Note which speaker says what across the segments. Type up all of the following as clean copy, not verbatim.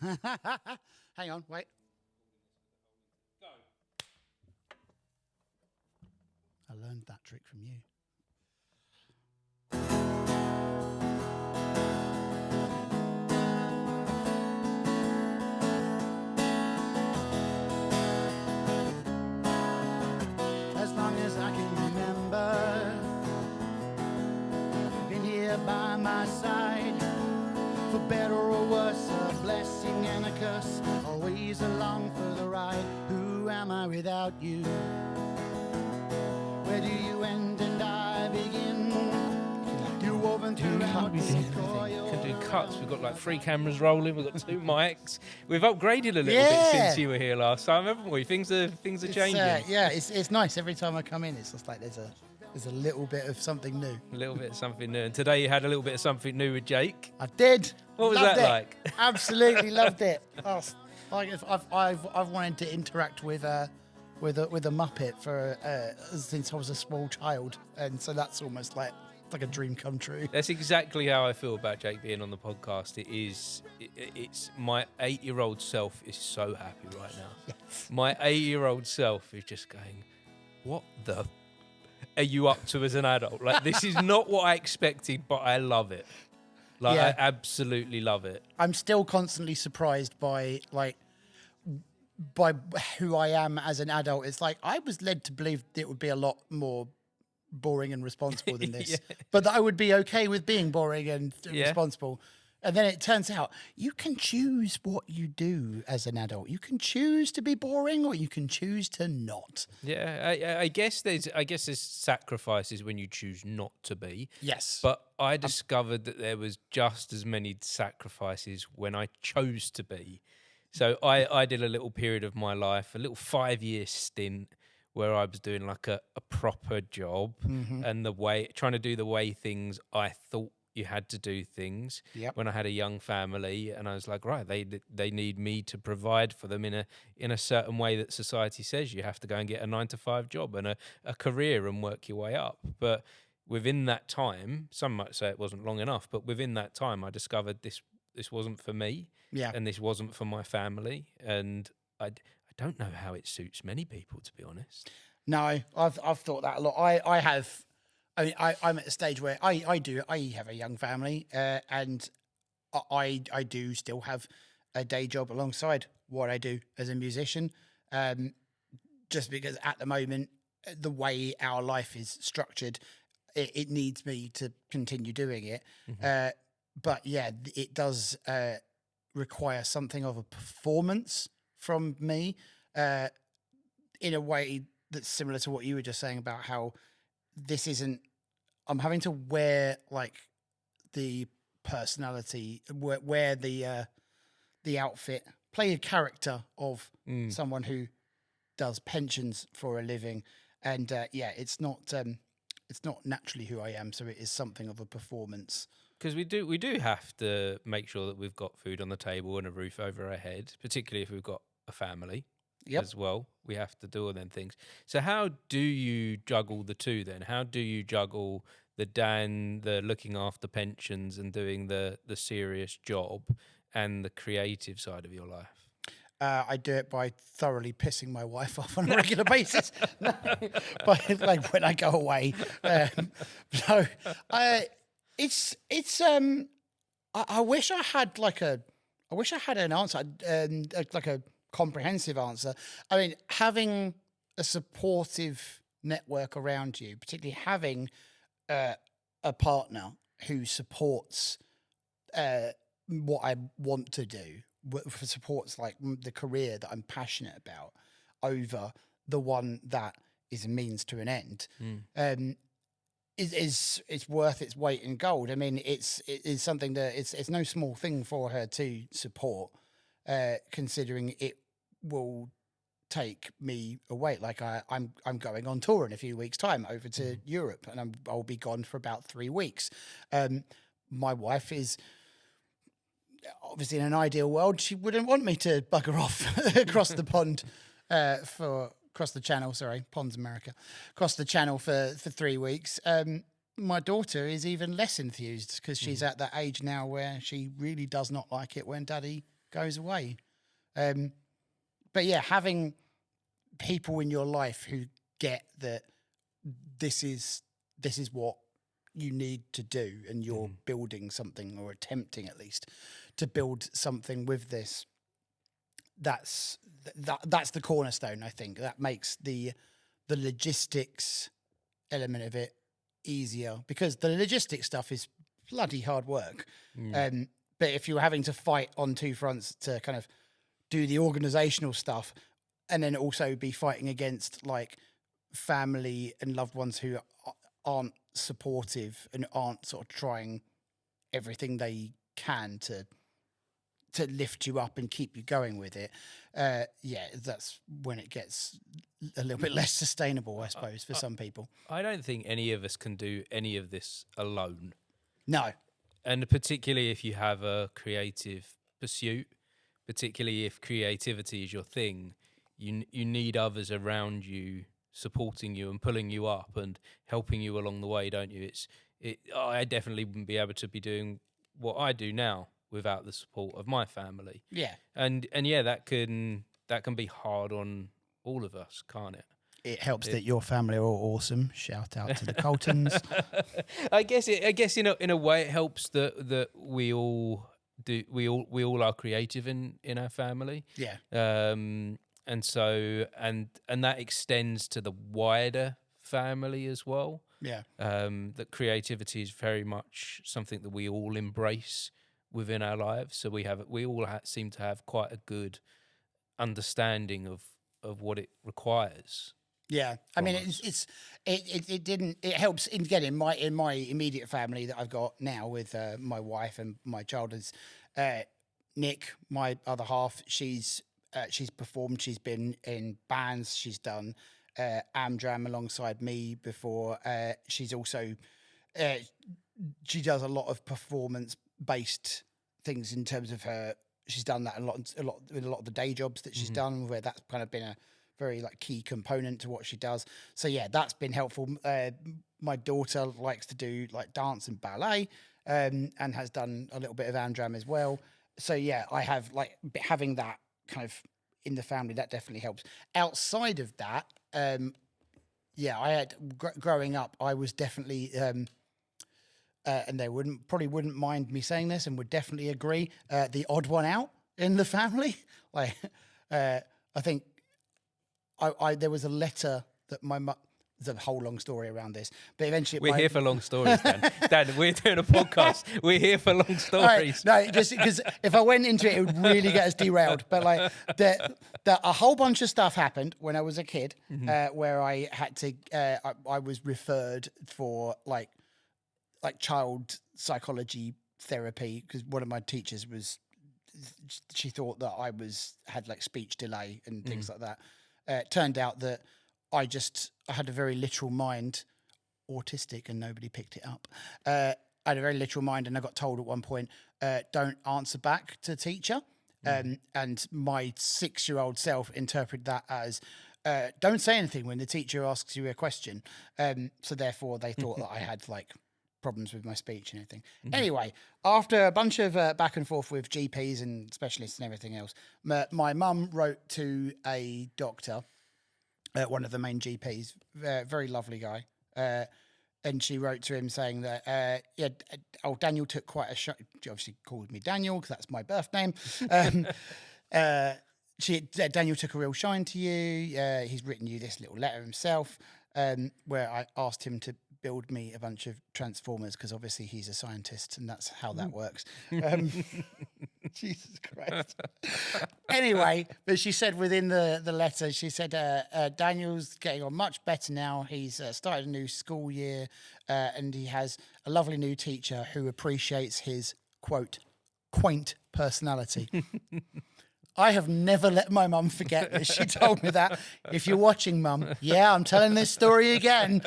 Speaker 1: Hang on, wait. I learned that trick from you. As long as I can remember, you've been here by my side. For better or worse, a blessing and a curse, always along for the ride. Who am I without you? Where do you end and I begin? You're woven throughout this coil.
Speaker 2: Can do cuts. We've got like 3 cameras rolling. We've got 2 mics. We've upgraded a little bit since you were here last time, haven't we? Things are changing.
Speaker 1: It's nice. Every time I come in, it's just like there's a little bit of something new.
Speaker 2: A little bit of something new. And today you had a little bit of something new with Jake.
Speaker 1: I did.
Speaker 2: What was
Speaker 1: Loved
Speaker 2: that
Speaker 1: it.
Speaker 2: like?
Speaker 1: Absolutely loved it. Oh, like I've wanted to interact with a Muppet for since I was a small child, and so that's almost like a dream come true.
Speaker 2: That's exactly how I feel about Jake being on the podcast. It's my 8-year-old self is so happy right now.
Speaker 1: Yes.
Speaker 2: My 8-year-old self is just going, what the are you up to as an adult? Like, this is not what I expected, but I love it. Like,
Speaker 1: Yeah.
Speaker 2: I absolutely love it.
Speaker 1: I'm still constantly surprised by who I am as an adult. It's like I was led to believe it would be a lot more boring and responsible than this, but that I would be okay with being boring and responsible. And then it turns out you can choose what you do as an adult. You can choose to be boring, or you can choose to not.
Speaker 2: Yeah, I guess there's sacrifices when you choose not to be.
Speaker 1: Yes,
Speaker 2: But I discovered that there was just as many sacrifices when I chose to be. So I did a little period of my life, a little 5-year stint where I was doing like a proper job and trying to do the way things I thought you had to do things.
Speaker 1: Yep.
Speaker 2: When I had a young family, and I was like, right, they need me to provide for them in a certain way that society says you have to go and get a 9-to-5 job and a career and work your way up. But within that time, some might say it wasn't long enough, but within that time I discovered this wasn't for me.
Speaker 1: Yeah.
Speaker 2: And this wasn't for my family, and I don't know how it suits many people, to be honest.
Speaker 1: No, I've thought that a lot. I have. I mean, I'm at a stage where I have a young family, and I do still have a day job alongside what I do as a musician. Just because at the moment, the way our life is structured, it needs me to continue doing it. But yeah, it does require something of a performance from me, in a way that's similar to what you were just saying about how this isn't. I'm having to wear like the personality, wear the outfit, play a character of someone who does pensions for a living, and it's not naturally who I am. So it is something of a performance.
Speaker 2: Because we do have to make sure that we've got food on the table and a roof over our head, particularly if we've got a family as well. We have to do all them things. So how do you juggle the two then? How do you juggle the looking after pensions and doing the serious job and the creative side of your life?
Speaker 1: I do it by thoroughly pissing my wife off on a regular basis. No, but like when I go away. I wish I had an answer, like a comprehensive answer. I mean, having a supportive network around you, particularly having a partner who supports what I want to do, supports like the career that I'm passionate about over the one that is a means to an end, is worth its weight in gold. I mean, it is something that it's no small thing for her to support, considering it will take me away. Like I'm going on tour in a few weeks' time over to Europe, and I'll be gone for about 3 weeks. My wife is obviously, in an ideal world, she wouldn't want me to bugger off across the pond across the channel. Sorry, pond's America. Across the channel for 3 weeks. My daughter is even less enthused because she's at that age now where she really does not like it when Daddy goes away. But yeah, having people in your life who get that this is what you need to do, and you're building something, or attempting at least to build something with this. That's the cornerstone. I think that makes the logistics element of it easier, because the logistics stuff is bloody hard work. But if you're having to fight on two fronts to kind of do the organizational stuff, and then also be fighting against like family and loved ones who aren't supportive and aren't sort of trying everything they can to lift you up and keep you going with it, that's when it gets a little bit less sustainable, I suppose, for some people.
Speaker 2: I don't think any of us can do any of this alone.
Speaker 1: No.
Speaker 2: And particularly if you have a creative pursuit, particularly if creativity is your thing, you need others around you supporting you and pulling you up and helping you along the way, don't you? I definitely wouldn't be able to be doing what I do now without the support of my family.
Speaker 1: Yeah.
Speaker 2: And yeah, that can be hard on all of us, can't it?
Speaker 1: It helps that your family are all awesome. Shout out to the Coltons.
Speaker 2: I guess in a way it helps that we all are creative in our family.
Speaker 1: Yeah.
Speaker 2: And so that extends to the wider family as well.
Speaker 1: Yeah.
Speaker 2: That creativity is very much something that we all embrace within our lives. So we all seem to have quite a good understanding of what it requires.
Speaker 1: Yeah, I mean, it helps in my immediate family that I've got now with my wife and my child is Nick, my other half. She's performed. She's been in bands. She's done Amdram alongside me before. She's also she does a lot of performance based things in terms of her. She's done that a lot with a lot of the day jobs that she's done, where that's kind of been a very like key component to what she does. So yeah, that's been helpful. My daughter likes to do like dance and ballet, and has done a little bit of Amdram as well. So yeah, I have like having that kind of in the family, that definitely helps. Outside of that, I had growing up, I was definitely, and they probably wouldn't mind me saying this, and would definitely agree, the odd one out in the family. Like, I think there was a letter that my mum. There's a whole long story around this, but eventually
Speaker 2: we're here for long stories, Dan. Dan, we're doing a podcast. We're here for long stories.
Speaker 1: Right, no, just because if I went into it, it would really get us derailed. But like, a whole bunch of stuff happened when I was a kid, where I had to. I was referred for like child psychology therapy because one of my teachers was. She thought that I had like speech delay and things like that. It turned out that I had a very literal mind, autistic, and nobody picked it up. I had a very literal mind, and I got told at one point, don't answer back to teacher. And my 6-year-old self interpreted that as, don't say anything when the teacher asks you a question. So therefore they thought that I had like problems with my speech and everything. Anyway, after a bunch of back and forth with GPs and specialists and everything else, my mum wrote to a doctor, one of the main GPs, very lovely guy, and she wrote to him saying that, Daniel took quite a shot. She obviously called me Daniel because that's my birth name. Daniel took a real shine to you. He's written you this little letter himself, where I asked him to build me a bunch of transformers because obviously he's a scientist and that's how that works. Jesus Christ. Anyway, but she said within the letter, she said, Daniel's getting on much better now. He's started a new school year, and he has a lovely new teacher who appreciates his, quote, quaint personality. I have never let my mum forget this. She told me that. If you're watching, Mum, yeah, I'm telling this story again.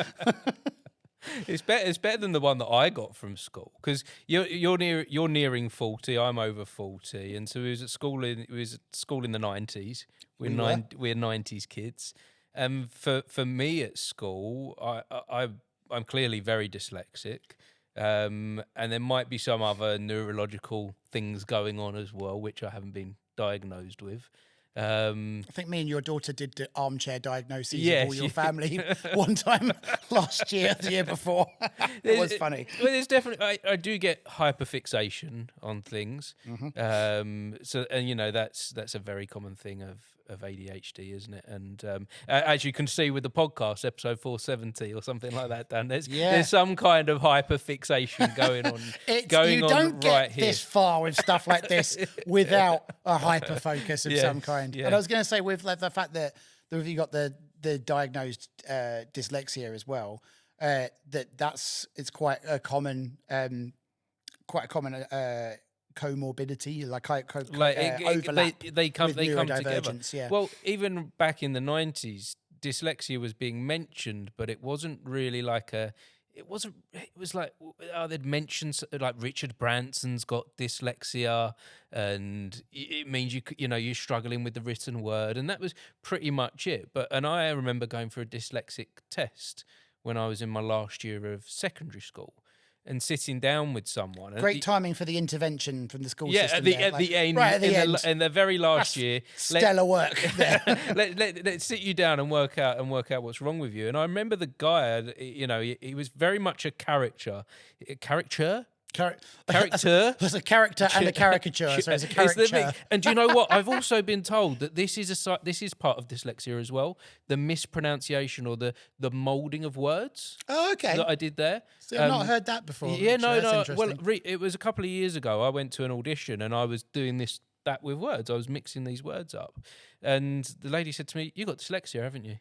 Speaker 2: It's better than the one that I got from school because you're nearing 40. I'm over 40, and so we was at school in the 90s. We're 90s kids. For me at school, I'm clearly very dyslexic, and there might be some other neurological things going on as well, which I haven't been diagnosed with.
Speaker 1: I think me and your daughter did the armchair diagnoses
Speaker 2: Yes,
Speaker 1: of all your family one time last year, the year before. It was funny.
Speaker 2: Well, there's definitely I do get hyperfixation on things. So and you know that's a very common thing of ADHD, isn't it? And as you can see with the podcast, episode 470 or something like that, Dan, there's some kind of hyperfixation going on.
Speaker 1: You don't get
Speaker 2: right here.
Speaker 1: this far with stuff like this without a hyper focus of some kind.
Speaker 2: Yeah.
Speaker 1: And I was going to say, with like, the fact that you got the diagnosed dyslexia as well, it's quite a common comorbidity, overlap.
Speaker 2: They come
Speaker 1: with
Speaker 2: together.
Speaker 1: Yeah.
Speaker 2: Well, even back in the 90s, dyslexia was being mentioned, but it wasn't really like a. It was like they'd mentioned like Richard Branson's got dyslexia, and it means you're struggling with the written word, and that was pretty much it. And I remember going for a dyslexic test when I was in my last year of secondary school, and sitting down with someone.
Speaker 1: Great timing for the intervention from the school system.
Speaker 2: At the end, in the very last year,
Speaker 1: stellar work.
Speaker 2: Let's sit you down and work out what's wrong with you. And I remember the guy, he was very much a character.
Speaker 1: There's a character and a caricature. So it's a caricature.
Speaker 2: And do you know what? I've also been told that this is part of dyslexia as well. The mispronunciation or the moulding of words.
Speaker 1: Oh, okay.
Speaker 2: That I did there.
Speaker 1: So I've not heard that before.
Speaker 2: Yeah, no. Well,
Speaker 1: interesting.
Speaker 2: it was a couple of years ago. I went to an audition and I was doing that with words. I was mixing these words up, and the lady said to me, "You got dyslexia, haven't you?"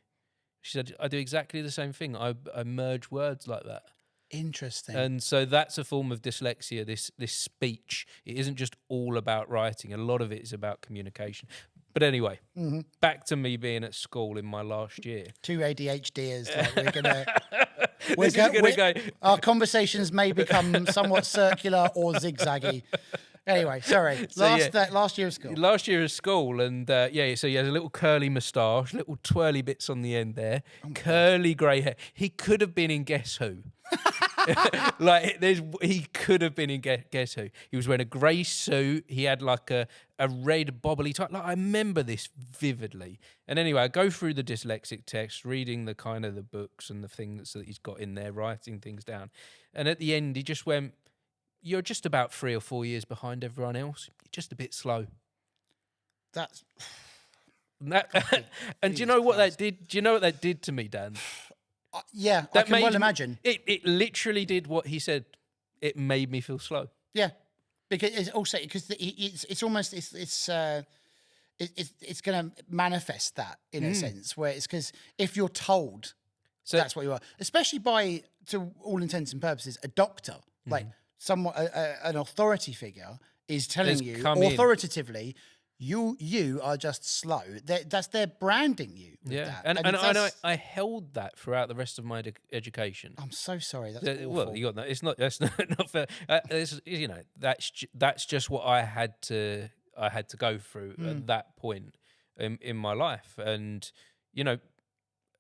Speaker 2: She said, "I do exactly the same thing. I merge words like that."
Speaker 1: Interesting.
Speaker 2: And so that's a form of dyslexia, this speech. It isn't just all about writing. A lot of it is about communication. But anyway, back to me being at school in my last year.
Speaker 1: Two ADHDers. We're gonna go. Our conversations may become somewhat circular or zigzaggy. Anyway, sorry. Last year of school.
Speaker 2: Last year of school, and so he has a little curly moustache, little twirly bits on the end there, curly grey hair. He could have been in Guess Who. He could have been in Guess Who. He was wearing a grey suit. He had like a red bobbly tie. Like, I remember this vividly. And anyway, I go through the dyslexic text, reading the kind of the books and the things that he's got in there, writing things down. And at the end, he just went, "You're just about 3 or 4 years behind everyone else. You're just a bit slow."
Speaker 1: That's
Speaker 2: and do you know what that did? Do you know what that did to me, Dan?
Speaker 1: Yeah, I can well imagine.
Speaker 2: It literally did what he said. It made me feel slow.
Speaker 1: Yeah, because it's almost going to manifest that in a sense, where it's because if you're told that's what you are, especially by, to all intents and purposes, a doctor, like someone, an authority figure is telling you authoritatively, you are just slow. They're branding you with that.
Speaker 2: And I held that throughout the rest of my education.
Speaker 1: I'm so sorry. That's awful.
Speaker 2: Well, you got that. It's not. That's not fair. That's just what I had to go through at that point in my life, and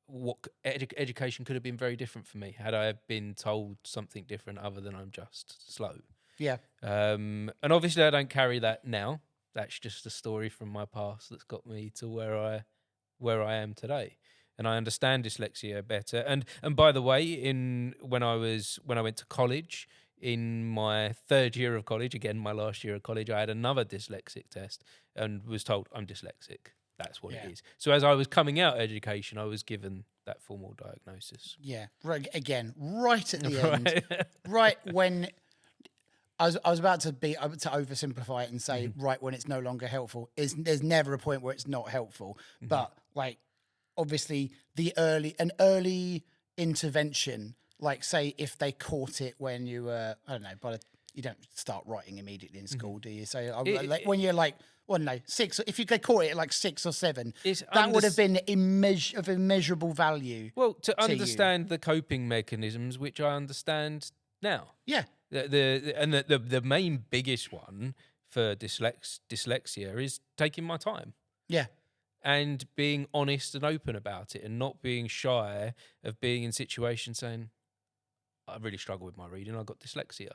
Speaker 2: what education could have been very different for me had I been told something different other than I'm just slow.
Speaker 1: Yeah.
Speaker 2: And obviously I don't carry that now. That's just a story from my past that's got me to where I am today. And I understand dyslexia better. And by the way, when I went to college, in my third year of college, again my last year of college, I had another dyslexic test and was told I'm dyslexic. That's what it is. So as I was coming out of education, I was given that formal diagnosis.
Speaker 1: Yeah. Right, again, right at the end, right when I was about to oversimplify it and say right when it's no longer helpful. There's never a point where it's not helpful. But like, obviously, an early intervention, like say if they caught it when you were, I don't know, you don't start writing immediately in school, do you? So when you're like, well, no, 6. If you caught it at like 6 or 7, that would have been of immeasurable value.
Speaker 2: Well, to understand the coping mechanisms, which I understand now.
Speaker 1: Yeah.
Speaker 2: The main biggest one for dyslexia is taking my time.
Speaker 1: Yeah.
Speaker 2: And being honest and open about it, and not being shy of being in situations saying, I really struggle with my reading, I've got dyslexia.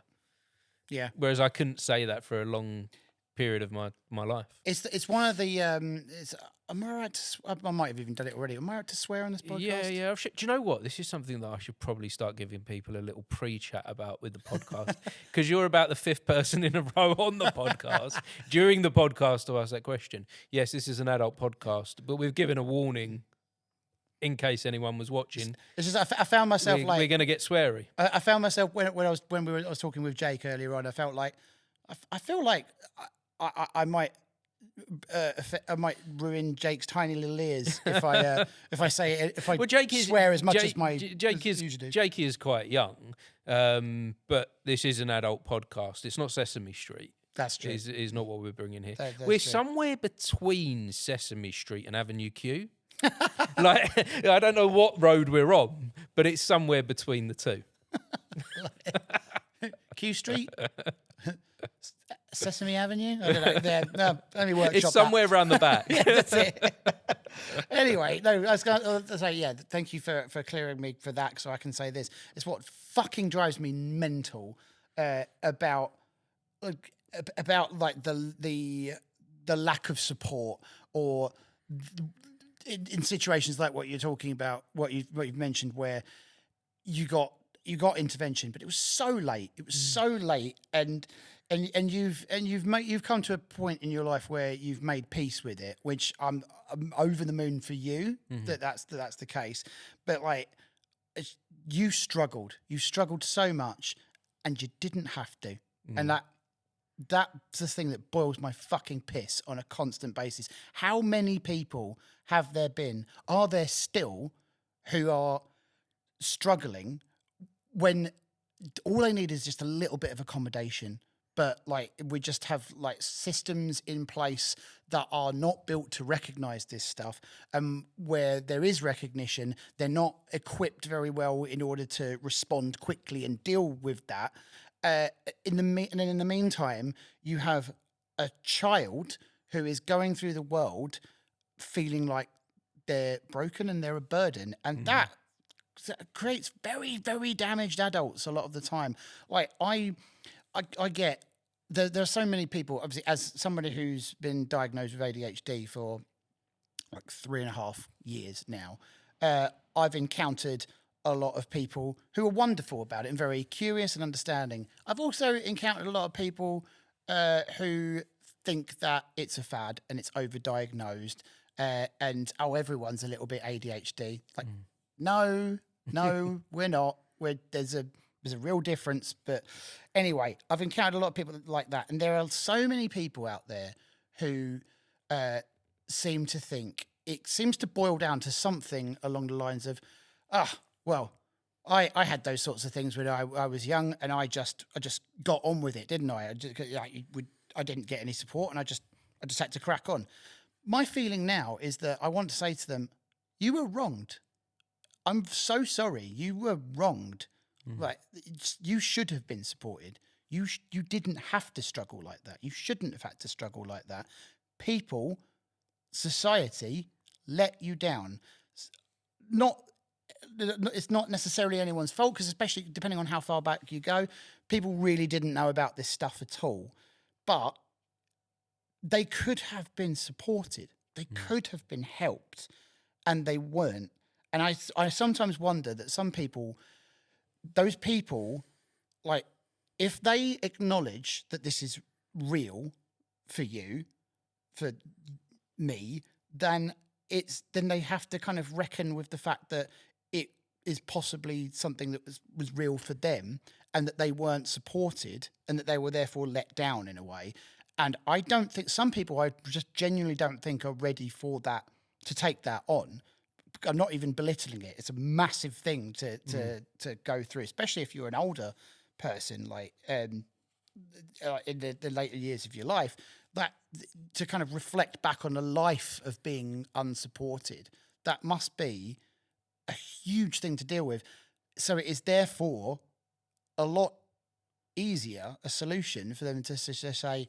Speaker 1: Yeah.
Speaker 2: Whereas I couldn't say that for a long period of my life.
Speaker 1: It's one of the am I right I might have even done it already. Am I right to swear on this podcast?
Speaker 2: Yeah. Do you know what? This is something that I should probably start giving people a little pre-chat about with the podcast, because you're about the 5th person in a row on the podcast during the podcast to ask that question. Yes, this is an adult podcast, but we've given a warning in case anyone was watching.
Speaker 1: It's just I found myself
Speaker 2: we're going to get sweary.
Speaker 1: I found myself when I was talking with Jake earlier on. I felt like I feel like I might ruin Jake's tiny little ears if I say it, if I swear as much as my
Speaker 2: Jake is quite young, but this is an adult podcast. It's not Sesame Street.
Speaker 1: That's true.
Speaker 2: Is not what we're bringing here.
Speaker 1: We're
Speaker 2: somewhere between Sesame Street and Avenue Q. Like, I don't know what road we're on, but it's somewhere between the two.
Speaker 1: Q Street, Sesame Avenue. I don't know. No, let me workshop.
Speaker 2: It's somewhere around the back.
Speaker 1: Yeah, that's it. Anyway, no, I was going to say, yeah, thank you for clearing me for that, so I can say this. It's what fucking drives me mental about like the lack of support, or in situations like what you're talking about, what you've mentioned, where you got intervention, but it was so late. It was so late, and you've come to a point in your life where you've made peace with it, which I'm over the moon for you that's the case. But like, you struggled so much, and you didn't have to, and that's the thing that boils my fucking piss on a constant basis. How many people are there still, who are struggling when all they need is just a little bit of accommodation? But like, we just have like systems in place that are not built to recognize this stuff. Where there is recognition, they're not equipped very well in order to respond quickly and deal with that. In the meantime, you have a child who is going through the world feeling like they're broken and they're a burden, and that creates very, very damaged adults a lot of the time. Like, I get there are so many people. Obviously, as somebody who's been diagnosed with ADHD for like 3.5 years now, I've encountered a lot of people who are wonderful about it and very curious and understanding. I've also encountered a lot of people who think that it's a fad and it's overdiagnosed, and everyone's a little bit ADHD. Like, no, we're not. There's a real difference. But anyway, I've encountered a lot of people like that, and there are so many people out there who seem to think it seems to boil down to something along the lines of, well, I had those sorts of things when I was young, and I just got on with it, didn't I? I didn't get any support, and I just had to crack on. My feeling now is that I want to say to them, you were wronged. I'm so sorry. You were wronged. Right? You should have been supported. You didn't have to struggle like that. You shouldn't have had to struggle like that. People, society, let you down. It's not necessarily anyone's fault, because especially depending on how far back you go, people really didn't know about this stuff at all. But they could have been supported. They could have been helped, and they weren't. And I sometimes wonder that some people, those people, like, if they acknowledge that this is real for you, for me, then they have to kind of reckon with the fact that it is possibly something that was real for them, and that they weren't supported, and that they were therefore let down in a way. And I don't think, some people I just genuinely don't think are ready for that, to take that on. I'm not even belittling it. It's a massive thing to go through, especially if you're an older person, like in the later years of your life, that to kind of reflect back on a life of being unsupported, that must be a huge thing to deal with. So it is therefore a lot easier, a solution for them to say,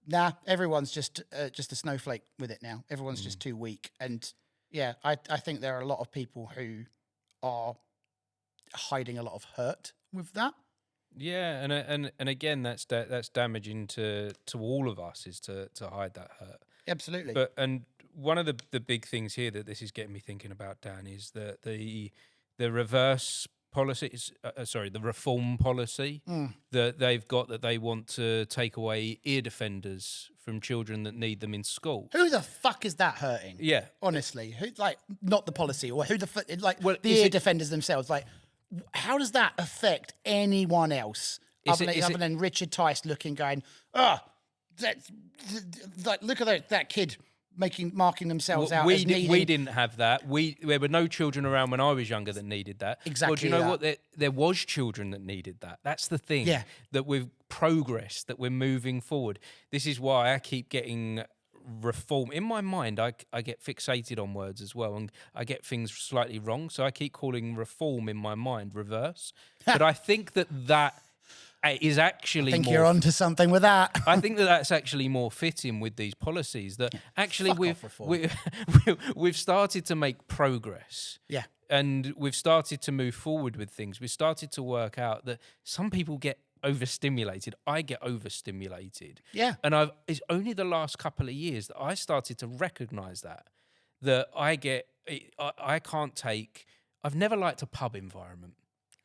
Speaker 1: nah, everyone's just a snowflake with it now. Everyone's just too weak. And yeah, I think there are a lot of people who are hiding a lot of hurt with that.
Speaker 2: Yeah, and again, that's damaging to all of us, is to hide that hurt.
Speaker 1: Absolutely.
Speaker 2: But and one of the big things here that this is getting me thinking about, Dan, is that the reverse policy, the reform policy that they've got, that they want to take away ear defenders from children that need them in school.
Speaker 1: Who the fuck is that hurting?
Speaker 2: Yeah,
Speaker 1: Honestly, who, like, not the policy, or who the
Speaker 2: Well,
Speaker 1: the ear defenders themselves? Like, how does that affect anyone else other than Richard Tice looking, going, that's like, look at that kid marking themselves out as needing.
Speaker 2: We didn't have that. There were no children around when I was younger that needed that.
Speaker 1: Exactly.
Speaker 2: Well, do you know what? There was children that needed that. That's the thing.
Speaker 1: Yeah.
Speaker 2: That we've progressed, that we're moving forward. This is why I keep getting reform. In my mind, I get fixated on words as well, and I get things slightly wrong. So I keep calling reform in my mind reverse. But I think that is actually.
Speaker 1: I think you're onto something with that.
Speaker 2: I think that's actually more fitting with these policies. That actually we've started to make progress.
Speaker 1: Yeah.
Speaker 2: And we've started to move forward with things. We've started to work out that some people get overstimulated. I get overstimulated.
Speaker 1: Yeah.
Speaker 2: And it's only the last couple of years that I started to recognise that I can't take. I've never liked a pub environment.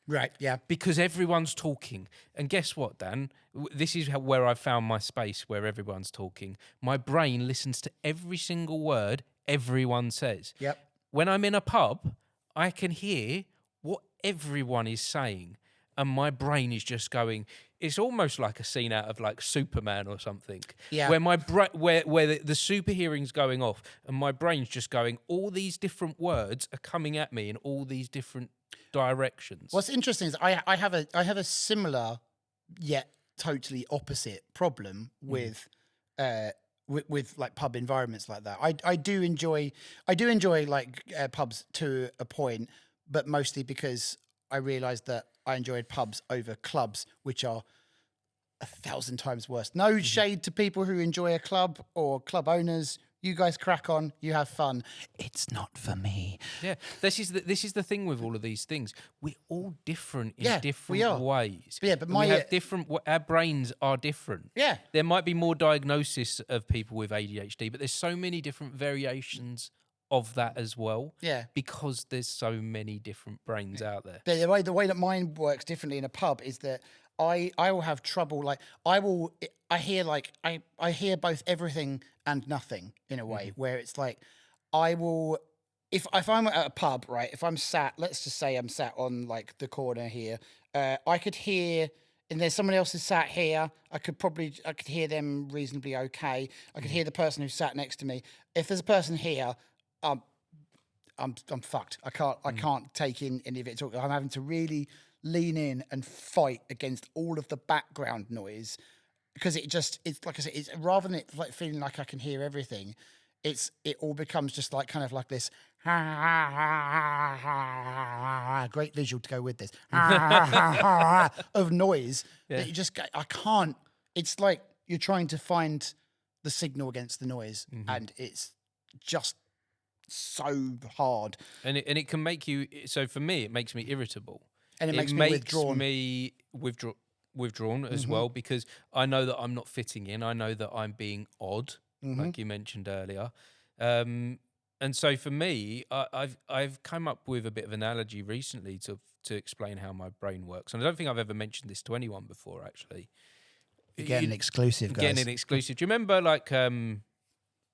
Speaker 1: Right, yeah.
Speaker 2: Because everyone's talking. And guess what, Dan? This is where I found my space, where everyone's talking. My brain listens to every single word everyone says.
Speaker 1: Yep.
Speaker 2: When I'm in a pub, I can hear what everyone is saying. And my brain is just going, it's almost like a scene out of like Superman or something.
Speaker 1: Yeah.
Speaker 2: Where the super hearing's going off and my brain's just going, all these different words are coming at me in all these different directions.
Speaker 1: What's interesting is I have a similar yet totally opposite problem with like pub environments like that. I do enjoy like pubs to a point, but mostly because I realised that I enjoyed pubs over clubs, which are 1,000 times worse. No shade to people who enjoy a club or club owners. You guys crack on. You have fun. It's not for me.
Speaker 2: Yeah, this is the thing with all of these things. We're all different in different ways.
Speaker 1: Yeah, but
Speaker 2: we have different. Our brains are different.
Speaker 1: Yeah,
Speaker 2: there might be more diagnosis of people with ADHD, but there's so many different variations of that as well.
Speaker 1: Yeah,
Speaker 2: because there's so many different brains out there.
Speaker 1: But the way that mine works differently in a pub is that I will have trouble. Like I hear both everything and nothing in a way, where it's like I will, if I'm at a pub, right, if I'm sat, let's just say I'm sat on like the corner here, I could hear, and there's someone else who's sat here, I could hear them reasonably okay. I could hear the person who sat next to me. If there's a person here, I'm fucked. I can't take in any of it at all. I'm having to really lean in and fight against all of the background noise, because it's like I said, it's rather than it like feeling like I can hear everything, it all becomes just like kind of like this great visual to go with this of noise that you just I can't. It's like you're trying to find the signal against the noise, and it's just so hard.
Speaker 2: And it can make you. So for me, it makes me irritable.
Speaker 1: And it makes me
Speaker 2: withdrawn as well, because I know that I'm not fitting in. I know that I'm being odd, like you mentioned earlier. And so for me, I've come up with a bit of an analogy recently to explain how my brain works. And I don't think I've ever mentioned this to anyone before, actually.
Speaker 1: You're getting an exclusive, guys.
Speaker 2: Getting an exclusive. Do you remember like Rain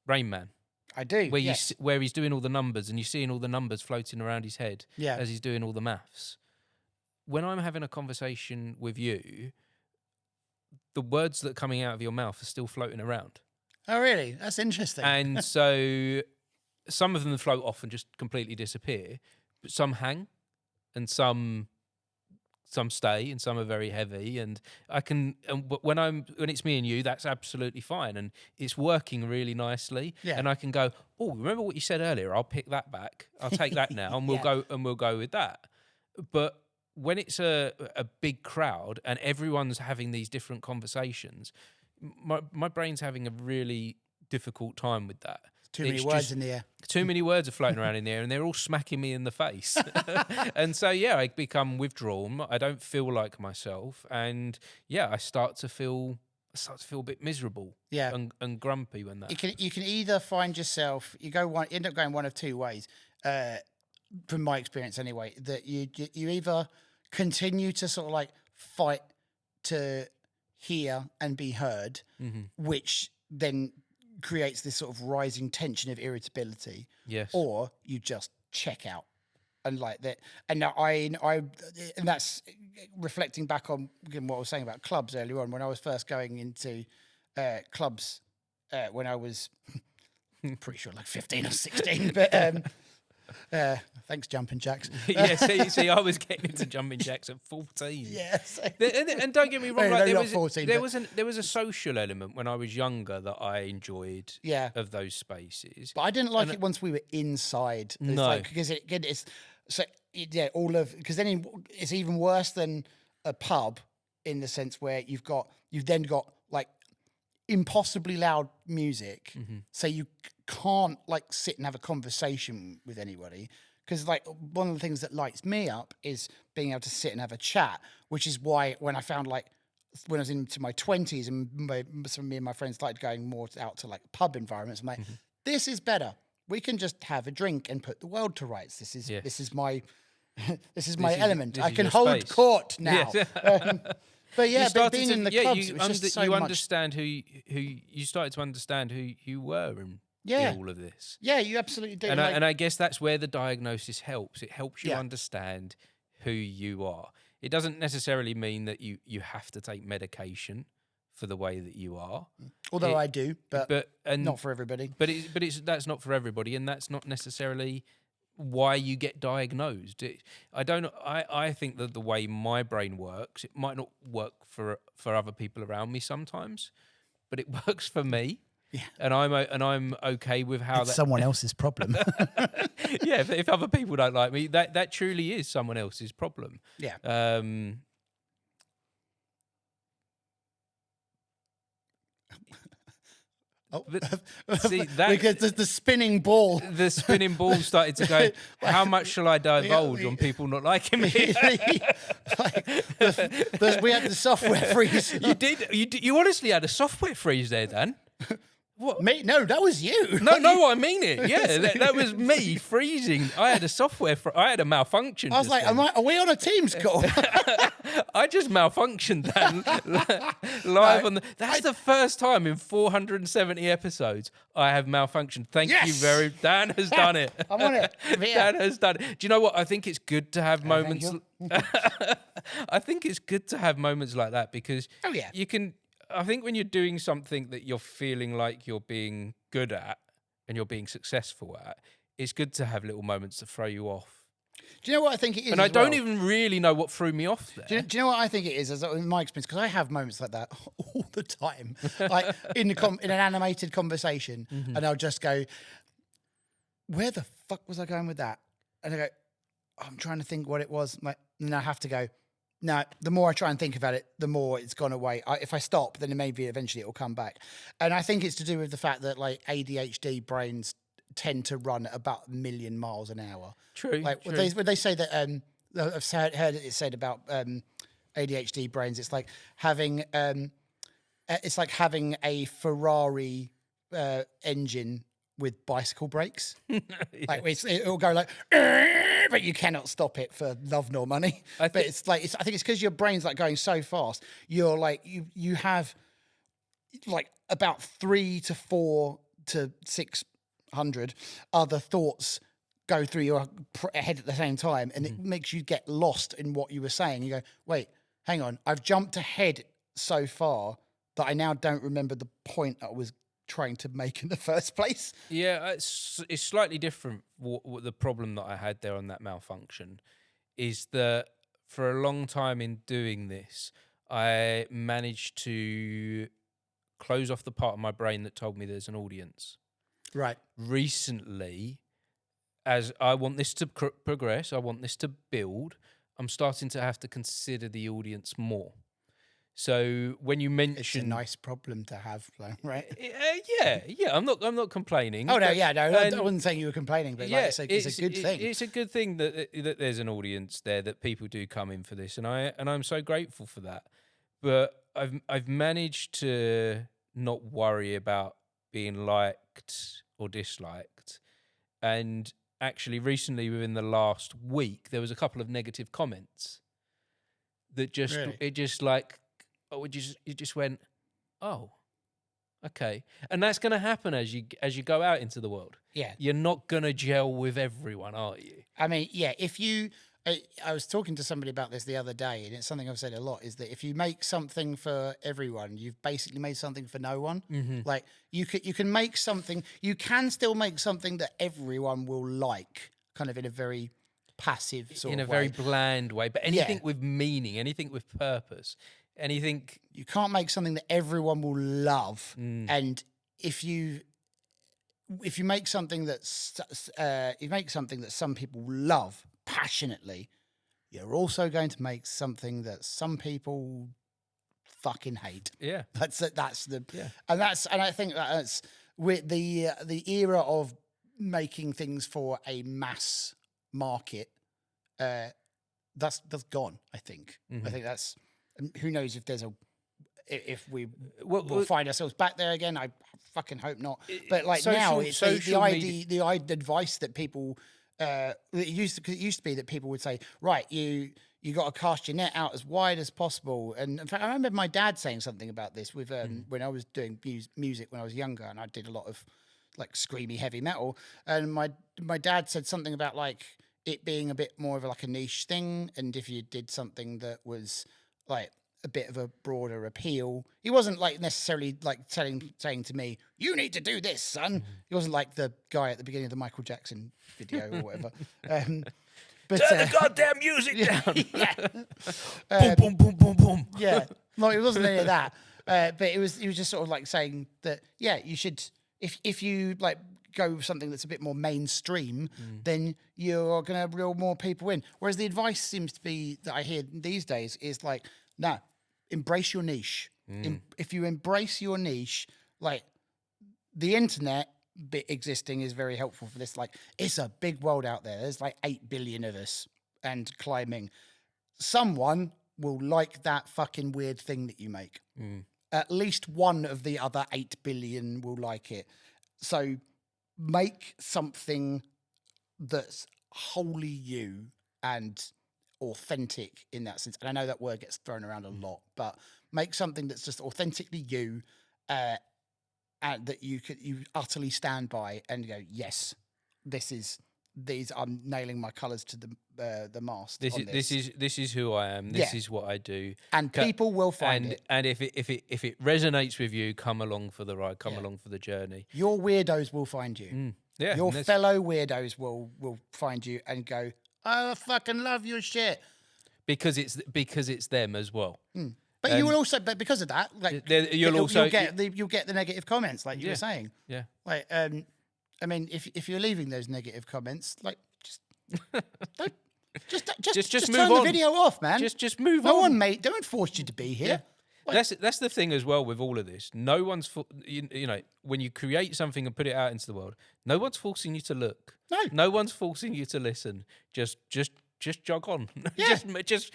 Speaker 2: Man?
Speaker 1: I do.
Speaker 2: Where he's doing all the numbers and you're seeing all the numbers floating around his head as he's doing all the maths. When I'm having a conversation with you, the words that are coming out of your mouth are still floating around.
Speaker 1: Oh, really? That's interesting.
Speaker 2: And so some of them float off and just completely disappear, but some hang and some stay and some are very heavy. And but when it's me and you, that's absolutely fine. And it's working really nicely. Yeah. And I can go, oh, remember what you said earlier? I'll pick that back. I'll take that now and we'll go with that. But when it's a big crowd and everyone's having these different conversations, my brain's having a really difficult time with that.
Speaker 1: Too many words in the air.
Speaker 2: Too many words are floating around in the air, and they're all smacking me in the face. And so, I become withdrawn. I don't feel like myself, and I start to feel a bit miserable, and grumpy when that.
Speaker 1: You can either find yourself, end up going one of two ways. From my experience, anyway, that you either continue to sort of like fight to hear and be heard, which then creates this sort of rising tension of irritability.
Speaker 2: Yes.
Speaker 1: Or you just check out. And like that, and and that's reflecting back on what I was saying about clubs earlier on. When I was first going into clubs, when I was pretty sure like 15 or 16, but thanks, jumping jacks.
Speaker 2: See, I was getting into jumping jacks at 14.
Speaker 1: Yes,
Speaker 2: and don't get me wrong,
Speaker 1: no,
Speaker 2: right,
Speaker 1: not 14,
Speaker 2: there was a social element when I was younger that I enjoyed. Of those spaces,
Speaker 1: but I didn't like it once we were inside.
Speaker 2: No,
Speaker 1: because it's. So because then it's even worse than a pub in the sense where you've then got like impossibly loud music, so you can't like sit and have a conversation with anybody. Because like one of the things that lights me up is being able to sit and have a chat, which is why when I found like when I was into my 20s and me and my friends started going more out to like pub environments, I'm like, this is better. We can just have a drink and put the world to rights. This is my element. I can hold
Speaker 2: space.
Speaker 1: Court now.
Speaker 2: Yes.
Speaker 1: But being in the clubs,
Speaker 2: you understand who you started to understand who you were in all of this.
Speaker 1: Yeah, you absolutely do.
Speaker 2: And I guess that's where the diagnosis helps. It helps you understand who you are. It doesn't necessarily mean that you have to take medication for the way that you are.
Speaker 1: Although I do, but not for everybody.
Speaker 2: But that's not for everybody, and that's not necessarily why you get diagnosed. I think that the way my brain works, it might not work for other people around me sometimes, but it works for me.
Speaker 1: Yeah.
Speaker 2: And I'm okay with how
Speaker 1: it's someone else's problem.
Speaker 2: If other people don't like me, that truly is someone else's problem.
Speaker 1: Yeah.
Speaker 2: See that
Speaker 1: because the spinning ball.
Speaker 2: The spinning ball started to go. How much shall I divulge on people not liking me?
Speaker 1: We had the software freeze.
Speaker 2: You honestly had a software freeze there, Dan.
Speaker 1: What? Me? No, that was you.
Speaker 2: No, I mean it. Yeah, that was me freezing. I had a I had a malfunction.
Speaker 1: I was like, are we on a Teams call?
Speaker 2: I just malfunctioned, Dan, live on the... That's the first time in 470 episodes I have malfunctioned. Thank you Dan has done it.
Speaker 1: I'm on it.
Speaker 2: Dan has done it. Do you know what? I think it's good to have moments... I think it's good to have moments like that because you can... I think when you're doing something that you're feeling like you're being good at and you're being successful at, it's good to have little moments to throw you off.
Speaker 1: Do you know what I think it is?
Speaker 2: And I don't even really know what threw me off there.
Speaker 1: Do you know what I think it is? As in my experience, because I have moments like that all the time, like in an animated conversation, and I'll just go, "Where the fuck was I going with that?" And I go, "I'm trying to think what it was." And I have to go. No, the more I try and think about it, the more it's gone away. If I stop, then maybe eventually it will come back. And I think it's to do with the fact that like ADHD brains tend to run at about 1 million miles an hour.
Speaker 2: True.
Speaker 1: Like
Speaker 2: true.
Speaker 1: when they say that, I've heard it said about ADHD brains. It's like having a Ferrari engine with bicycle brakes. Like it'll go like, but you cannot stop it for love nor money. I think it's because your brain's like going so fast. You're like you have like about 3 to 4 to 600 other thoughts go through your head at the same time, and it makes you get lost in what you were saying. You go, wait, hang on, I've jumped ahead so far that I now don't remember the point I was trying to make in the first place.
Speaker 2: Yeah, it's slightly different. What the problem that I had there on that malfunction is that for a long time in doing this, I managed to close off the part of my brain that told me there's an audience.
Speaker 1: Right.
Speaker 2: Recently, as I want this to progress, I want this to build, I'm starting to have to consider the audience more. So when you mention,
Speaker 1: it's a nice problem to have, right?
Speaker 2: yeah, I'm not complaining.
Speaker 1: Oh no,
Speaker 2: but-
Speaker 1: yeah, no, I wasn't saying you were complaining, but
Speaker 2: yeah,
Speaker 1: like, it's a good thing.
Speaker 2: It's a good thing that there's an audience there, that people do come in for this, and I'm so grateful for that. But I've managed to not worry about being liked or disliked, and actually recently, within the last week, there was a couple of negative comments that just
Speaker 1: Really?
Speaker 2: it just like, oh, it just went, oh, okay. And that's going to happen as you go out into the world.
Speaker 1: Yeah.
Speaker 2: You're not going to gel with everyone, are you?
Speaker 1: I mean, yeah, if you, I was talking to somebody about this the other day, and it's something I've said a lot, is that if you make something for everyone, you've basically made something for no one.
Speaker 2: Mm-hmm.
Speaker 1: Like you can make something, you can still make something that everyone will like, kind of in a very passive sort
Speaker 2: In
Speaker 1: of
Speaker 2: a
Speaker 1: way.
Speaker 2: very bland way, but anything with meaning, anything with purpose, anything.
Speaker 1: You can't make something that everyone will love. And if you make something that's that some people love passionately, you're also going to make something that some people fucking hate.
Speaker 2: Yeah,
Speaker 1: That's the
Speaker 2: Yeah.
Speaker 1: and I think that's with the era of making things for a mass market. That's gone. I think. I think that's. Who knows if we'll find ourselves back there again. I fucking hope not. But like now, it's the advice that people. It used to be that people would say, right, you got to cast your net out as wide as possible. And in fact, I remember my dad saying something about this with when I was doing music when I was younger, and I did a lot of like screamy heavy metal. And my dad said something about like it being a bit more of like a niche thing, and if you did something that was like a bit of a broader appeal, he wasn't like necessarily like saying to me, "You need to do this, son." He wasn't like the guy at the beginning of the Michael Jackson video or whatever. But
Speaker 2: turn the goddamn music down.
Speaker 1: yeah,
Speaker 2: Boom, boom, boom, boom, boom.
Speaker 1: yeah. No, it wasn't any of that. But he was just sort of like saying that, yeah, you should, if you like go with something that's a bit more mainstream, then you're going to reel more people in. Whereas the advice seems to be that I hear these days is like, no, embrace your niche. If you embrace your niche, like the internet bit existing is very helpful for this. Like it's a big world out there. There's like 8 billion of us and climbing. Someone will like that fucking weird thing that you make. At least one of the other 8 billion will like it. So make something that's wholly you and authentic in that sense. And I know that word gets thrown around a lot, but make something that's just authentically you, and that you utterly stand by and go, yes, I'm nailing my colours to the mast.
Speaker 2: This is who I am. This is what I do,
Speaker 1: and people will find it.
Speaker 2: And if it resonates with you, come along for the ride. Come along for the journey.
Speaker 1: Your weirdos will find you.
Speaker 2: Yeah,
Speaker 1: your fellow weirdos will find you and go, "Oh, I fucking love your shit,"
Speaker 2: because it's them as well.
Speaker 1: But you will also, but because of that, like you'll get the negative comments, like you were saying.
Speaker 2: Yeah.
Speaker 1: Like, I mean, if you're leaving those negative comments, like just
Speaker 2: move
Speaker 1: turn
Speaker 2: on.
Speaker 1: the video off, man.
Speaker 2: Just move on.
Speaker 1: No one, mate. Don't force you to be here.
Speaker 2: Yeah. That's the thing as well with all of this. No one's you know, when you create something and put it out into the world, no one's forcing you to look.
Speaker 1: No
Speaker 2: one's forcing you to listen. Just jog on.
Speaker 1: Yeah.
Speaker 2: just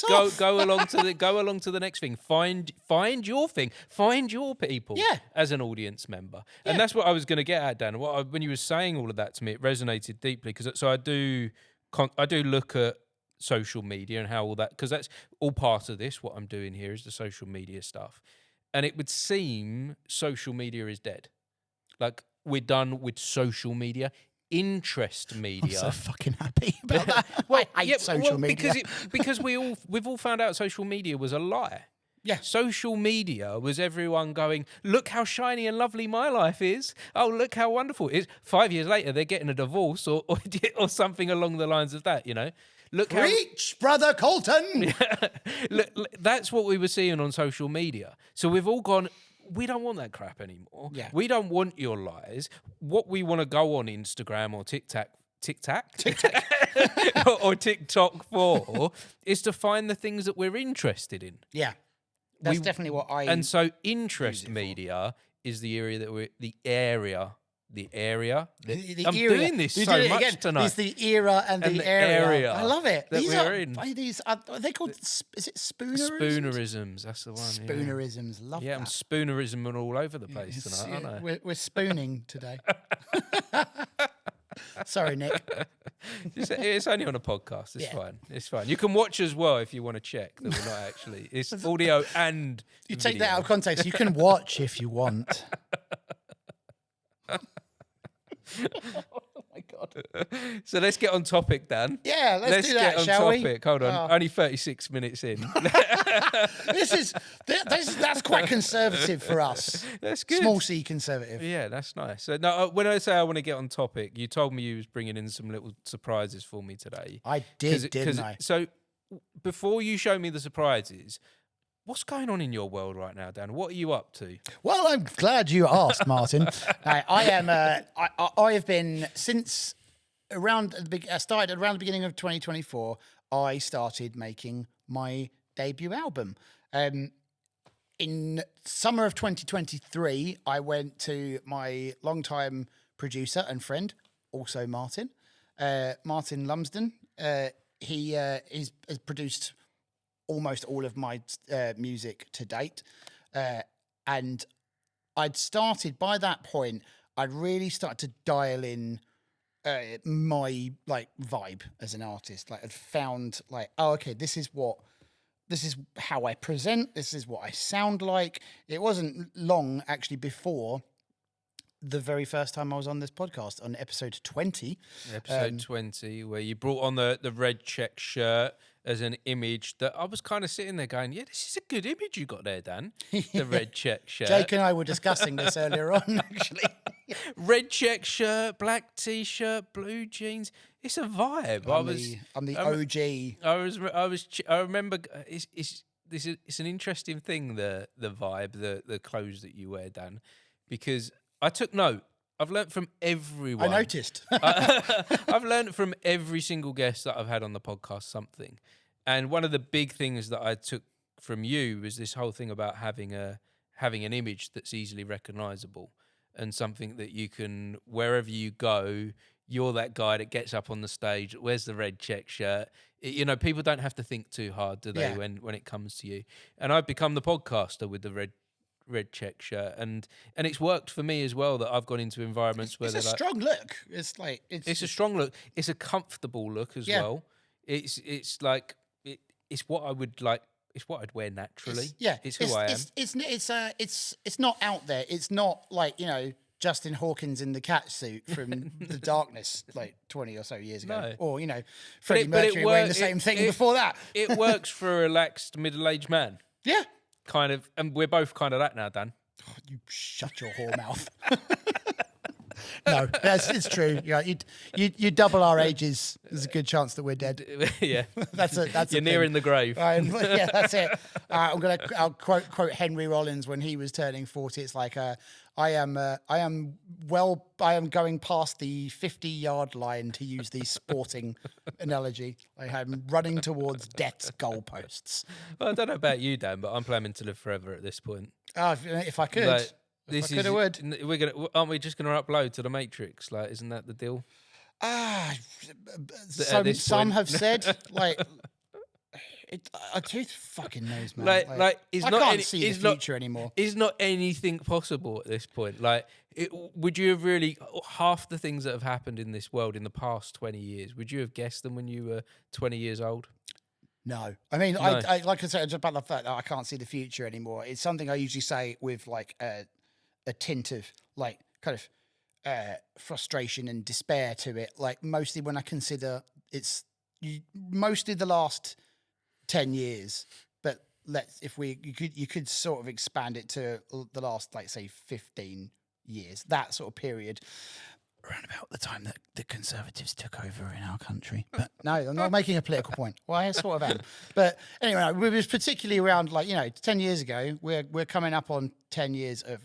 Speaker 1: off.
Speaker 2: go along to the next thing. Find your thing. Find your people.
Speaker 1: Yeah.
Speaker 2: As an audience member, and that's what I was going to get at, Dan. When you were saying all of that to me, it resonated deeply because I do look at social media and how all that, because that's all part of this. What I'm doing here is the social media stuff, and it would seem social media is dead. Like we're done with social media. Interest media.
Speaker 1: I'm so fucking happy about that. Well, I hate social media
Speaker 2: because we've all found out social media was a lie.
Speaker 1: Yeah,
Speaker 2: social media was everyone going, look how shiny and lovely my life is. Oh, look how wonderful it is. 5 years later, they're getting a divorce or something along the lines of that. You know,
Speaker 1: preach, brother Colton.
Speaker 2: Look, that's what we were seeing on social media. So we've all gone, we don't want that crap anymore.
Speaker 1: Yeah.
Speaker 2: We don't want your lies. What we want to go on Instagram or TikTok or TikTok for is to find the things that we're interested in.
Speaker 1: Yeah. That's definitely what I.
Speaker 2: And so interest media is the area that we're the area. I'm doing this so much
Speaker 1: again.
Speaker 2: tonight.
Speaker 1: It's the era and the area. I love it. These are they called? Is it spoonerisms?
Speaker 2: Spoonerisms. That's the one.
Speaker 1: Spoonerisms. Love that.
Speaker 2: Yeah, I'm spoonerisming all over the place tonight, aren't I?
Speaker 1: We're spooning today. Sorry, Nick.
Speaker 2: It's only on a podcast. It's fine. It's fine. You can watch as well if you want to check that we're not actually. It's audio and
Speaker 1: you take
Speaker 2: video.
Speaker 1: that out of context. You can watch if you want. Oh my god!
Speaker 2: So let's get on topic, Dan.
Speaker 1: Yeah, let's do that, shall we?
Speaker 2: Hold on, only 36 minutes in.
Speaker 1: That's quite conservative for us.
Speaker 2: That's good.
Speaker 1: Small C conservative.
Speaker 2: Yeah, that's nice. So now, when I say I want to get on topic, you told me you was bringing in some little surprises for me today.
Speaker 1: I did, didn't I?
Speaker 2: So before you show me the surprises, what's going on in your world right now, Dan? What are you up to?
Speaker 1: Well, I'm glad you asked, Martin. I am. I have been since started around the beginning of 2024. I started making my debut album. In summer of 2023, I went to my longtime producer and friend, also Martin Lumsden. He has produced almost all of my music to date. And I'd started, by that point, I'd really started to dial in my vibe as an artist. Like I'd found okay, this is how I present. This is what I sound like. It wasn't long actually before the very first time I was on this podcast, on episode 20.
Speaker 2: Episode 20, where you brought on the red check shirt as an image that I was kind of sitting there going, yeah, this is a good image you got there, Dan. The red check shirt.
Speaker 1: Jake and I were discussing this earlier on, actually.
Speaker 2: Red check shirt, black t-shirt, blue jeans. It's a vibe.
Speaker 1: I'm the OG.
Speaker 2: I remember it's an interesting thing, the vibe, the clothes that you wear, Dan, because I took note. I've learnt from everyone.
Speaker 1: I noticed.
Speaker 2: I've learnt from every single guest that I've had on the podcast something. And one of the big things that I took from you was this whole thing about having an image that's easily recognizable and something that you can, wherever you go, you're that guy that gets up on the stage, wears the red check shirt. People don't have to think too hard, do they, when it comes to you? And I've become the podcaster with the red check shirt, and it's worked for me as well, that I've gone into environments where
Speaker 1: it's a strong look. It's
Speaker 2: a strong look. It's a comfortable look as well. It's what I would like. It's what I'd wear naturally. It's who I am.
Speaker 1: It's not out there. It's not like Justin Hawkins in the cat suit from The Darkness 20 or so years ago, or Freddie Mercury wearing the same thing before that.
Speaker 2: It works for a relaxed middle-aged man.
Speaker 1: Yeah.
Speaker 2: Kind of, and we're both kind of that now, Dan.
Speaker 1: Oh, you shut your whore mouth. No, it's true. You double our ages. There's a good chance that we're dead.
Speaker 2: Yeah,
Speaker 1: that's
Speaker 2: you're nearing the grave.
Speaker 1: Yeah, that's it. I'll quote Henry Rollins when he was turning 40. It's like I am going past the 50-yard line, to use the sporting analogy. I'm running towards death's goalposts.
Speaker 2: Well, I don't know about you, Dan, but I'm planning to live forever at this point.
Speaker 1: If I could.
Speaker 2: Aren't we just going to upload to the Matrix? Isn't that the deal?
Speaker 1: Some have said who fucking knows, man. I can't see the future anymore.
Speaker 2: Is not anything possible at this point? Would you have really, half the things that have happened in this world in the past 20 years, would you have guessed them when you were 20 years old?
Speaker 1: No. I mean, no. I like I said, just about the fact that I can't see the future anymore. It's something I usually say with a tint of frustration and despair to it. Mostly when I consider it's mostly the last 10 years, but you could sort of expand it to the last, say 15 years, that sort of period, around about the time that the Conservatives took over in our country. But no, I'm not making a political point. Well, I sort of am. But anyway, it was particularly around 10 years ago. We're coming up on 10 years of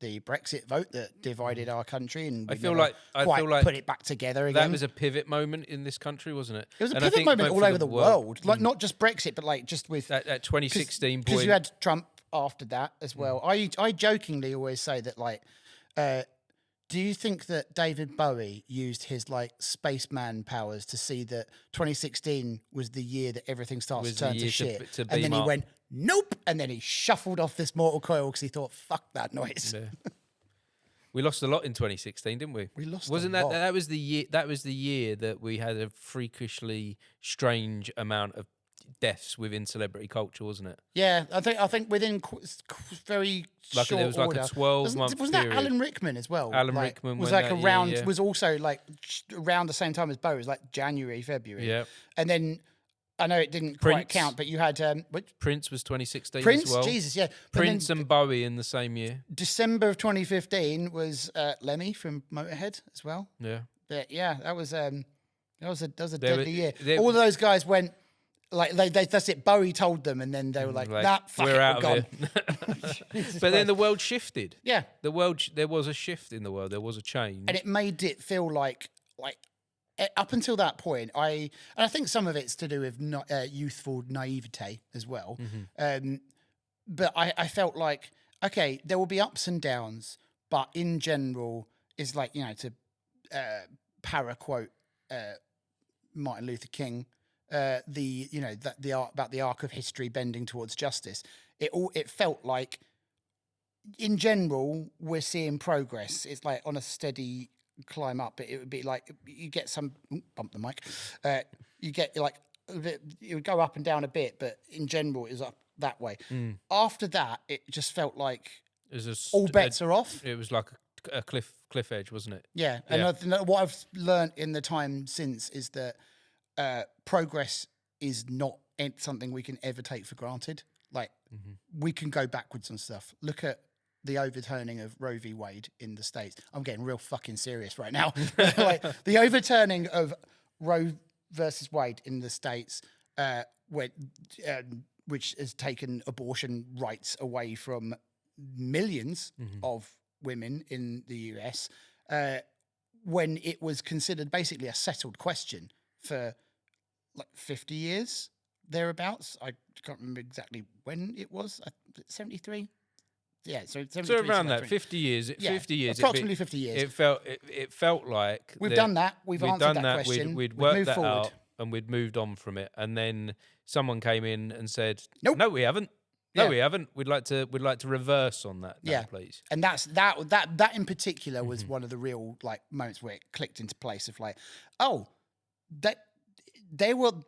Speaker 1: the Brexit vote that divided our country, and
Speaker 2: I
Speaker 1: we
Speaker 2: feel
Speaker 1: never
Speaker 2: like
Speaker 1: quite put it back together again.
Speaker 2: that was a pivot moment in this country, wasn't it?
Speaker 1: It was a
Speaker 2: And I
Speaker 1: pivot
Speaker 2: think
Speaker 1: moment
Speaker 2: both
Speaker 1: all
Speaker 2: for
Speaker 1: over the world, like not just Brexit, but like just with
Speaker 2: that 2016
Speaker 1: because
Speaker 2: point.
Speaker 1: you had Trump after that as well. I jokingly always say that like, do you think that David Bowie used his like spaceman powers to see that 2016 was the year that everything starts to turn to shit,
Speaker 2: to
Speaker 1: and then
Speaker 2: beam
Speaker 1: he
Speaker 2: up.
Speaker 1: went nope, and then he shuffled off this mortal coil because he thought fuck that noise.
Speaker 2: Yeah. We lost a lot in 2016, didn't we?
Speaker 1: We lost.
Speaker 2: Wasn't
Speaker 1: a lot.
Speaker 2: that was the year? That was the year that we had a freakishly strange amount of deaths within celebrity culture, wasn't it?
Speaker 1: Yeah, I think within very
Speaker 2: Like
Speaker 1: short
Speaker 2: there was like
Speaker 1: order.
Speaker 2: a 12-month
Speaker 1: Wasn't
Speaker 2: period.
Speaker 1: that Alan Rickman as well?
Speaker 2: Alan
Speaker 1: like,
Speaker 2: Rickman
Speaker 1: was
Speaker 2: went
Speaker 1: like
Speaker 2: that year,
Speaker 1: around
Speaker 2: yeah.
Speaker 1: was also like around the same time as Bowie. It was like January, February.
Speaker 2: Yeah.
Speaker 1: And then I know it didn't quite count, but you had
Speaker 2: Prince was 2016
Speaker 1: Prince.
Speaker 2: as well.
Speaker 1: Jesus, yeah. But
Speaker 2: Prince
Speaker 1: then
Speaker 2: and Bowie in the same year.
Speaker 1: December of 2015 was Lemmy from Motorhead as well.
Speaker 2: Yeah.
Speaker 1: But yeah, that was a
Speaker 2: There
Speaker 1: deadly year.
Speaker 2: there-
Speaker 1: All of those guys went like that's it. Bowie told them, and then they were like, "Nah, fuck
Speaker 2: we're
Speaker 1: it,
Speaker 2: out
Speaker 1: we're
Speaker 2: of
Speaker 1: gone."
Speaker 2: here. But then the world shifted.
Speaker 1: Yeah,
Speaker 2: There was a shift in the world. There was a change.
Speaker 1: and it made it feel like up until that point, I think some of it's to do with youthful naivete as well. But I felt like, okay, there will be ups and downs, but in general, is like, to para quote Martin Luther King, the art about the arc of history bending towards justice. It felt like, in general, we're seeing progress. It's like on a steady climb up, but it would be like you get some bump the mic. You get like a bit, it would go up and down a bit, but in general, it was up that way. After that, it just felt like all bets are off.
Speaker 2: It was like a cliff edge, wasn't it?
Speaker 1: Yeah, and what I've learned in the time since is that progress is not something we can ever take for granted. Like we can go backwards on stuff. Look at the overturning of Roe v. Wade in the States. I'm getting real fucking serious right now. Like the overturning of Roe versus Wade in the States, which has taken abortion rights away from millions of women in the US, when it was considered basically a settled question for like 50 years, thereabouts. I can't remember exactly when it was. 73? Yeah, so
Speaker 2: around that 50 years. 50 years,
Speaker 1: approximately 50 years.
Speaker 2: It felt like
Speaker 1: we've done that. We've answered that question.
Speaker 2: We'd worked
Speaker 1: moved
Speaker 2: that
Speaker 1: forward.
Speaker 2: out, and we'd moved on from it. And then someone came in and said,
Speaker 1: Nope.
Speaker 2: "No, we haven't. No,
Speaker 1: Yeah.
Speaker 2: we haven't. We'd like to reverse on that now, please."
Speaker 1: And that in particular was one of the real like moments where it clicked into place of like, oh,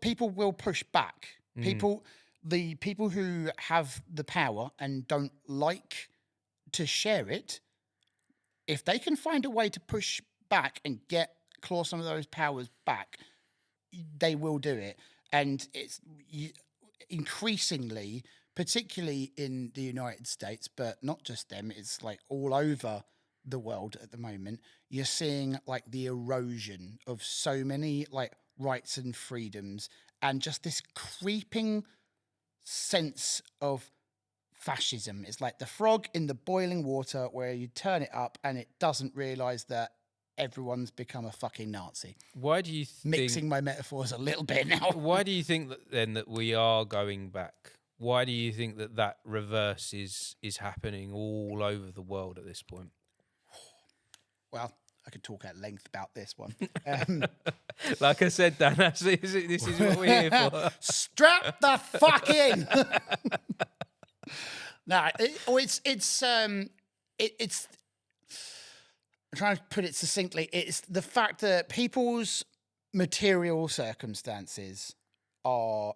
Speaker 1: people will push back. The people who have the power and don't like to share it, if they can find a way to push back and claw some of those powers back, they will do it. And it's increasingly, particularly in the United States, but not just them, it's like all over the world at the moment, you're seeing like the erosion of so many like rights and freedoms, and just this creeping sense of fascism. It's like the frog in the boiling water where you turn it up and it doesn't realize that everyone's become a fucking Nazi.
Speaker 2: Why do you think,
Speaker 1: mixing my metaphors a little bit now?
Speaker 2: Why do you think that we are going back? Why do you think that reverse is happening all over the world at this point?
Speaker 1: Well, I could talk at length about this one.
Speaker 2: Like I said, Dan, this is what we're here for.
Speaker 1: Strap the fuck in. No, it's I'm trying to put it succinctly. It's the fact that people's material circumstances are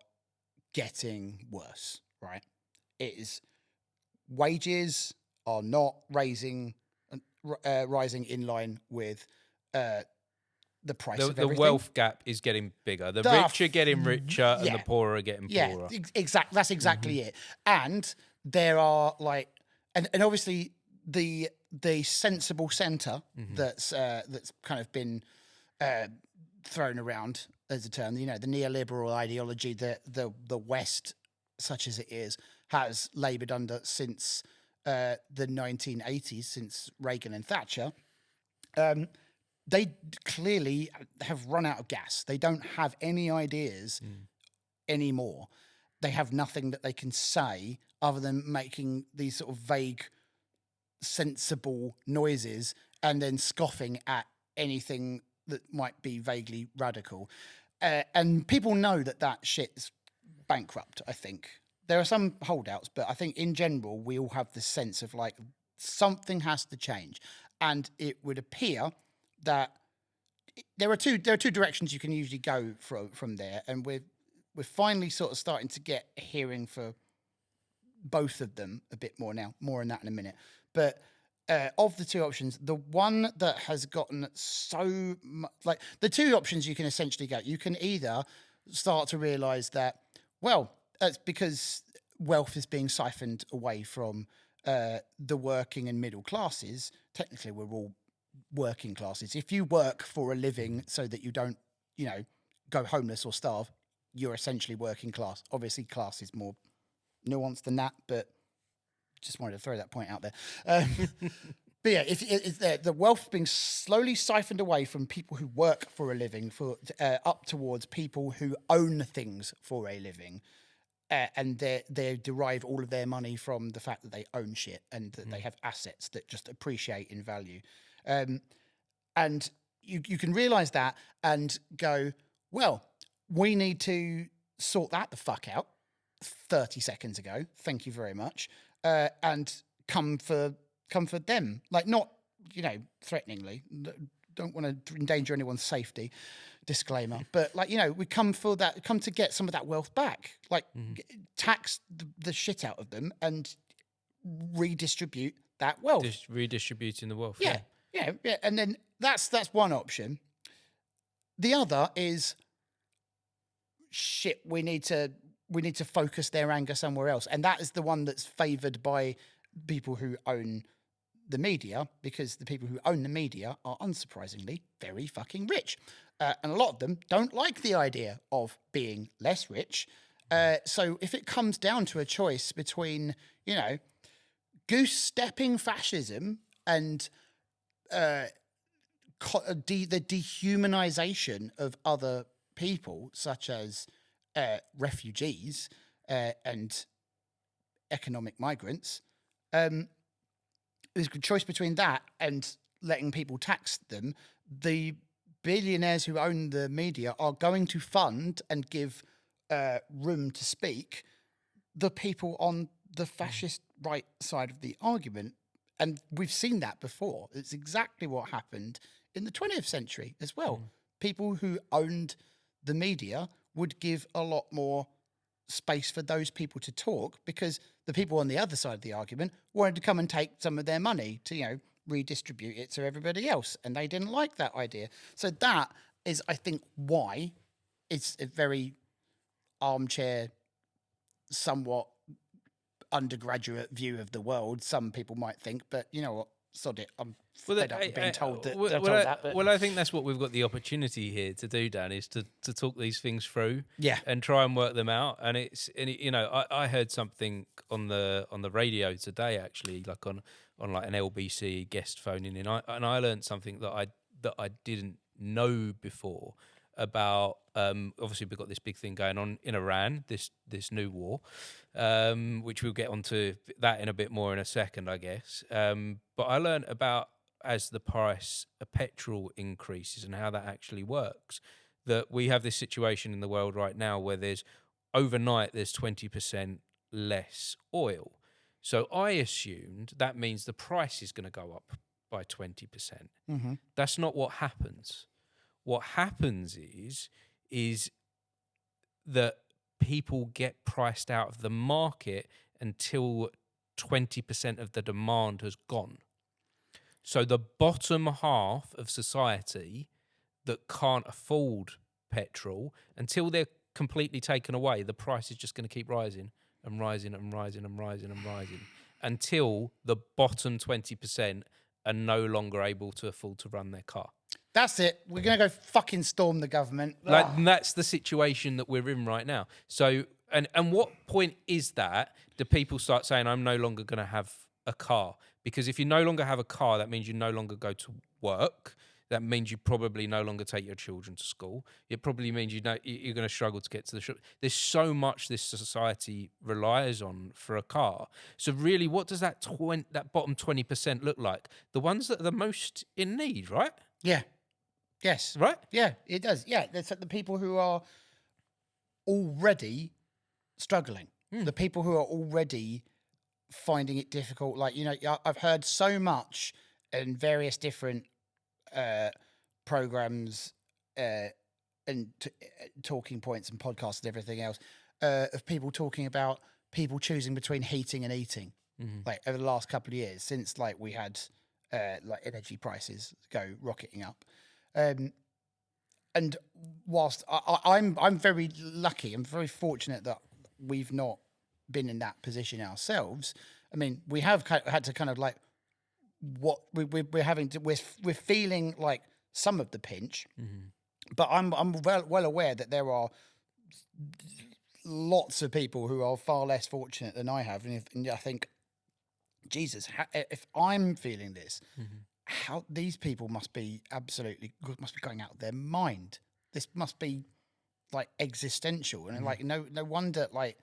Speaker 1: getting worse, right? It is wages are not rising in line with the price of everything.
Speaker 2: The wealth gap is getting bigger. The rich are getting richer and the poorer are getting poorer.
Speaker 1: Yeah, exactly. That's exactly it. And there are like, and obviously the sensible centre that's kind of been thrown around as a term. The neoliberal ideology that the West, such as it is, has laboured under since the 1980s, since Reagan and Thatcher, they clearly have run out of gas. They don't have any ideas anymore. They have nothing that they can say other than making these sort of vague, sensible noises and then scoffing at anything that might be vaguely radical. And people know that shit's bankrupt, I think. There are some holdouts, but I think in general, we all have this sense of like something has to change. And it would appear that there are two directions you can usually go from there. And we're finally sort of starting to get a hearing for both of them a bit more now. More on that in a minute. But of the two options, the one that has gotten so much, like the two options you can essentially go, you can either start to realize that, well, it's because wealth is being siphoned away from the working and middle classes. Technically, we're all working classes. If you work for a living so that you don't, go homeless or starve, you're essentially working class. Obviously, class is more nuanced than that, but just wanted to throw that point out there. But yeah, if the wealth being slowly siphoned away from people who work for a living up towards people who own things for a living. And they derive all of their money from the fact that they own shit and that they have assets that just appreciate in value. And you can realize that and go, well, we need to sort that the fuck out 30 seconds ago. Thank you very much. And come for them. Like, not, threateningly. Don't want to endanger anyone's safety. Disclaimer. But we come to get some of that wealth back. Like, tax the shit out of them and redistribute that wealth.
Speaker 2: Redistributing the wealth.
Speaker 1: Yeah. And then that's one option. The other is, shit, we need to focus their anger somewhere else. And that is the one that's favoured by people who own the media, because the people who own the media are unsurprisingly very fucking rich. And a lot of them don't like the idea of being less rich. So if it comes down to a choice between, goose-stepping fascism and the dehumanization of other people, such as refugees and economic migrants, there's a choice between that and letting people tax them. The billionaires who own the media are going to fund and give room to speak the people on the fascist right side of the argument. And we've seen that before. It's exactly what happened in the 20th century as well. People who owned the media would give a lot more space for those people to talk, because the people on the other side of the argument wanted to come and take some of their money to, redistribute it to everybody else. And they didn't like that idea. So that is, I think, why it's a very armchair, somewhat undergraduate view of the world, some people might think. But you know what? Sod it. I'm fed up being told that.
Speaker 2: Well, I think that's what we've got the opportunity here to do, Dan, is to talk these things through, and try and work them out. And I heard something on the radio today, actually, like on like an LBC guest phoning in, and I learned something that I didn't know before about. Obviously, we've got this big thing going on in Iran, this new war, which we'll get onto that in a bit more in a second, I guess. But I learned about, as the price of petrol increases and how that actually works, that we have this situation in the world right now where there's 20% less oil. So I assumed that means the price is going to go up by 20%. Mm-hmm. That's not what happens. What happens is that people get priced out of the market until 20% of the demand has gone. So the bottom half of society that can't afford petrol, until they're completely taken away, the price is just going to keep rising and rising and rising and rising and rising until the bottom 20% are no longer able to afford to run their car.
Speaker 1: That's it. We're going to go fucking storm the government.
Speaker 2: That's the situation that we're in right now. So, and what point is that? Do people start saying, I'm no longer going to have a car, because if you no longer have a car, that means you no longer go to work. That means you probably no longer take your children to school. It probably means you're going to struggle to get to the shop. There's so much this society relies on for a car. So really, what does that bottom 20% look like? The ones that are the most in need, right?
Speaker 1: Yeah. Yes.
Speaker 2: Right?
Speaker 1: Yeah, it does. Yeah, there's the people who are already struggling. The people who are already finding it difficult. Like, I've heard so much in various different programs and talking points and podcasts and everything else of people talking about people choosing between heating and eating, like over the last couple of years since like we had like energy prices go rocketing up. And whilst I'm very lucky, I'm very fortunate that we've not been in that position ourselves. I mean, we have had to kind of like what we're having to we're feeling like some of the pinch, but I'm well aware that there are lots of people who are far less fortunate than I have, and I think, Jesus, if I'm feeling this, how these people must be going out of their mind. This must be like existential, and like no wonder like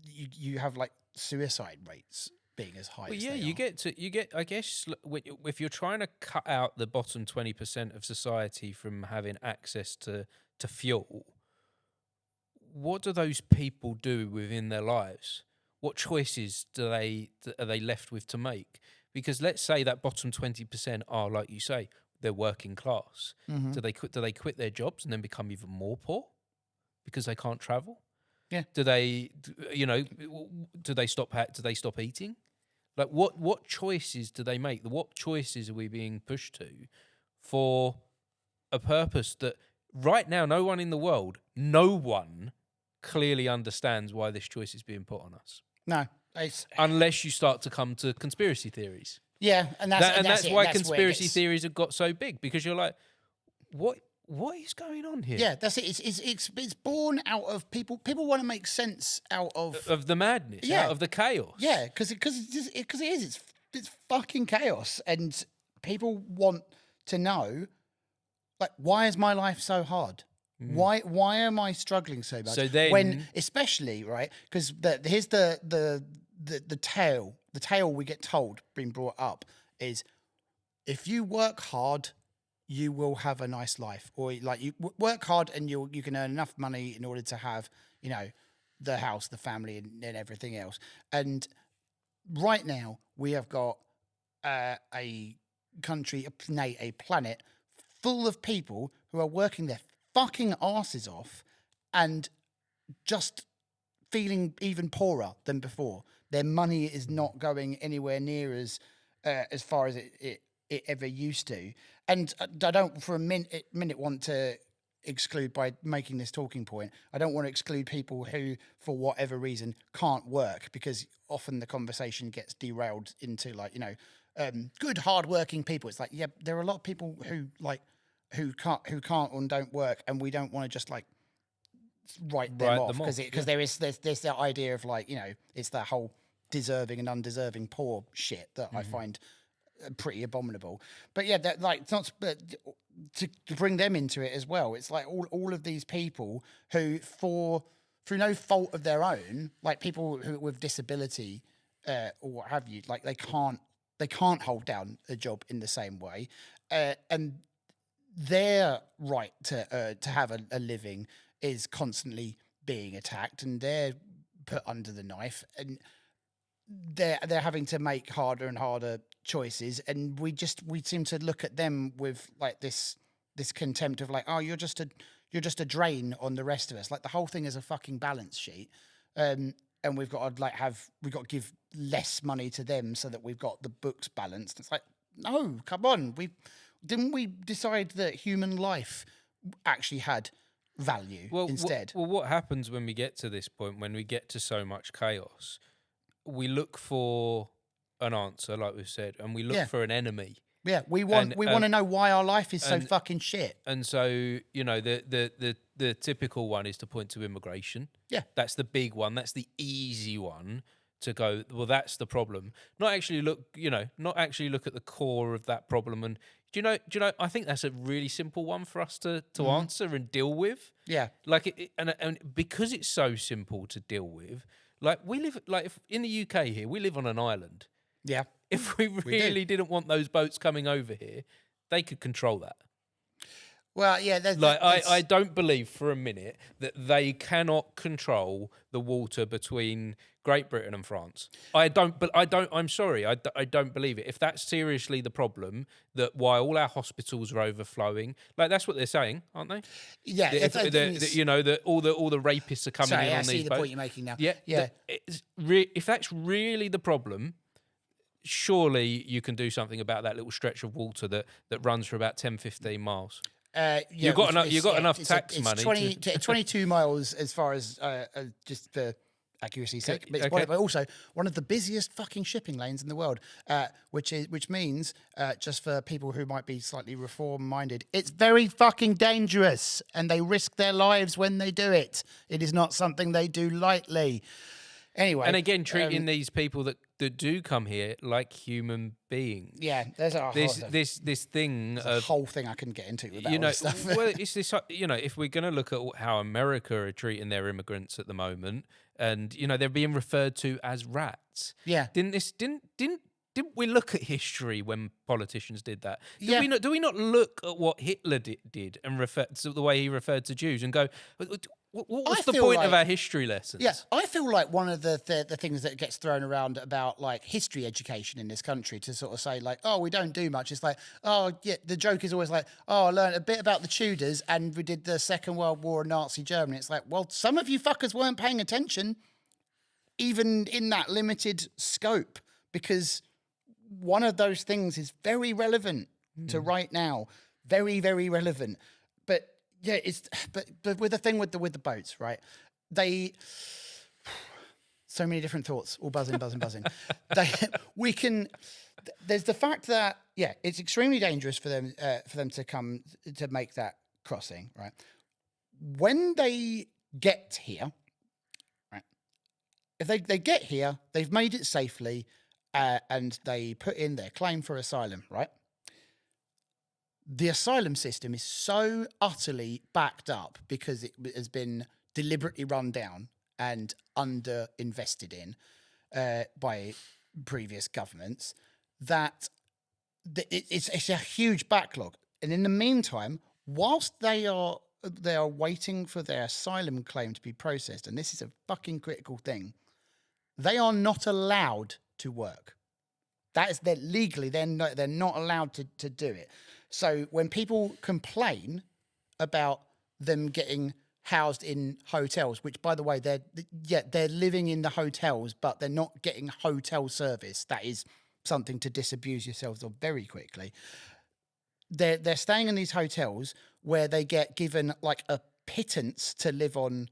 Speaker 1: you have like suicide rates being as high.
Speaker 2: Well,
Speaker 1: as
Speaker 2: yeah,
Speaker 1: they
Speaker 2: you
Speaker 1: are.
Speaker 2: get. I guess if you're trying to cut out the bottom 20% of society from having access to fuel, what do those people do within their lives? What choices are they left with to make? Because let's say that bottom 20% are, like you say, they're working class. Do they quit their jobs and then become even more poor because they can't travel?
Speaker 1: Yeah.
Speaker 2: Do they stop eating? Like what choices do they make? What choices are we being pushed to for a purpose that right now no one clearly understands why this choice is being put on us?
Speaker 1: No,
Speaker 2: unless you start to come to conspiracy theories.
Speaker 1: Yeah, and that's
Speaker 2: why conspiracy theories have got so big, because you're like, what is going on here?
Speaker 1: Yeah, that's it. It's born out of people. People want to make sense out of
Speaker 2: the madness, out of the chaos.
Speaker 1: Yeah, because it's fucking chaos, and people want to know, like, why is my life so hard? Why am I struggling so much?
Speaker 2: So then,
Speaker 1: when especially right, because here's the tale we get told being brought up is, if you work hard, you will have a nice life, or like you work hard and you can earn enough money in order to have the house, the family, and everything else. And right now we have got a country, a planet full of people who are working their fucking asses off and just feeling even poorer than before. Their money is not going anywhere near as far as it ever used to. And I don't for a minute want to exclude, by making this talking point, I don't want to exclude people who, for whatever reason, can't work, because often the conversation gets derailed into like, good hardworking people. It's like, yeah, there are a lot of people who can't and don't work, and we don't want to just like write them off, because there's that idea of like, it's that whole deserving and undeserving poor shit that I find pretty abominable. But yeah, that like it's not to bring them into it as well. It's like all of these people who, through no fault of their own, like people who with disability or what have you, like they can't hold down a job in the same way, and their right to have a living is constantly being attacked, and they're put under the knife, and they're having to make harder and harder choices, and we seem to look at them with like this contempt of like, oh, you're just a drain on the rest of us. Like the whole thing is a fucking balance sheet, and we've got to give less money to them so that we've got the books balanced. It's like, no, come on, didn't we decide that human life actually had value instead?
Speaker 2: Well, what happens when we get to this point, when we get to so much chaos? We look for an answer, like we've said, and we look for an enemy.
Speaker 1: Yeah, we want to know why our life is so fucking shit.
Speaker 2: And so, the typical one is to point to immigration.
Speaker 1: Yeah,
Speaker 2: that's the big one. That's the easy one to go, well, that's the problem. Not actually look at the core of that problem. And do you know, I think that's a really simple one for us to answer and deal with.
Speaker 1: Yeah.
Speaker 2: Like, and because it's so simple to deal with, like we live, like if, in the UK here, we live on an island.
Speaker 1: Yeah.
Speaker 2: If we really didn't want those boats coming over here, they could control that.
Speaker 1: Well, yeah.
Speaker 2: I don't believe for a minute that they cannot control the water between Great Britain and France. I'm sorry. I don't believe it. If that's seriously the problem, that why all our hospitals are overflowing, like that's what they're saying, aren't they?
Speaker 1: Yeah.
Speaker 2: That all the rapists are coming in on these boats.
Speaker 1: I see the point you're making now.
Speaker 2: Yeah. If that's really the problem, surely you can do something about that little stretch of water that runs for about 10, 15 miles. You've got enough tax money.
Speaker 1: 22 miles as far as just for accuracy's sake, but also one of the busiest fucking shipping lanes in the world, which means just for people who might be slightly reform-minded, it's very fucking dangerous, and they risk their lives when they do it. It is not something they do lightly. Anyway,
Speaker 2: and again, treating these people that do come here like human beings.
Speaker 1: Yeah, there's
Speaker 2: this thing.
Speaker 1: A whole thing I couldn't get into with that. Stuff.
Speaker 2: Well, it's this. If we're going to look at how America are treating their immigrants at the moment, and they're being referred to as rats.
Speaker 1: Yeah,
Speaker 2: didn't we look at history when politicians did that? Do we not look at what Hitler did and refer to the way he referred to Jews and go, what's the point of our history lessons?
Speaker 1: Yeah, I feel like one of the things that gets thrown around about like history education in this country to sort of say like, oh, we don't do much. It's like, oh, yeah, the joke is always like, oh, I learned a bit about the Tudors and we did the Second World War in Nazi Germany. It's like, well, some of you fuckers weren't paying attention even in that limited scope, because one of those things is very relevant to right now. Very, very relevant. But yeah, but with the thing with the boats, right? So many different thoughts, all buzzing. There's the fact that it's extremely dangerous for them to come to make that crossing, right? When they get here, right? If they get here, they've made it safely, and they put in their claim for asylum, right? The asylum system is so utterly backed up because it has been deliberately run down and under-invested in by previous governments that it's a huge backlog. And in the meantime, whilst they are waiting for their asylum claim to be processed, and this is a fucking critical thing, they are not allowed to work. That is legally they're not allowed to do it. So when people complain about them getting housed in hotels, which by the way they're living in the hotels, but they're not getting hotel service. That is something to disabuse yourselves of very quickly. They're staying in these hotels where they get given like a pittance to live on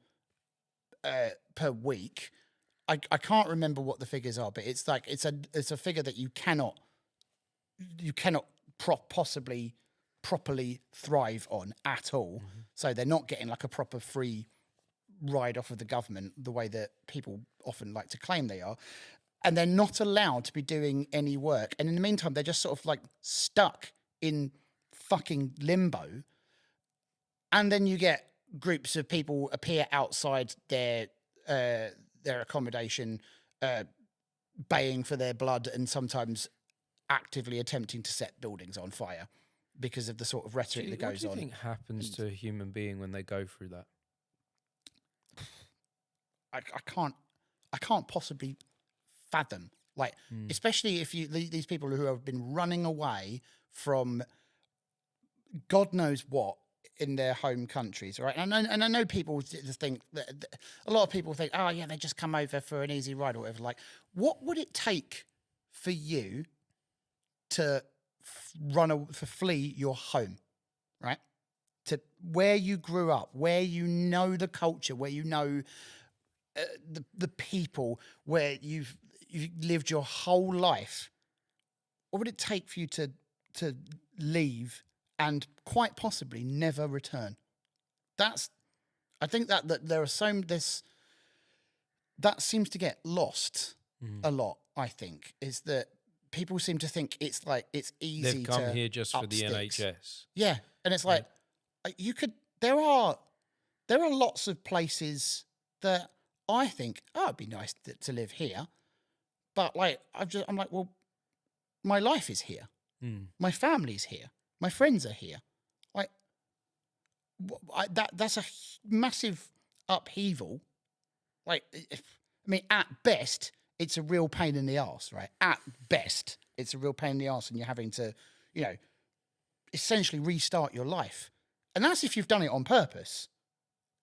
Speaker 1: per week. I can't remember what the figures are, but it's like it's a figure that you cannot possibly properly thrive on at all. Mm-hmm. So they're not getting like a proper free ride off of the government the way that people often like to claim they are. And they're not allowed to be doing any work. And in the meantime, they're just sort of like stuck in fucking limbo. And then you get groups of people appear outside their accommodation, baying for their blood and sometimes actively attempting to set buildings on fire because of the sort of rhetoric that goes on.
Speaker 2: What do you think happens to a human being when they go through that?
Speaker 1: I can't possibly fathom. Like, especially if these people who have been running away from God knows what in their home countries, right? And I know people think that a lot of people think, oh yeah, they just come over for an easy ride or whatever. Like, what would it take for you to flee your home, right? To where you grew up, where you know the culture, where you know the people, where you've lived your whole life. What would it take for you to leave and quite possibly never return? I think that there are that seems to get lost a lot, I think, is that people seem to think it's like it's easy
Speaker 2: They've come
Speaker 1: to
Speaker 2: here just for
Speaker 1: up
Speaker 2: the
Speaker 1: sticks.
Speaker 2: NHS.
Speaker 1: Yeah, and it's like you could. There are lots of places that I think, oh, it'd be nice to live here, but like I'm like, well, my life is here, my family's here, my friends are here, like that's a massive upheaval. Like, I mean, at best, it's a real pain in the arse, right? At best, it's a real pain in the arse, and you're having to, essentially restart your life. And that's if you've done it on purpose.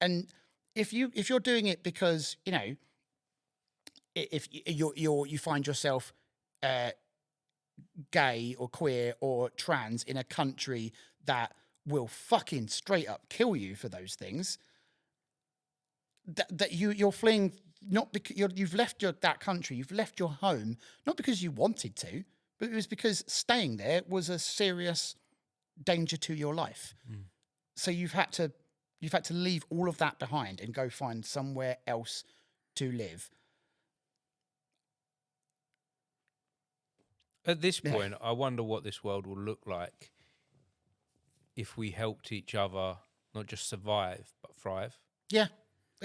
Speaker 1: And if you're doing it because, if you find yourself gay or queer or trans in a country that will fucking straight up kill you for those things, that you're fleeing not because you've left that country, you've left your home not because you wanted to, but it was because staying there was a serious danger to your life. So you've had to leave all of that behind and go find somewhere else to live.
Speaker 2: At this point, I wonder what this world will look like if we helped each other not just survive but thrive.
Speaker 1: Yeah.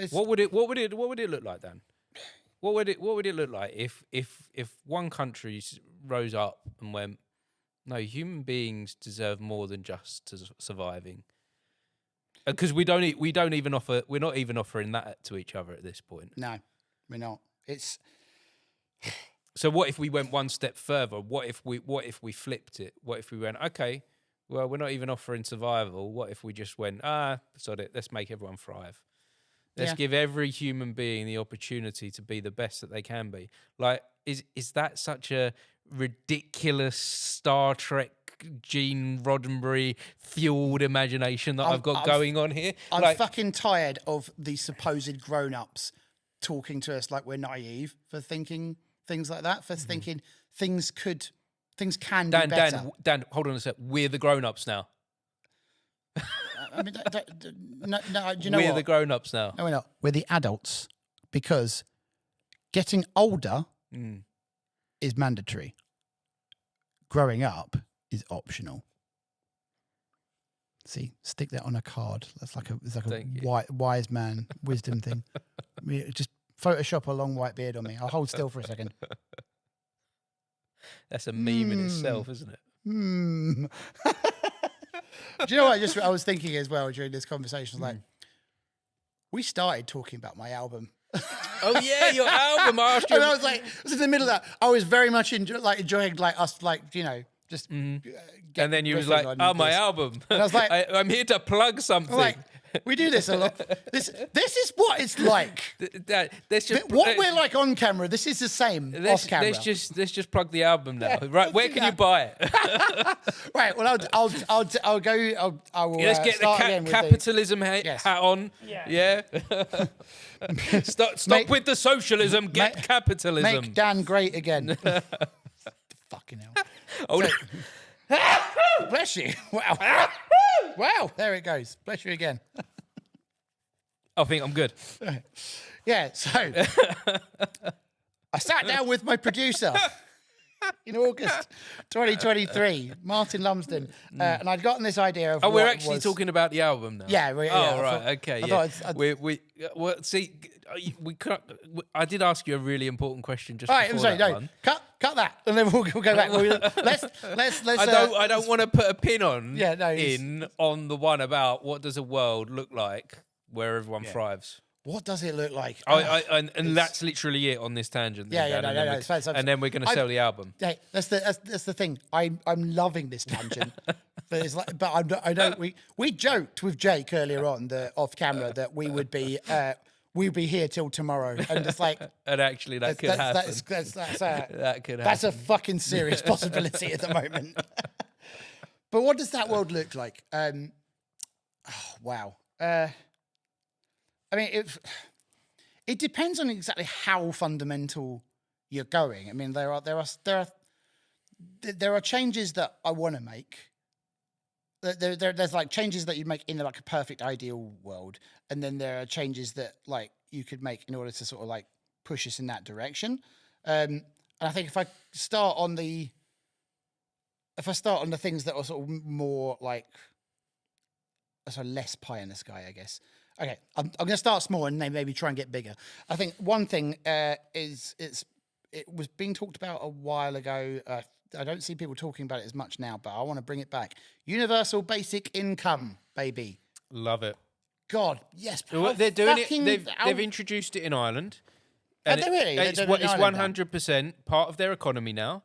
Speaker 2: What would it look like, Dan? What would it look like if one country rose up and went, no, human beings deserve more than just surviving? Because we're not even offering that to each other at this point.
Speaker 1: No, we're not. It's
Speaker 2: so. What if we went one step further? What if we flipped it? What if we went, okay, well, we're not even offering survival. What if we just went, sod it, let's make everyone thrive. Let's give every human being the opportunity to be the best that they can be. Like, is that such a ridiculous Star Trek Gene Roddenberry fueled imagination that I've got going on here?
Speaker 1: I'm fucking tired of the supposed grown-ups talking to us like we're naive for thinking things like that, for thinking things can be better.
Speaker 2: Dan, hold on a sec. We're the grown-ups now.
Speaker 1: I mean, no, do you know
Speaker 2: We're the grown-ups now.
Speaker 1: No, we're not. We're the adults, because getting older is mandatory. Growing up is optional. See, stick that on a card. It's like a wise man wisdom thing. Just Photoshop a long white beard on me. I'll hold still for a second.
Speaker 2: That's a meme in itself, isn't it?
Speaker 1: Do you know what I was thinking as well during this conversation? Like, we started talking about my album.
Speaker 2: Oh yeah, your album. I asked you.
Speaker 1: And I was like, it was in the middle of that. I was very much enjoying like us, like, just.
Speaker 2: And then you was like, "Oh, my album."
Speaker 1: And I was like,
Speaker 2: "I'm here to plug something."
Speaker 1: Like, we do this a lot. This is what it's like. What we're like on camera. This is the same off camera.
Speaker 2: Let's just plug the album now. Right, where can you buy it?
Speaker 1: Right. Well, I'll go. I will.
Speaker 2: Let's get the capitalism hat on. Yeah. Stop with the socialism. Get capitalism.
Speaker 1: Make Dan great again. Fucking hell.
Speaker 2: Oh,
Speaker 1: bless you. Wow. Wow. There it goes. Bless you again.
Speaker 2: I think I'm good.
Speaker 1: Yeah. So I sat down with my producer in August 2023, Martin Lumsden, and I'd gotten this idea of.
Speaker 2: Oh, we're actually talking about the album now.
Speaker 1: Yeah.
Speaker 2: Right. Okay. Yeah. Well, see, I did ask you a really important question just before that one.
Speaker 1: Cut that, and then we'll go back. Let's.
Speaker 2: I don't want to put a pin on.
Speaker 1: Yeah,
Speaker 2: on the one about what does a world look like where everyone thrives.
Speaker 1: What does it look like?
Speaker 2: And that's literally it on this tangent.
Speaker 1: No.
Speaker 2: And then we're going to sell the album.
Speaker 1: Hey, that's the thing. I'm loving this tangent, but it's like, I don't. We joked with Jake earlier on off camera that we would be. We'd be here till tomorrow, and it's like,
Speaker 2: and actually that could happen.
Speaker 1: That
Speaker 2: could happen.
Speaker 1: That's a fucking serious possibility at the moment. But what does that world look like? Wow. I mean, it depends on exactly how fundamental you're going. I mean, there are changes that I want to make. There's like changes that you make in like a perfect ideal world, and then there are changes that like you could make in order to sort of like push us in that direction. And I think if I start on the things that are sort of more like sort of less pie in the sky, I guess. Okay, I'm going to start small and then maybe try and get bigger. I think one thing is it was being talked about a while ago. I don't see people talking about it as much now, but I want to bring it back. Universal basic income, baby.
Speaker 2: Love it.
Speaker 1: God, yes.
Speaker 2: Well, they're doing it. They've introduced it in Ireland.
Speaker 1: And
Speaker 2: it's 100% part of their economy now.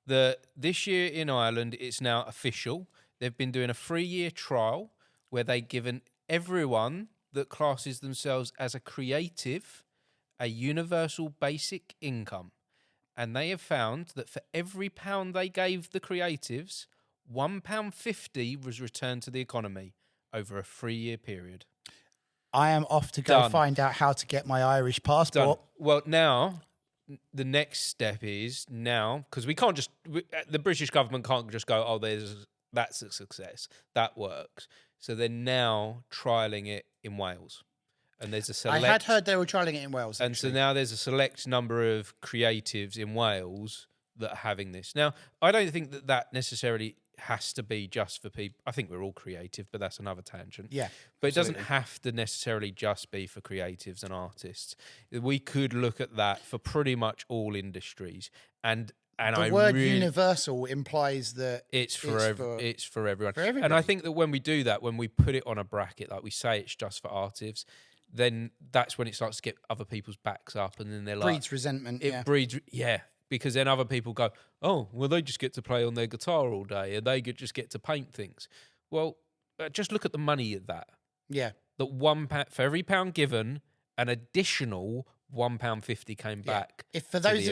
Speaker 2: This year in Ireland, it's now official. They've been doing a 3-year trial where they've given everyone that classes themselves as a creative a universal basic income. And they have found that for every pound they gave the creatives, £1.50 was returned to the economy over a 3-year period.
Speaker 1: I am off to go find out how to get my Irish passport.
Speaker 2: Well, now the next step is because we can't just the British government can't just go, oh, that's a success, that works. So they're now trialing it in Wales, and there's a select.
Speaker 1: I had heard they were trialing it in Wales,
Speaker 2: and so now there's a select number of creatives in Wales that are having this. Now, I don't think that necessarily has to be just for people. I think we're all creative, but that's another tangent.
Speaker 1: Yeah,
Speaker 2: but it doesn't have to necessarily just be for creatives and artists. We could look at that for pretty much all industries, and
Speaker 1: the word universal implies that
Speaker 2: it's for everyone.
Speaker 1: For everybody.
Speaker 2: And I think that when we do that, when we put it on a bracket, like we say it's just for artists, then that's when it starts to get other people's backs up, and then they're like
Speaker 1: breeds resentment.
Speaker 2: It breeds, because then other people go, oh, well, they just get to play on their guitar all day, and they just get to paint things. Well, just look at the money of that.
Speaker 1: Yeah,
Speaker 2: that £1 for every pound given, an additional £1.50 came back.
Speaker 1: If for those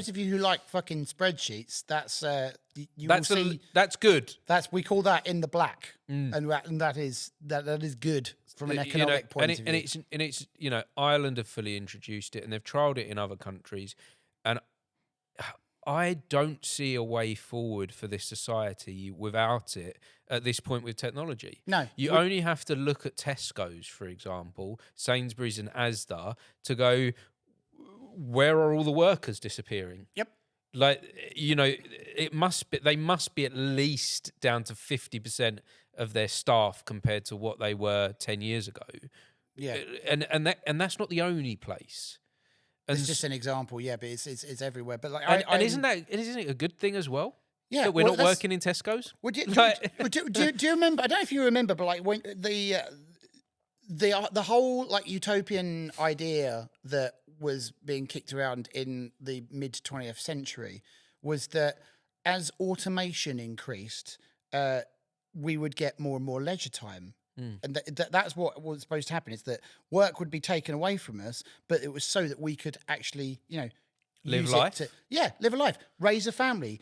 Speaker 1: of you who like fucking spreadsheets, that's
Speaker 2: that's good.
Speaker 1: We call that in the black, and that is good from an economic point of view.
Speaker 2: And it's Ireland have fully introduced it, and they've trialled it in other countries, and I don't see a way forward for this society without it at this point with technology.
Speaker 1: No.
Speaker 2: You only have to look at Tesco's, for example, Sainsbury's and Asda to go, where are all the workers disappearing?
Speaker 1: Yep.
Speaker 2: Like, they must be at least down to 50% of their staff compared to what they were 10 years ago.
Speaker 1: Yeah.
Speaker 2: And that's not the only place.
Speaker 1: It's just an example, yeah, but it's everywhere. But
Speaker 2: isn't it a good thing as well?
Speaker 1: Yeah,
Speaker 2: that we're not working in Tesco's.
Speaker 1: Do you remember? I don't know if you remember, but like when the whole like utopian idea that was being kicked around in the mid 20th century was that as automation increased, we would get more and more leisure time. And that's what was supposed to happen, is that work would be taken away from us, but it was so that we could actually,
Speaker 2: live life.
Speaker 1: Live a life, raise a family,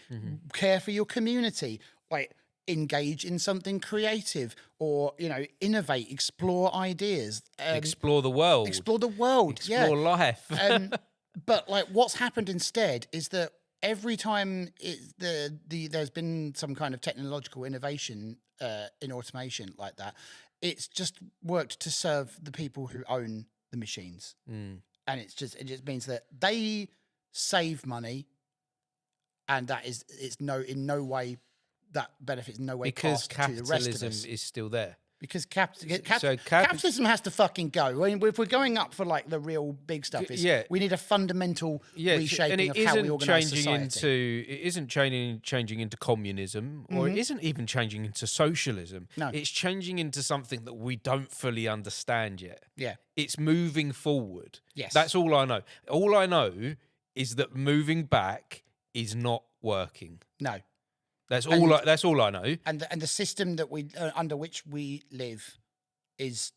Speaker 1: care for your community, like engage in something creative, or innovate, explore ideas,
Speaker 2: explore the world,
Speaker 1: explore
Speaker 2: life.
Speaker 1: But like what's happened instead is that every time there's been some kind of technological innovation in automation like that, it's just worked to serve the people who own the machines, and it just means that they save money, and in no way that benefits in no way
Speaker 2: because
Speaker 1: passed to the rest of us.
Speaker 2: Capitalism is still there.
Speaker 1: Because capitalism has to fucking go. I mean, if we're going up for like the real big stuff, we need a fundamental reshaping of how we organise society.
Speaker 2: It isn't changing into communism, or it isn't even changing into socialism.
Speaker 1: No.
Speaker 2: It's changing into something that we don't fully understand yet.
Speaker 1: Yeah.
Speaker 2: It's moving forward.
Speaker 1: Yes.
Speaker 2: That's all I know. All I know is that moving back is not working.
Speaker 1: No.
Speaker 2: That's all I know.
Speaker 1: And the system that we under which we live is,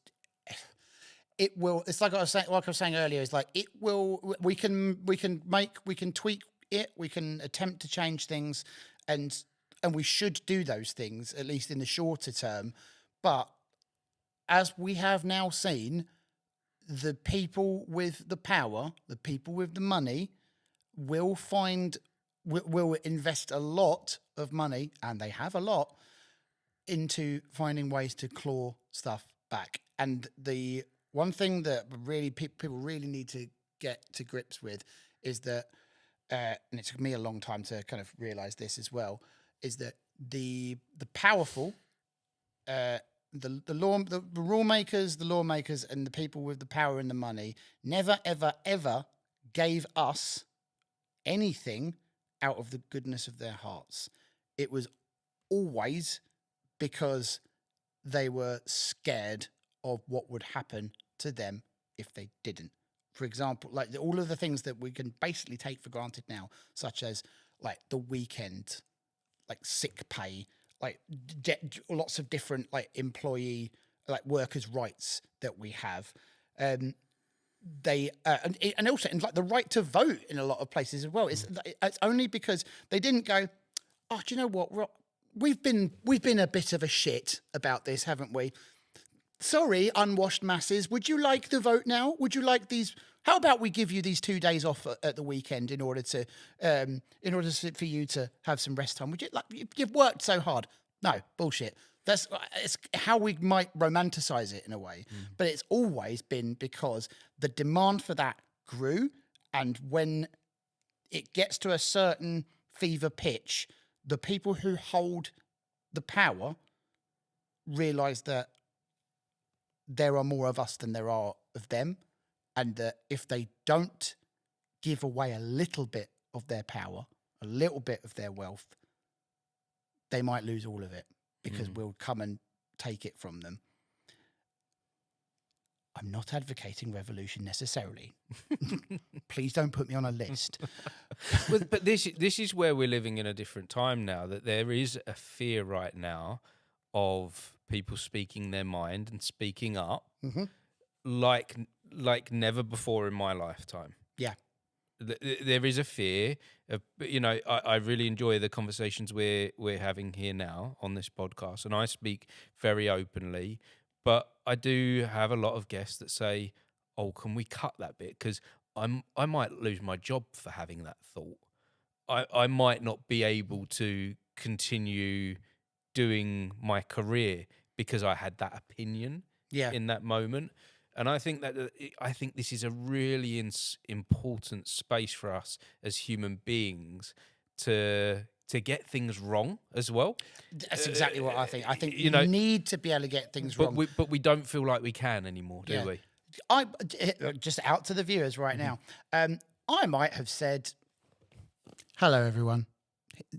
Speaker 1: it will. It's like I was saying earlier. Is like it will. We can tweak it. We can attempt to change things, and we should do those things at least in the shorter term. But as we have now seen, the people with the power, the people with the money, will invest a lot of money, and they have a lot, into finding ways to claw stuff back. And the one thing that really people really need to get to grips with is that and it took me a long time to kind of realize this as well, is that the powerful, the lawmakers, and the people with the power and the money never, ever, ever gave us anything out of the goodness of their hearts. It was always because they were scared of what would happen to them if they didn't. For example, like all of the things that we can basically take for granted now, such as like the weekend, like sick pay, like lots of different like employee, like workers' rights that we have. They and also and like the right to vote in a lot of places as well. It's only because they didn't go, oh, do you know what? We've been a bit of a shit about this, haven't we? Sorry, unwashed masses. Would you like the vote now? Would you like these? How about we give you these 2 days off at the weekend in order for you to have some rest time? Would you like? You've worked so hard. No, bullshit. It's how we might romanticize it in a way, but it's always been because the demand for that grew, and when it gets to a certain fever pitch, the people who hold the power realize that there are more of us than there are of them, and that if they don't give away a little bit of their power, a little bit of their wealth, they might lose all of it because we'll come and take it from them. I'm not advocating revolution necessarily. Please don't put me on a list.
Speaker 2: But this is where we're living in a different time now, that there is a fear right now of people speaking their mind and speaking up like never before in my lifetime.
Speaker 1: Yeah.
Speaker 2: There is a fear of, I really enjoy the conversations we're having here now on this podcast, and I speak very openly, but I do have a lot of guests that say, oh, can we cut that bit? Because I might lose my job for having that thought. I might not be able to continue doing my career because I had that opinion in that moment. And I think this is a really important space for us as human beings to get things wrong as well.
Speaker 1: That's exactly what I think. I think you need to be able to get things wrong.
Speaker 2: But we don't feel like we can anymore, do we?
Speaker 1: I just out to the viewers right now. I might have said, "Hello, everyone.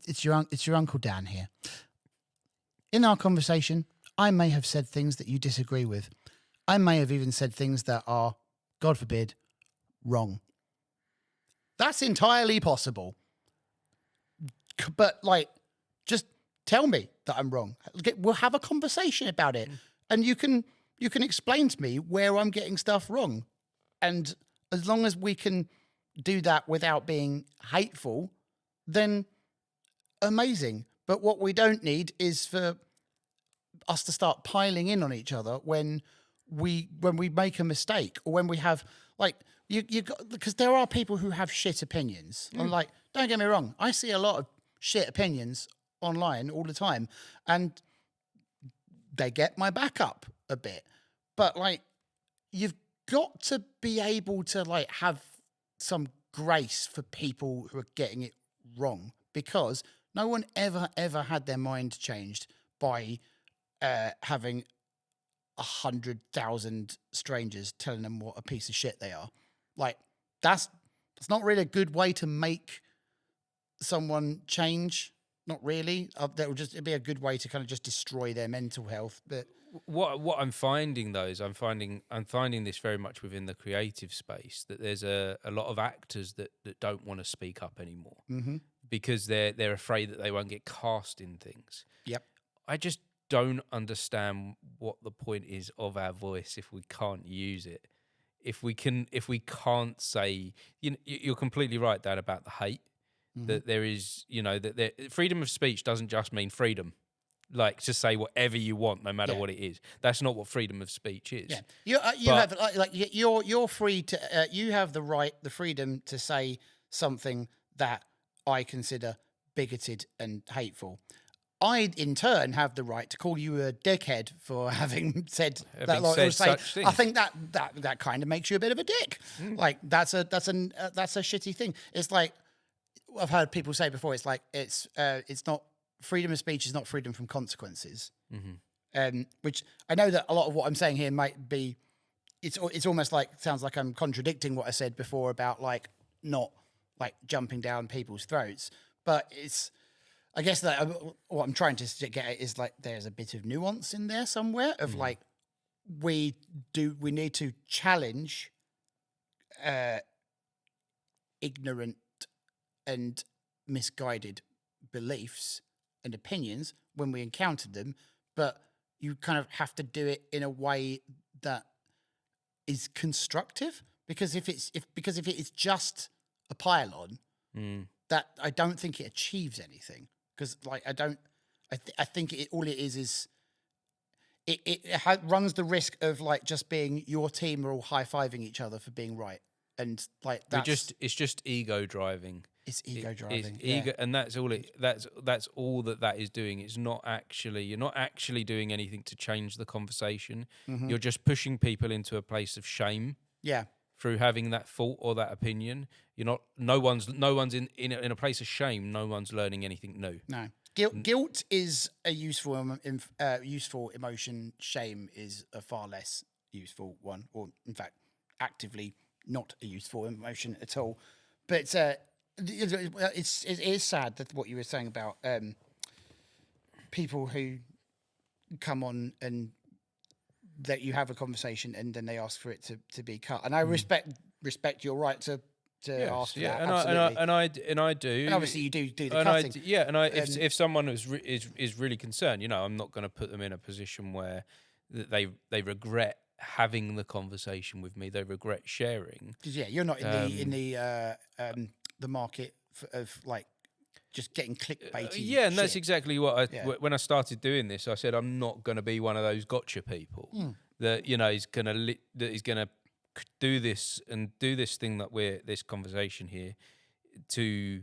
Speaker 1: It's your Uncle Dan here." In our conversation, I may have said things that you disagree with. I may have even said things that are, God forbid, wrong. That's entirely possible. But, just tell me that I'm wrong. We'll have a conversation about it. And you can explain to me where I'm getting stuff wrong. And as long as we can do that without being hateful, then amazing. But what we don't need is for us to start piling in on each other when we make a mistake, or when we have because there are people who have shit opinions. I'm like, don't get me wrong, I see a lot of shit opinions online all the time, and they get my back up a bit. But you've got to be able to have some grace for people who are getting it wrong, because no one ever had their mind changed by having 100,000 strangers telling them what a piece of shit they are. That's not really a good way to make someone change. Not really. It'd be a good way to kind of just destroy their mental health. But
Speaker 2: what I'm finding though is I'm finding this very much within the creative space, that there's a lot of actors that don't want to speak up anymore because they're afraid that they won't get cast in things.
Speaker 1: Yep.
Speaker 2: I just don't understand what the point is of our voice if we can't use it. If we can't say, you're completely right, Dan, about the hate. That there is, freedom of speech doesn't just mean freedom, to say whatever you want, no matter what it is. That's not what freedom of speech is.
Speaker 1: Yeah, you're free to. You have the freedom to say something that I consider bigoted and hateful. I, in turn, have the right to call you a dickhead for having said
Speaker 2: such things.
Speaker 1: I think that kind of makes you a bit of a dick. That's a shitty thing. It's like, I've heard people say before. It's like it's not freedom of speech is not freedom from consequences. Which I know that a lot of what I'm saying here might be. It's almost like sounds like I'm contradicting what I said before about like not like jumping down people's throats, but it's. I guess that what I'm trying to get at is like there's a bit of nuance in there somewhere of like we need to challenge ignorant and misguided beliefs and opinions when we encounter them, but you kind of have to do it in a way that is constructive, because if it is just a pile-on, that I don't think it achieves anything. Because like I think all it is it runs the risk of like just being your team are all high-fiving each other for being right, and like
Speaker 2: it's just ego driving.
Speaker 1: It's ego driving.
Speaker 2: It's ego, and that's all that's all that is doing. It's not actually you're not actually doing anything to change the conversation. You're just pushing people into a place of shame.
Speaker 1: Yeah.
Speaker 2: Through having that thought or that opinion, you're not. No one's in a place of shame. No one's learning anything new.
Speaker 1: No. Guilt is a useful emotion. Shame is a far less useful one, or in fact, actively not a useful emotion at all. But it is sad that what you were saying about people who come on and that you have a conversation and then they ask for it to be cut. And I respect your right to ask for that. Absolutely.
Speaker 2: And I do.
Speaker 1: And obviously you do the cutting.
Speaker 2: If someone is really concerned, I'm not going to put them in a position where they regret having the conversation with me. They regret sharing.
Speaker 1: Because you're not in the market of like just getting clickbaity.
Speaker 2: And that's exactly what when I started doing this, I said I'm not going to be one of those gotcha people that is going to do this thing this conversation here to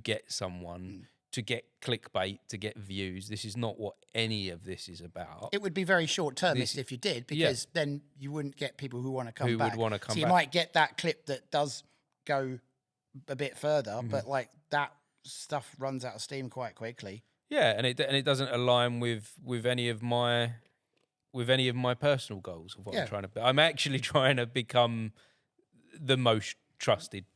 Speaker 2: get someone, to get clickbait, to get views. This is not what any of this is about.
Speaker 1: It would be very short-termist if you did, because then you wouldn't get people who want to come back.
Speaker 2: Who would want to come back.
Speaker 1: So you might get that clip that does go a bit further, but like that stuff runs out of steam quite quickly.
Speaker 2: Yeah, and it doesn't align with any of my personal goals of what I'm trying to be. I'm actually trying to become the most trusted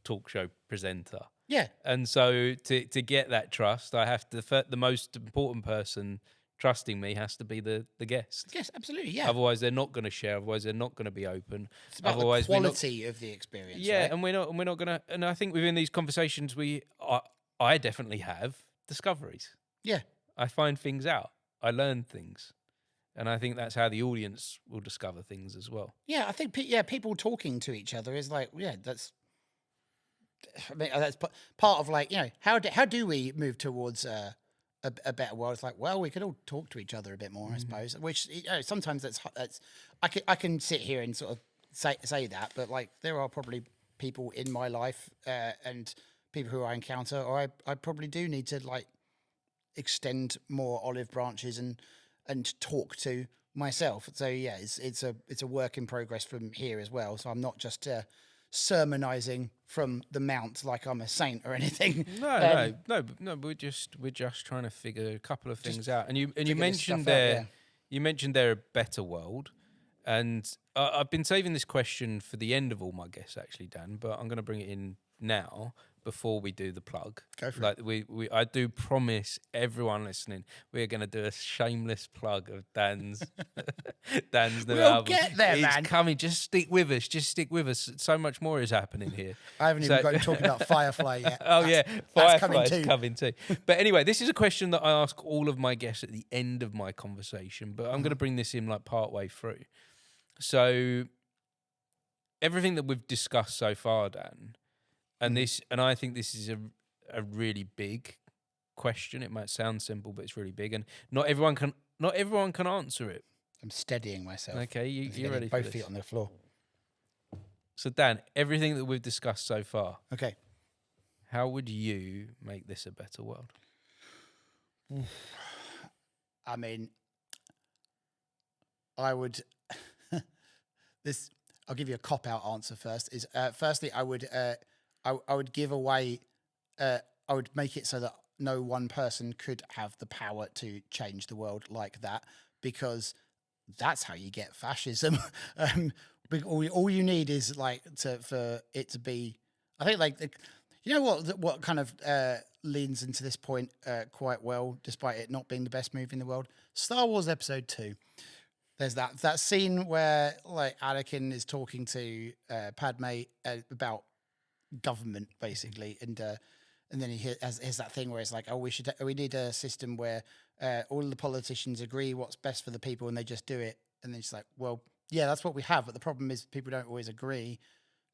Speaker 2: talk show presenter.
Speaker 1: Yeah.
Speaker 2: And so to get that trust, I have to the most important person trusting me has to be the guest.
Speaker 1: Yes, absolutely. Yeah.
Speaker 2: Otherwise, they're not going to share. Otherwise, they're not going to be open.
Speaker 1: It's about the quality of the experience.
Speaker 2: Yeah,
Speaker 1: right?
Speaker 2: and we're not going to. And I think within these conversations, I definitely have discoveries.
Speaker 1: Yeah.
Speaker 2: I find things out. I learn things. And I think that's how the audience will discover things as well.
Speaker 1: Yeah, I think people talking to each other is like, that's part of like, how do we move towards a better world? It's like, well, we could all talk to each other a bit more, I suppose. Which sometimes that's I can sit here and sort of say that, but like there are probably people in my life and people who I encounter, or I probably do need to like extend more olive branches and talk to myself. So yeah, it's a work in progress from here as well. So I'm not just sermonizing from the mount like I'm a saint or anything.
Speaker 2: No. We're just trying to figure a couple of things out. And you mentioned there, you mentioned there a better world, and I've been saving this question for the end of all my guests, actually, Dan. But I'm going to bring it in now before we do the plug.
Speaker 1: Go for it.
Speaker 2: I do promise everyone listening, we're going to do a shameless plug of Dan's new album.
Speaker 1: Get there, man.
Speaker 2: It's coming. Just stick with us. So much more is happening here.
Speaker 1: I haven't even got you talking about Firefly yet.
Speaker 2: Firefly is coming too. But anyway, this is a question that I ask all of my guests at the end of my conversation, but I'm going to bring this in like part way through. So everything that we've discussed so far, Dan, and I think this is a really big question. It might sound simple, but it's really big, and not everyone can answer it.
Speaker 1: I'm steadying myself.
Speaker 2: Okay, you're ready for
Speaker 1: both
Speaker 2: this.
Speaker 1: feet on the floor.
Speaker 2: So Dan, everything that we've discussed so far.
Speaker 1: Okay.
Speaker 2: How would you make this a better world?
Speaker 1: I mean, I would. I'll give you a cop-out answer first. Firstly, I would give away I would make it so that no one person could have the power to change the world like that, because that's how you get fascism. All you need is like for it to be. I think like you know what kind of leans into this point quite well, despite it not being the best movie in the world. Star Wars Episode 2. There's that scene where like Anakin is talking to Padme about government basically, and then he has that thing where it's like, oh, we need a system where all the politicians agree what's best for the people and they just do it. And then she's like, well, yeah, that's what we have, but the problem is people don't always agree.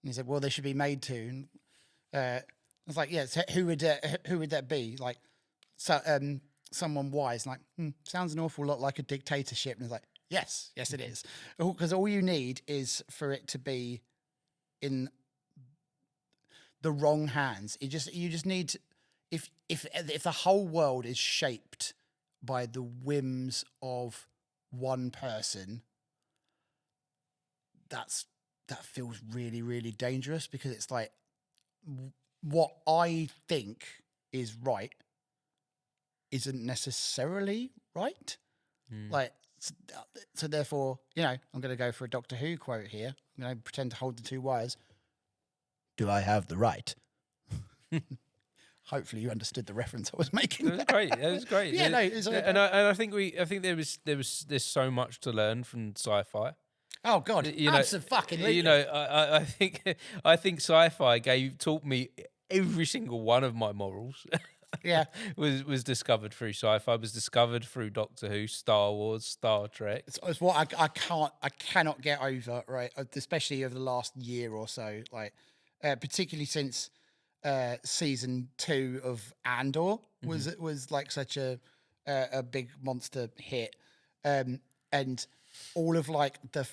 Speaker 1: And he said, well, they should be made to. And, it's like, yeah, so who would that be? Like, so someone wise, like, sounds an awful lot like a dictatorship. And it's like, yes, it is, because all you need is for it to be in the wrong hands. You just need if the whole world is shaped by the whims of one person, that feels really, really dangerous, because it's like what I think is right isn't necessarily right. Like, so therefore, I'm going to go for a Doctor Who quote here. I'm going to pretend to hold the two wires. Do I have the right? Hopefully you understood the reference I was making.
Speaker 2: It was great.
Speaker 1: Yeah,
Speaker 2: I think there's so much to learn from sci-fi.
Speaker 1: Oh God, absolutely.
Speaker 2: I think sci-fi taught me every single one of my morals.
Speaker 1: Yeah,
Speaker 2: was discovered through sci-fi. Was discovered through Doctor Who, Star Wars, Star Trek.
Speaker 1: It's what I cannot get over, right? Especially over the last year or so, like particularly since season 2 of Andor was like such a big monster hit, and all of like the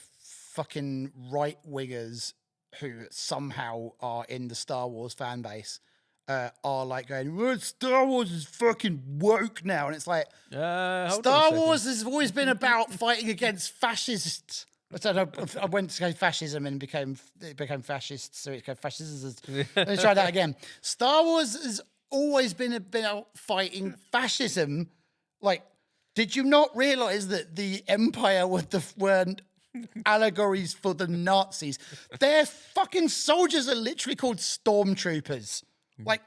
Speaker 1: fucking right wingers who somehow are in the Star Wars fan base are like going, well, Star Wars is fucking woke now, and it's like Star Wars has always been about fighting against fascists. I went to say fascism and it became fascist, so it became fascists. Let me try that again. Star Wars has always been about fighting fascism. Like, did you not realize that the Empire weren't allegories for the Nazis? Their fucking soldiers are literally called stormtroopers. Like,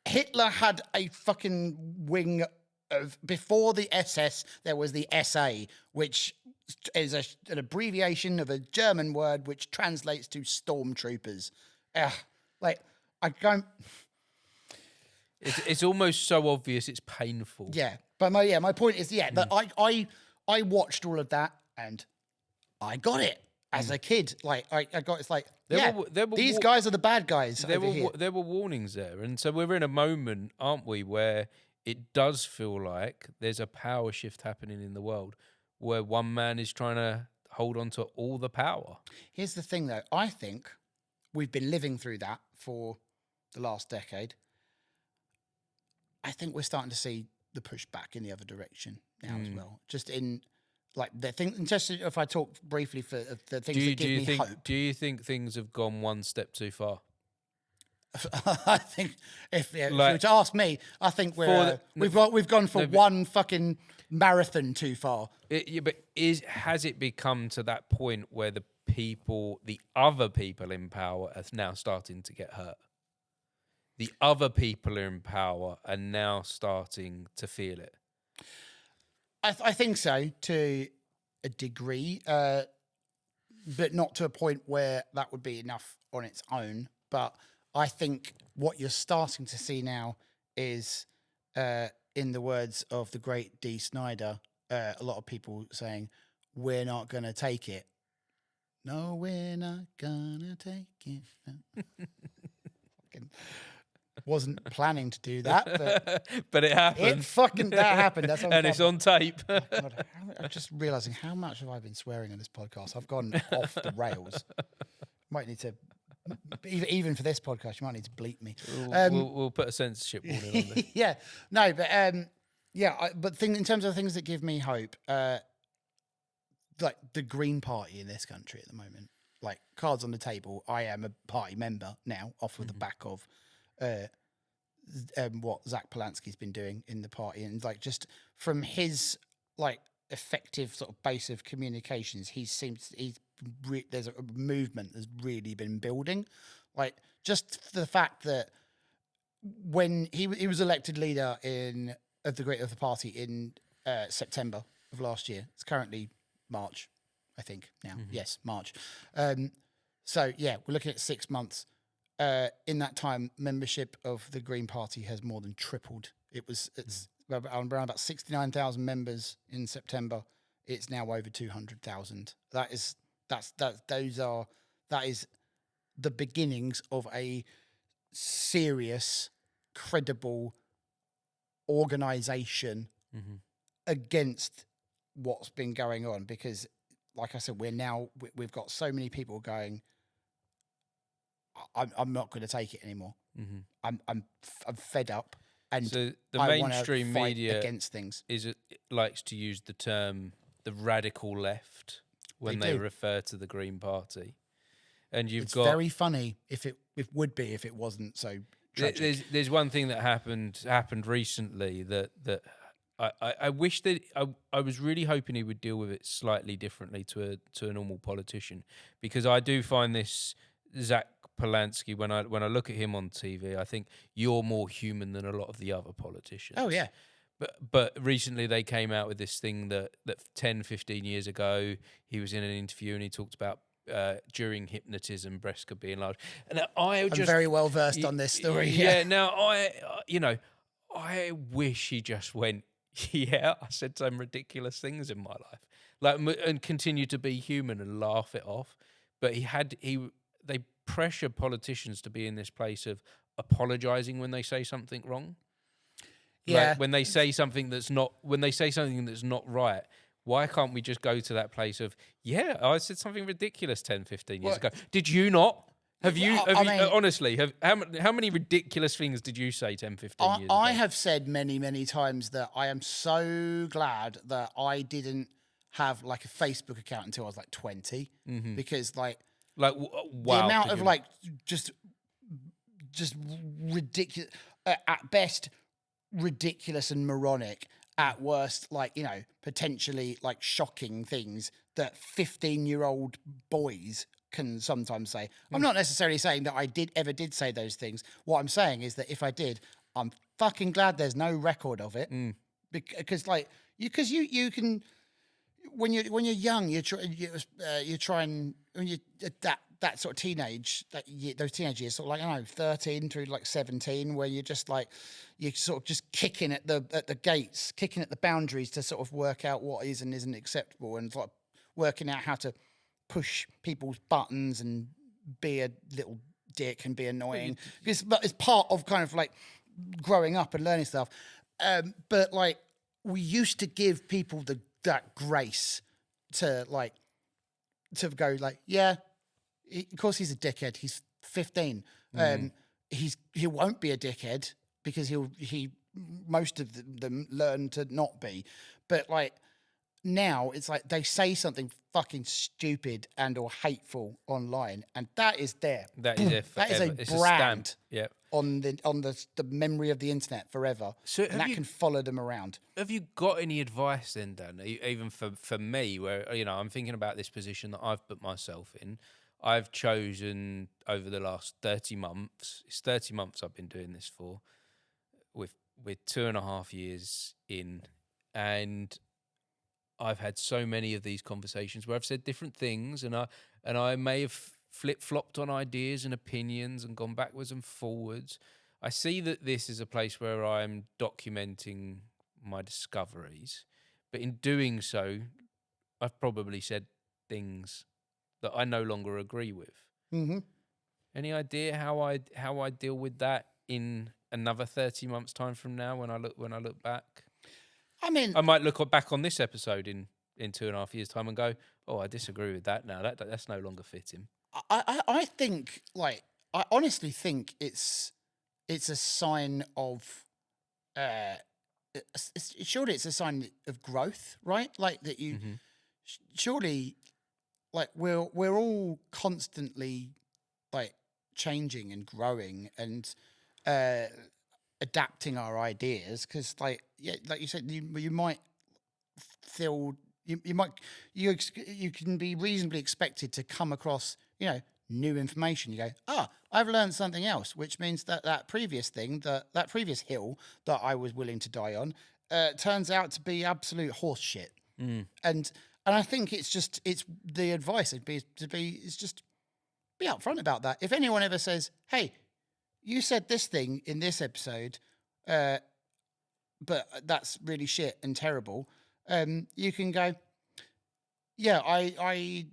Speaker 1: Hitler had a fucking wing of, before the SS, there was the SA, which is an abbreviation of a German word which translates to stormtroopers. Like, I don't...
Speaker 2: It's almost so obvious it's painful.
Speaker 1: Yeah, but my point is, that I watched all of that and I got it as a kid. Like I got, it's like, these guys are the bad guys. There
Speaker 2: were warnings there, and so we're in a moment, aren't we, where it does feel like there's a power shift happening in the world, where one man is trying to hold on to all the power.
Speaker 1: Here's the thing, though. I think we've been living through that for the last decade. I think we're starting to see the push back in the other direction now as well. Just in like the thing. Just if I talk briefly for the things that give me hope.
Speaker 2: Do you think things have gone one step too far?
Speaker 1: I think if you were to ask me, I think we've gone for one fucking marathon too far.
Speaker 2: Has it become to that point where the other people in power are now starting to get hurt? The other people in power are now starting to feel it.
Speaker 1: I think so, to a degree, but not to a point where that would be enough on its own. But I think what you're starting to see now is, in the words of the great Dee Snider, a lot of people saying, we're not going to take it. No, we're not going to take it. No. Wasn't planning to do that,
Speaker 2: but it happened.
Speaker 1: That happened. That's
Speaker 2: and it's on tape.
Speaker 1: Oh God, I'm just realizing how much have I been swearing on this podcast. I've gone off the rails. Might need to, even for this podcast, you might need to bleep me.
Speaker 2: We'll put a censorship warning on this.
Speaker 1: Yeah, no, but but in terms of things that give me hope, like the Green Party in this country at the moment, like cards on the table. I am a party member now, off of the back of what Zach Polanski's been doing in the party, and like just from his like effective sort of base of communications, there's a movement that's really been building, like just the fact that when he was elected leader of the party in September of last year. It's currently March, I think now. Yes, March. So yeah, we're looking at 6 months. In that time, membership of the Green Party has more than tripled. It's around about 69,000 members in September. It's now over 200,000. That is the beginnings of a serious, credible organization against what's been going on. Because, like I said, we've got so many people going, I'm not going to take it anymore. I'm fed up, and
Speaker 2: so the
Speaker 1: I
Speaker 2: mainstream
Speaker 1: fight
Speaker 2: media
Speaker 1: against things.
Speaker 2: It likes to use the term the radical left when they refer to the Green Party, and
Speaker 1: it's very funny if it wasn't so tragic.
Speaker 2: There's one thing that happened recently that I wish that I was really hoping he would deal with it slightly differently to a normal politician, because I do find this Zach Polanski, when I look at him on TV, I think you're more human than a lot of the other politicians.
Speaker 1: Oh yeah.
Speaker 2: But recently they came out with this thing that 10, 15 years ago, he was in an interview and he talked about during hypnotism, breasts could be enlarged. And I'm
Speaker 1: very well versed on this story.
Speaker 2: Yeah. Now I wish he just went, yeah, I said some ridiculous things in my life, and continue to be human and laugh it off. But they pressure politicians to be in this place of apologizing when they say something wrong.
Speaker 1: Yeah.
Speaker 2: Like when they say something that's not right, why can't we just go to that place of, yeah, I said something ridiculous 10, 15 years ago. Did you not? Honestly, how many ridiculous things did you say 10, 15 years ago?
Speaker 1: I have said many, many times that I am so glad that I didn't have like a Facebook account until I was like 20, because wow, the amount of like just ridiculous, at best ridiculous and moronic, at worst potentially like shocking things that 15-year-old boys can sometimes say. I'm not necessarily saying that I ever did say those things. What I'm saying is that if I did, I'm fucking glad there's no record of it, because you can, when you're young, you try and when you that sort of those teenage years, sort of like, I don't know, 13 through like 17, where you're just like, you're sort of just kicking at the gates, kicking at the boundaries to sort of work out what is and isn't acceptable, and like working out how to push people's buttons and be a little dick and be annoying. But it's part of kind of like growing up and learning stuff. But like, we used to give people that grace to go like, yeah, of course he's a dickhead. He's 15. He won't be a dickhead because most of them learn to not be. But like now, it's like they say something fucking stupid and or hateful online, and that is there.
Speaker 2: That is it.
Speaker 1: That is a brand.
Speaker 2: Yeah.
Speaker 1: On the memory of the internet forever. So and that can follow them around.
Speaker 2: Have you got any advice then, Dan? Even for me, where I'm thinking about this position that I've put myself in. I've chosen over the last 30 months. It's 30 months I've been doing this for, with 2.5 years in, and I've had so many of these conversations where I've said different things, and I may have flip-flopped on ideas and opinions and gone backwards and forwards. I see that this is a place where I'm documenting my discoveries, but in doing so, I've probably said things that I no longer agree with. Any idea how I deal with that in another 30 months time from now when I look back?
Speaker 1: I mean,
Speaker 2: I might look back on this episode in 2.5 years time and go, oh, I disagree with that now. That's no longer fitting.
Speaker 1: I think, like, I honestly think it's a sign of surely it's a sign of growth, right? Like that you surely, like, we're all constantly like changing and growing and adapting our ideas because, like you said, you might feel you can be reasonably expected to come across new information. You go, I've learned something else, which means that previous thing, that previous hill that I was willing to die on, turns out to be absolute horse shit. And I think it's the advice is just be upfront about that. If anyone ever says, "Hey, you said this thing in this episode, but that's really shit and terrible," you can go, "Yeah, I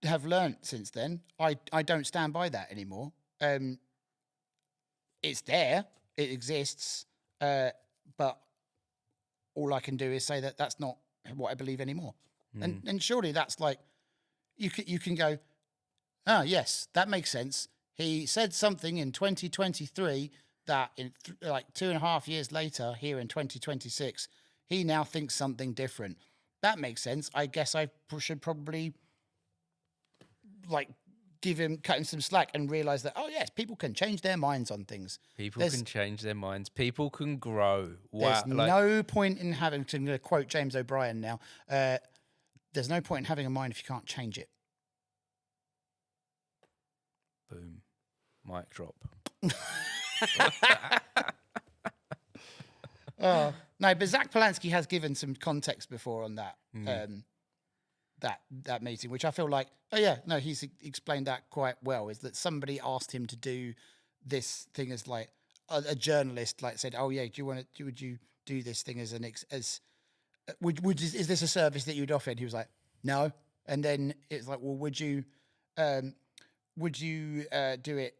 Speaker 1: have learnt since then. I don't stand by that anymore. It's there, it exists, but all I can do is say that that's not what I believe anymore." And surely that's like you can go, yes, that makes sense. He said something in 2023 that in like 2.5 years later, here in 2026, he now thinks something different. That makes sense. I guess I should probably like cut him some slack and realize that, yes, people can change their minds on things.
Speaker 2: People can change their minds. People can grow.
Speaker 1: Wow. There's no point in having to quote James O'Brien now. There's no point in having a mind if you can't change it.
Speaker 2: Boom. Mic drop.
Speaker 1: No, but Zach Polanski has given some context before on that that meeting, which I feel like, he's explained that quite well. Is that somebody asked him to do this thing as like a journalist, like said, "Oh yeah, would you do this thing as is this a service that you'd offer?" And he was like, "No." And then it's like, "Well, would you do it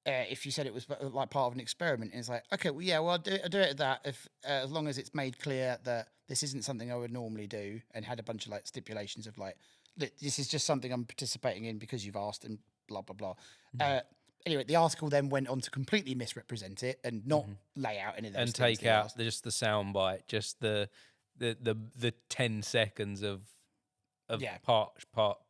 Speaker 1: if you said it was like part of an experiment?" And it's like, "Okay, well, yeah, well, I'll do it at that if as long as it's made clear that this isn't something I would normally do," and had a bunch of like stipulations of like, "This is just something I'm participating in because you've asked," and blah blah blah. Anyway, the article then went on to completely misrepresent it and not lay out any of those
Speaker 2: and
Speaker 1: things
Speaker 2: take out just the soundbite, just the 10 seconds of part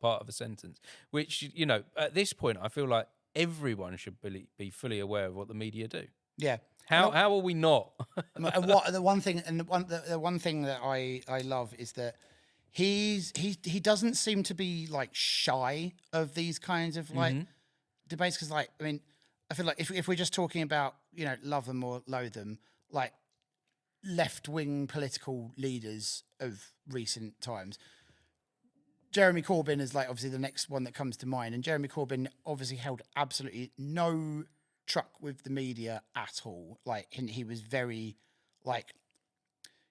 Speaker 2: of a sentence, which at this point I feel like everyone should be fully aware of what the media do.
Speaker 1: Yeah.
Speaker 2: How are we not?
Speaker 1: And what the one thing that I love is that he doesn't seem to be like shy of these kinds of like debates, because like, I mean, I feel like if we're just talking about love them or loathe them, like left-wing political leaders of recent times, Jeremy Corbyn is like obviously the next one that comes to mind, and Jeremy Corbyn obviously held absolutely no truck with the media at all. Like he was very like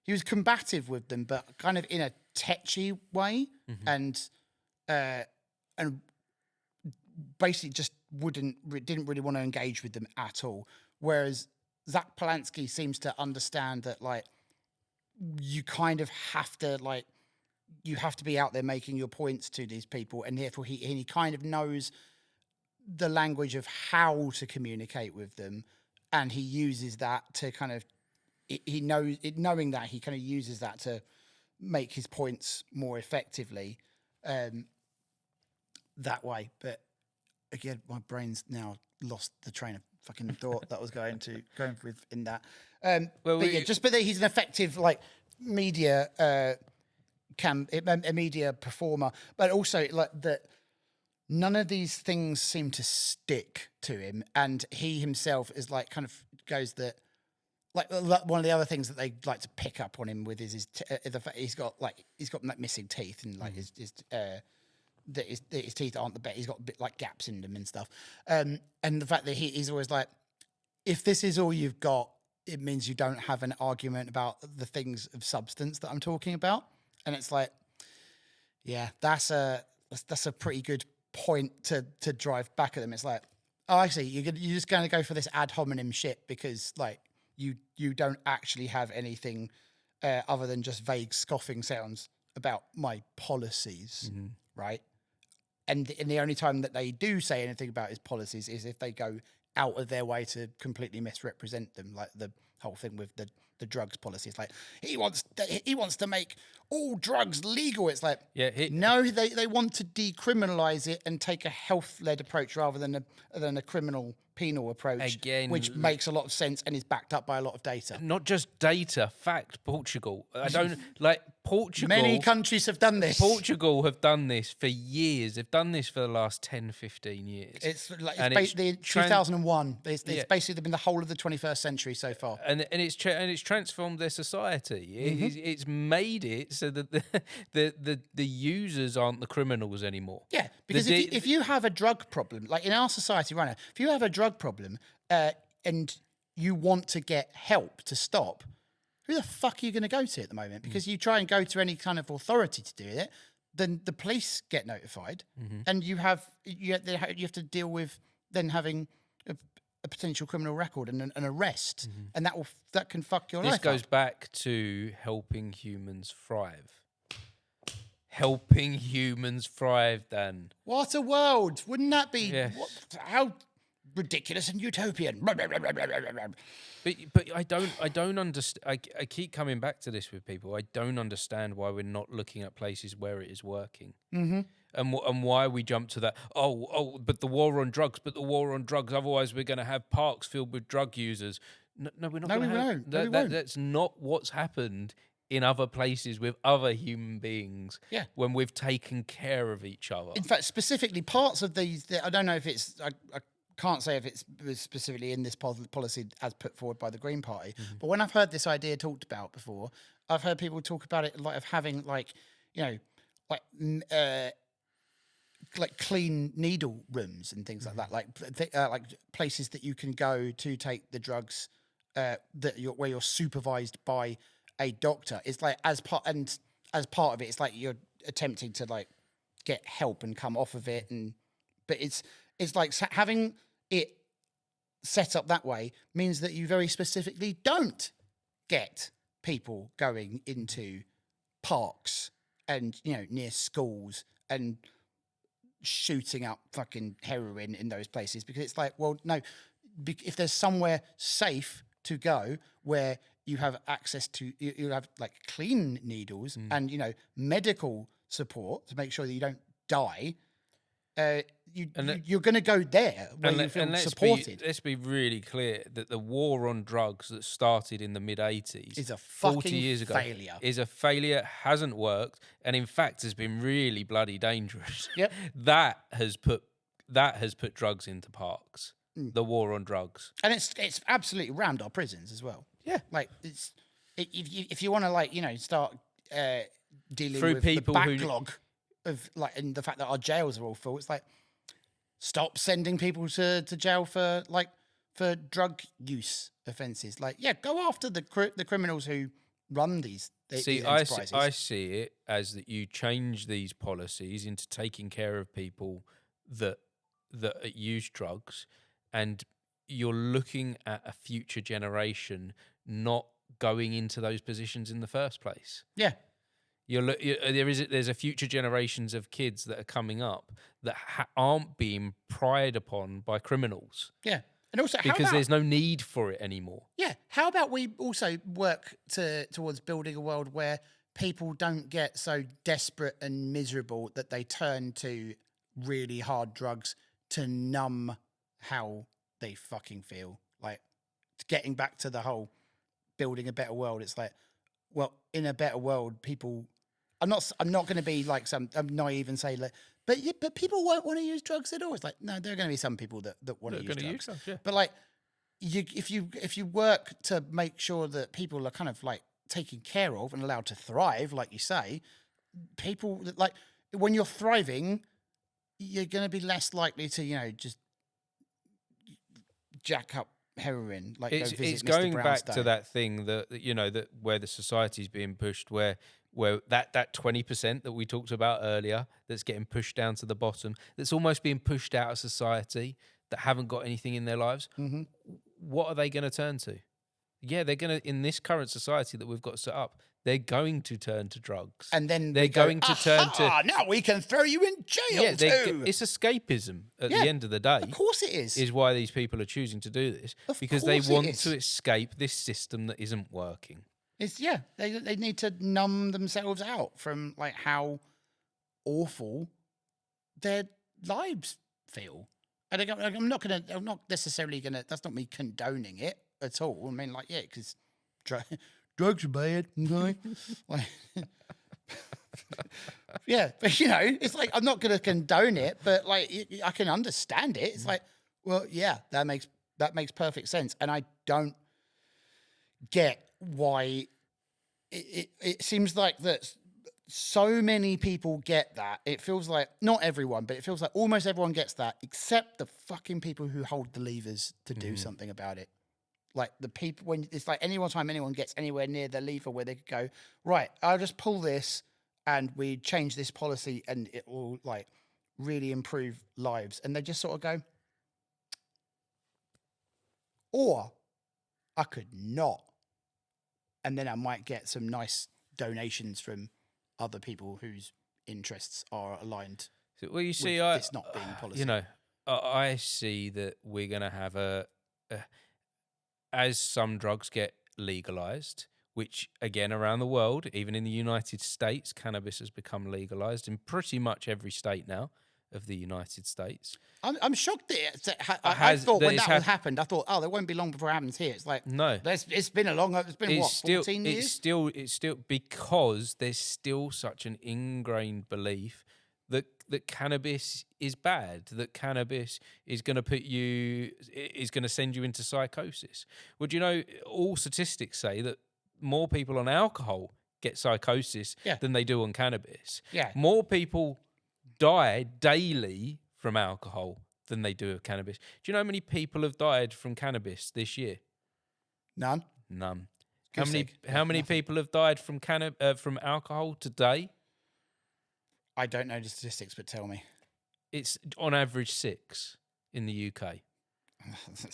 Speaker 1: he was combative with them, but kind of in a tetchy way, and basically just didn't really want to engage with them at all. Whereas Zach Polanski seems to understand that like you kind of have to like. You have to be out there making your points to these people, and therefore he kind of knows the language of how to communicate with them, and he uses that to kind of knowing that he kind of uses that to make his points more effectively that way. But again, my brain's now lost the train of fucking thought that I was going with in that. But that he's an effective like media. A media performer, but also like that none of these things seem to stick to him, and he himself is like kind of goes that like one of the other things that they like to pick up on him with is the fact he's got missing teeth, and like his teeth aren't the best. He's got a bit like gaps in them and stuff, and the fact that he's always like, if this is all you've got, it means you don't have an argument about the things of substance that I'm talking about. And it's like, yeah, that's a pretty good point to drive back at them. It's like, oh, I see, you're just going to go for this ad hominem shit because like you don't actually have anything other than just vague scoffing sounds about my policies, right? And the only time that they do say anything about his policies is if they go out of their way to completely misrepresent them, like the whole thing with the drugs policy. It's like he wants to make all drugs legal. It's like no, they want to decriminalize it and take a health-led approach rather than a criminal penal approach,
Speaker 2: again,
Speaker 1: which makes a lot of sense and is backed up by a lot of data.
Speaker 2: Not just data, fact. Portugal. I don't like Portugal.
Speaker 1: Many countries have done this.
Speaker 2: Portugal have done this for years. They've done this for the last 10, 15 years.
Speaker 1: It's like basically 2001. It's basically been the whole of the 21st century so far.
Speaker 2: And it's transformed their society. It's made it so that the users aren't the criminals anymore.
Speaker 1: Yeah, because if you have a drug problem, like in our society right now, if you have a drug problem and you want to get help to stop, who the fuck are you going to go to at the moment? Because you try and go to any kind of authority to do it, then the police get notified, and you have to deal with then having a potential criminal record and an arrest, and that can fuck your life up.
Speaker 2: This goes back to helping humans thrive. Helping humans thrive, Dan.
Speaker 1: What a world! Wouldn't that be? Yeah. How ridiculous and utopian.
Speaker 2: But I don't understand. I keep coming back to this with people. I don't understand why we're not looking at places where it is working, and why we jump to that. But the war on drugs. Otherwise, we're going to have parks filled with drug users. No, we're not. No, we won't. That's not what's happened in other places with other human beings. Yeah. When we've taken care of each other.
Speaker 1: In fact, specifically parts of these. I don't know if it's. I can't say if it's specifically in this policy as put forward by the Green Party, but when I've heard this idea talked about before, I've heard people talk about it like of having like clean needle rooms and things like that, like places that you can go to take the drugs where you're supervised by a doctor. It's like as part of it, it's like you're attempting to like get help and come off of it, but it's like having it set up that way means that you very specifically don't get people going into parks and, near schools and shooting up fucking heroin in those places, because it's like, well, no, if there's somewhere safe to go where you have access to, you have like clean needles and, medical support to make sure that you don't die, you're going to go there where you feel supported.
Speaker 2: Let's be really clear that the war on drugs that started in the mid-'80s
Speaker 1: is a fucking
Speaker 2: 40 years ago,
Speaker 1: failure.
Speaker 2: Is a failure, hasn't worked, and in fact has been really bloody dangerous.
Speaker 1: Yep.
Speaker 2: That has put drugs into parks. The war on drugs,
Speaker 1: and it's absolutely rammed our prisons as well.
Speaker 2: Yeah,
Speaker 1: like if you want to start dealing
Speaker 2: through
Speaker 1: with
Speaker 2: people
Speaker 1: the backlog of and the fact that our jails are all full, it's like stop sending people to jail for drug use offences. Go after the criminals who run these enterprises.
Speaker 2: I see it as that you change these policies into taking care of people that use drugs, and you're looking at a future generation not going into those positions in the first place.
Speaker 1: Yeah.
Speaker 2: There's a future generations of kids that are coming up that aren't being pried upon by criminals.
Speaker 1: Yeah, and also
Speaker 2: because there's no need for it anymore.
Speaker 1: Yeah, how about we also work towards building a world where people don't get so desperate and miserable that they turn to really hard drugs to numb how they fucking feel. Like getting back to the whole building a better world. It's like, well, in a better world, people. I'm not going to be like I'm naive and say but people won't want to use drugs at all. It's like, no, there are going to be some people that want to use drugs. Yeah. But if you work to make sure that people are kind of like taken care of and allowed to thrive, like you say, people when you're thriving, you're going to be less likely to just jack up heroin.
Speaker 2: It's going back to that thing that where the society's being pushed, where that 20% that we talked about earlier, that's getting pushed down to the bottom, that's almost being pushed out of society, that haven't got anything in their lives. What are they going to turn to? Yeah, they're going to, in this current society that we've got set up, they're going to turn to drugs.
Speaker 1: And then
Speaker 2: they're going to turn to.
Speaker 1: now we can throw you in jail too.
Speaker 2: It's escapism at the end of the day.
Speaker 1: Of course it is.
Speaker 2: Is why these people are choosing to do this. Because they want to escape this system that isn't working.
Speaker 1: They need to numb themselves out from like how awful their lives feel. And I'm not necessarily gonna. That's not me condoning it at all. I mean, like, yeah, because drugs are bad. Okay, like, yeah, but it's like I'm not gonna condone it, but like I can understand it. It's like, well, yeah, that makes perfect sense, and I don't get why it seems like that. So many people get that. It feels like, not everyone, but it feels like almost everyone gets that, except the fucking people who hold the levers to do something about it. Like the people, when it's like time anyone gets anywhere near the lever where they could go, right, I'll just pull this and we change this policy and it will like really improve lives. And they just sort of go, or I could not. And then I might get some nice donations from other people whose interests are aligned.
Speaker 2: Well, you see,
Speaker 1: it's not being policy.
Speaker 2: I see that we're going to have as some drugs get legalized, which again around the world, even in the United States, cannabis has become legalized in pretty much every state now of the United States.
Speaker 1: I'm shocked that I thought when that happened, I thought, oh, there won't be long before it happens here. It's like,
Speaker 2: no,
Speaker 1: it's been 14 years?
Speaker 2: It's still because there's still such an ingrained belief that cannabis is bad, that cannabis is going to send you into psychosis. Well, all statistics say that more people on alcohol get psychosis than they do on cannabis.
Speaker 1: Yeah.
Speaker 2: More people die daily from alcohol than they do of cannabis. Do you know how many people have died from cannabis this year?
Speaker 1: None.
Speaker 2: How many people have died from alcohol today?
Speaker 1: I don't know the statistics, but tell me.
Speaker 2: It's on average 6 in the UK.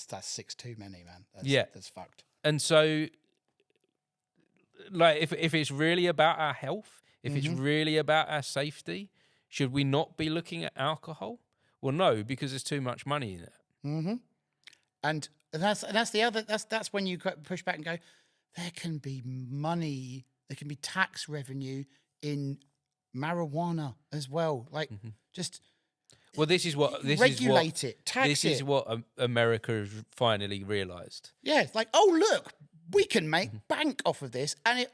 Speaker 1: That's 6 too many, man. That's fucked.
Speaker 2: And so, like, if it's really about our health, if it's really about our safety, should we not be looking at alcohol? Well, no, because there's too much money in it.
Speaker 1: Mm-hmm. And that's the other. That's when you push back and go, there can be money, there can be tax revenue in marijuana as well. Like just.
Speaker 2: Well, this is what
Speaker 1: regulate it, tax it.
Speaker 2: This is what America has finally realised.
Speaker 1: Yeah, it's like, oh look, we can make bank off of this, and it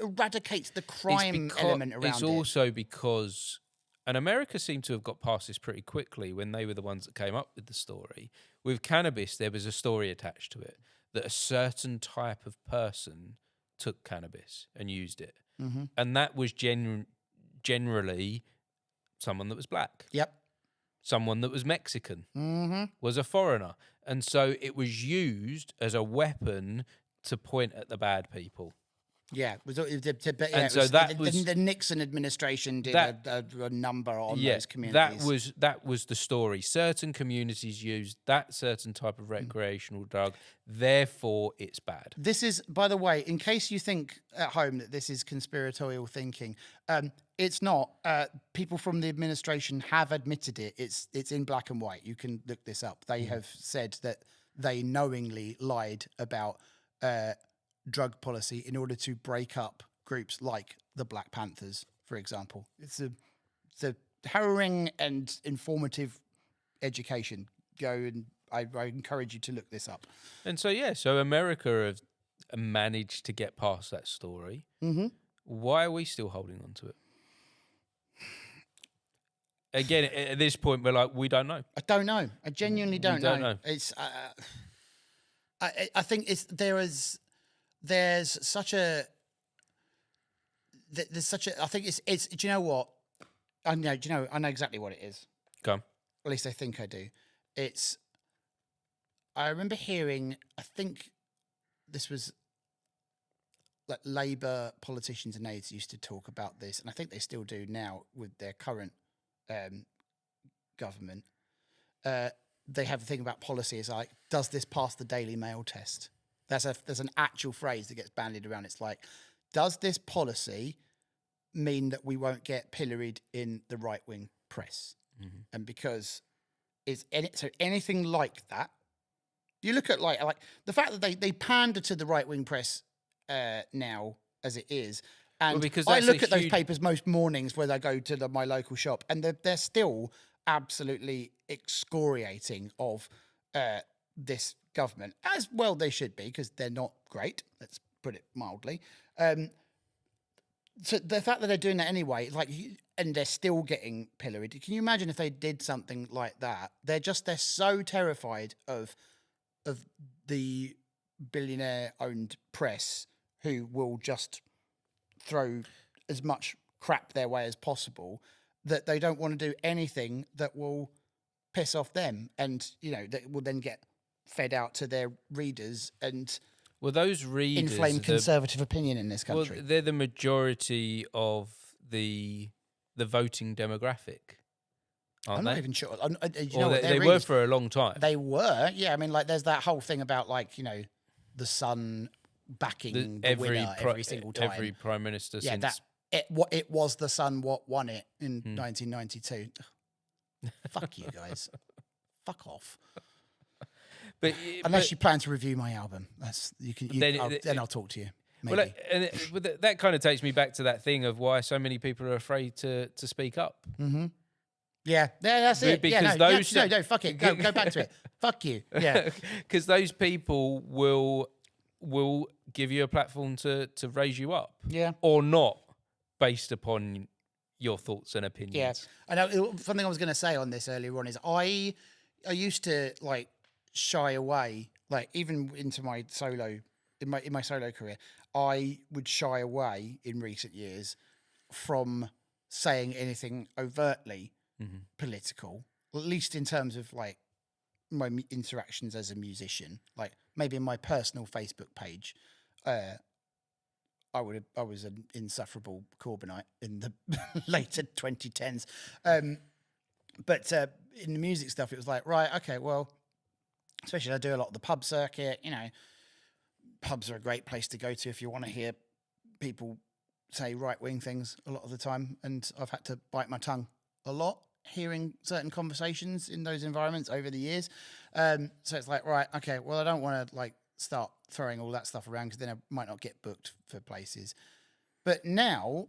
Speaker 1: eradicates the crime element around it.
Speaker 2: It's also because. And America seemed to have got past this pretty quickly when they were the ones that came up with the story. With cannabis, there was a story attached to it that a certain type of person took cannabis and used it. Mm-hmm. And that was generally someone that was black.
Speaker 1: Yep.
Speaker 2: Someone that was Mexican, was a foreigner. And so it was used as a weapon to point at the bad people.
Speaker 1: Yeah,
Speaker 2: the
Speaker 1: Nixon administration did a number on those communities.
Speaker 2: That was the story. Certain communities used that certain type of recreational drug, therefore it's bad.
Speaker 1: This is, by the way, in case you think at home that this is conspiratorial thinking, it's not. People from the administration have admitted it. It's in black and white. You can look this up. They have said that they knowingly lied about drug policy in order to break up groups like the Black Panthers, for example. It's a harrowing and informative education. Go and I encourage you to look this up.
Speaker 2: And so America have managed to get past that story. Mm-hmm. Why are we still holding on to it? Again, at this point, we're like, we don't know.
Speaker 1: I don't know. I genuinely don't know. It's. I think there's such a. I think it's. Do you know what? I know exactly what it is.
Speaker 2: Go on.
Speaker 1: At least I think I do. I remember hearing. I think this was. Like Labour politicians and aides used to talk about this, and I think they still do now with their current government. They have a thing about policy is like, does this pass the Daily Mail test? There's an actual phrase that gets bandied around. It's like, does this policy mean that we won't get pilloried in the right-wing press?
Speaker 2: Mm-hmm.
Speaker 1: And because anything like that, you look at like the fact that they pander to the right-wing press now as it is. And
Speaker 2: because
Speaker 1: I look at those papers most mornings where I go to my local shop, and they're still absolutely excoriating of this government, as well they should be, because they're not great. Let's put it mildly. So the fact that they're doing that anyway, and they're still getting pilloried. Can you imagine if they did something like that? They're so terrified of the billionaire-owned press who will just throw as much crap their way as possible that they don't want to do anything that will piss off them, and that will then get fed out to their readers and
Speaker 2: those readers
Speaker 1: inflame conservative opinion in this country.
Speaker 2: Well, they're the majority of the voting demographic, aren't
Speaker 1: I'm
Speaker 2: they?
Speaker 1: not even sure.
Speaker 2: They were for a long time.
Speaker 1: They were, yeah. I mean, there's that whole thing about the Sun backing the winner every single time.
Speaker 2: Every prime minister since
Speaker 1: it was the Sun what won it in 1992. Fuck you guys. Fuck off. But unless you plan to review my album, then I'll talk to you. Maybe.
Speaker 2: Well, that kind of takes me back to that thing of why so many people are afraid to speak up.
Speaker 1: Mm-hmm. Yeah, that's it.
Speaker 2: Because
Speaker 1: no, fuck it. Go back to it. Fuck you. Yeah,
Speaker 2: because those people will give you a platform to raise you up.
Speaker 1: Yeah,
Speaker 2: or not, based upon your thoughts and opinions.
Speaker 1: Yeah, I know. Something I was going to say on this earlier on is I used to shy away, even into my solo in my solo career. I would shy away in recent years from saying anything overtly political, at least in terms of my interactions as a musician. Maybe in my personal Facebook page, I was an insufferable Corbynite in the later 2010s, but in the music stuff, it was right, okay, well, especially I do a lot of the pub circuit. Pubs are a great place to go to if you want to hear people say right-wing things a lot of the time, and I've had to bite my tongue a lot hearing certain conversations in those environments over the years. So it's right, okay, well, I don't want to start throwing all that stuff around because then I might not get booked for places. But now,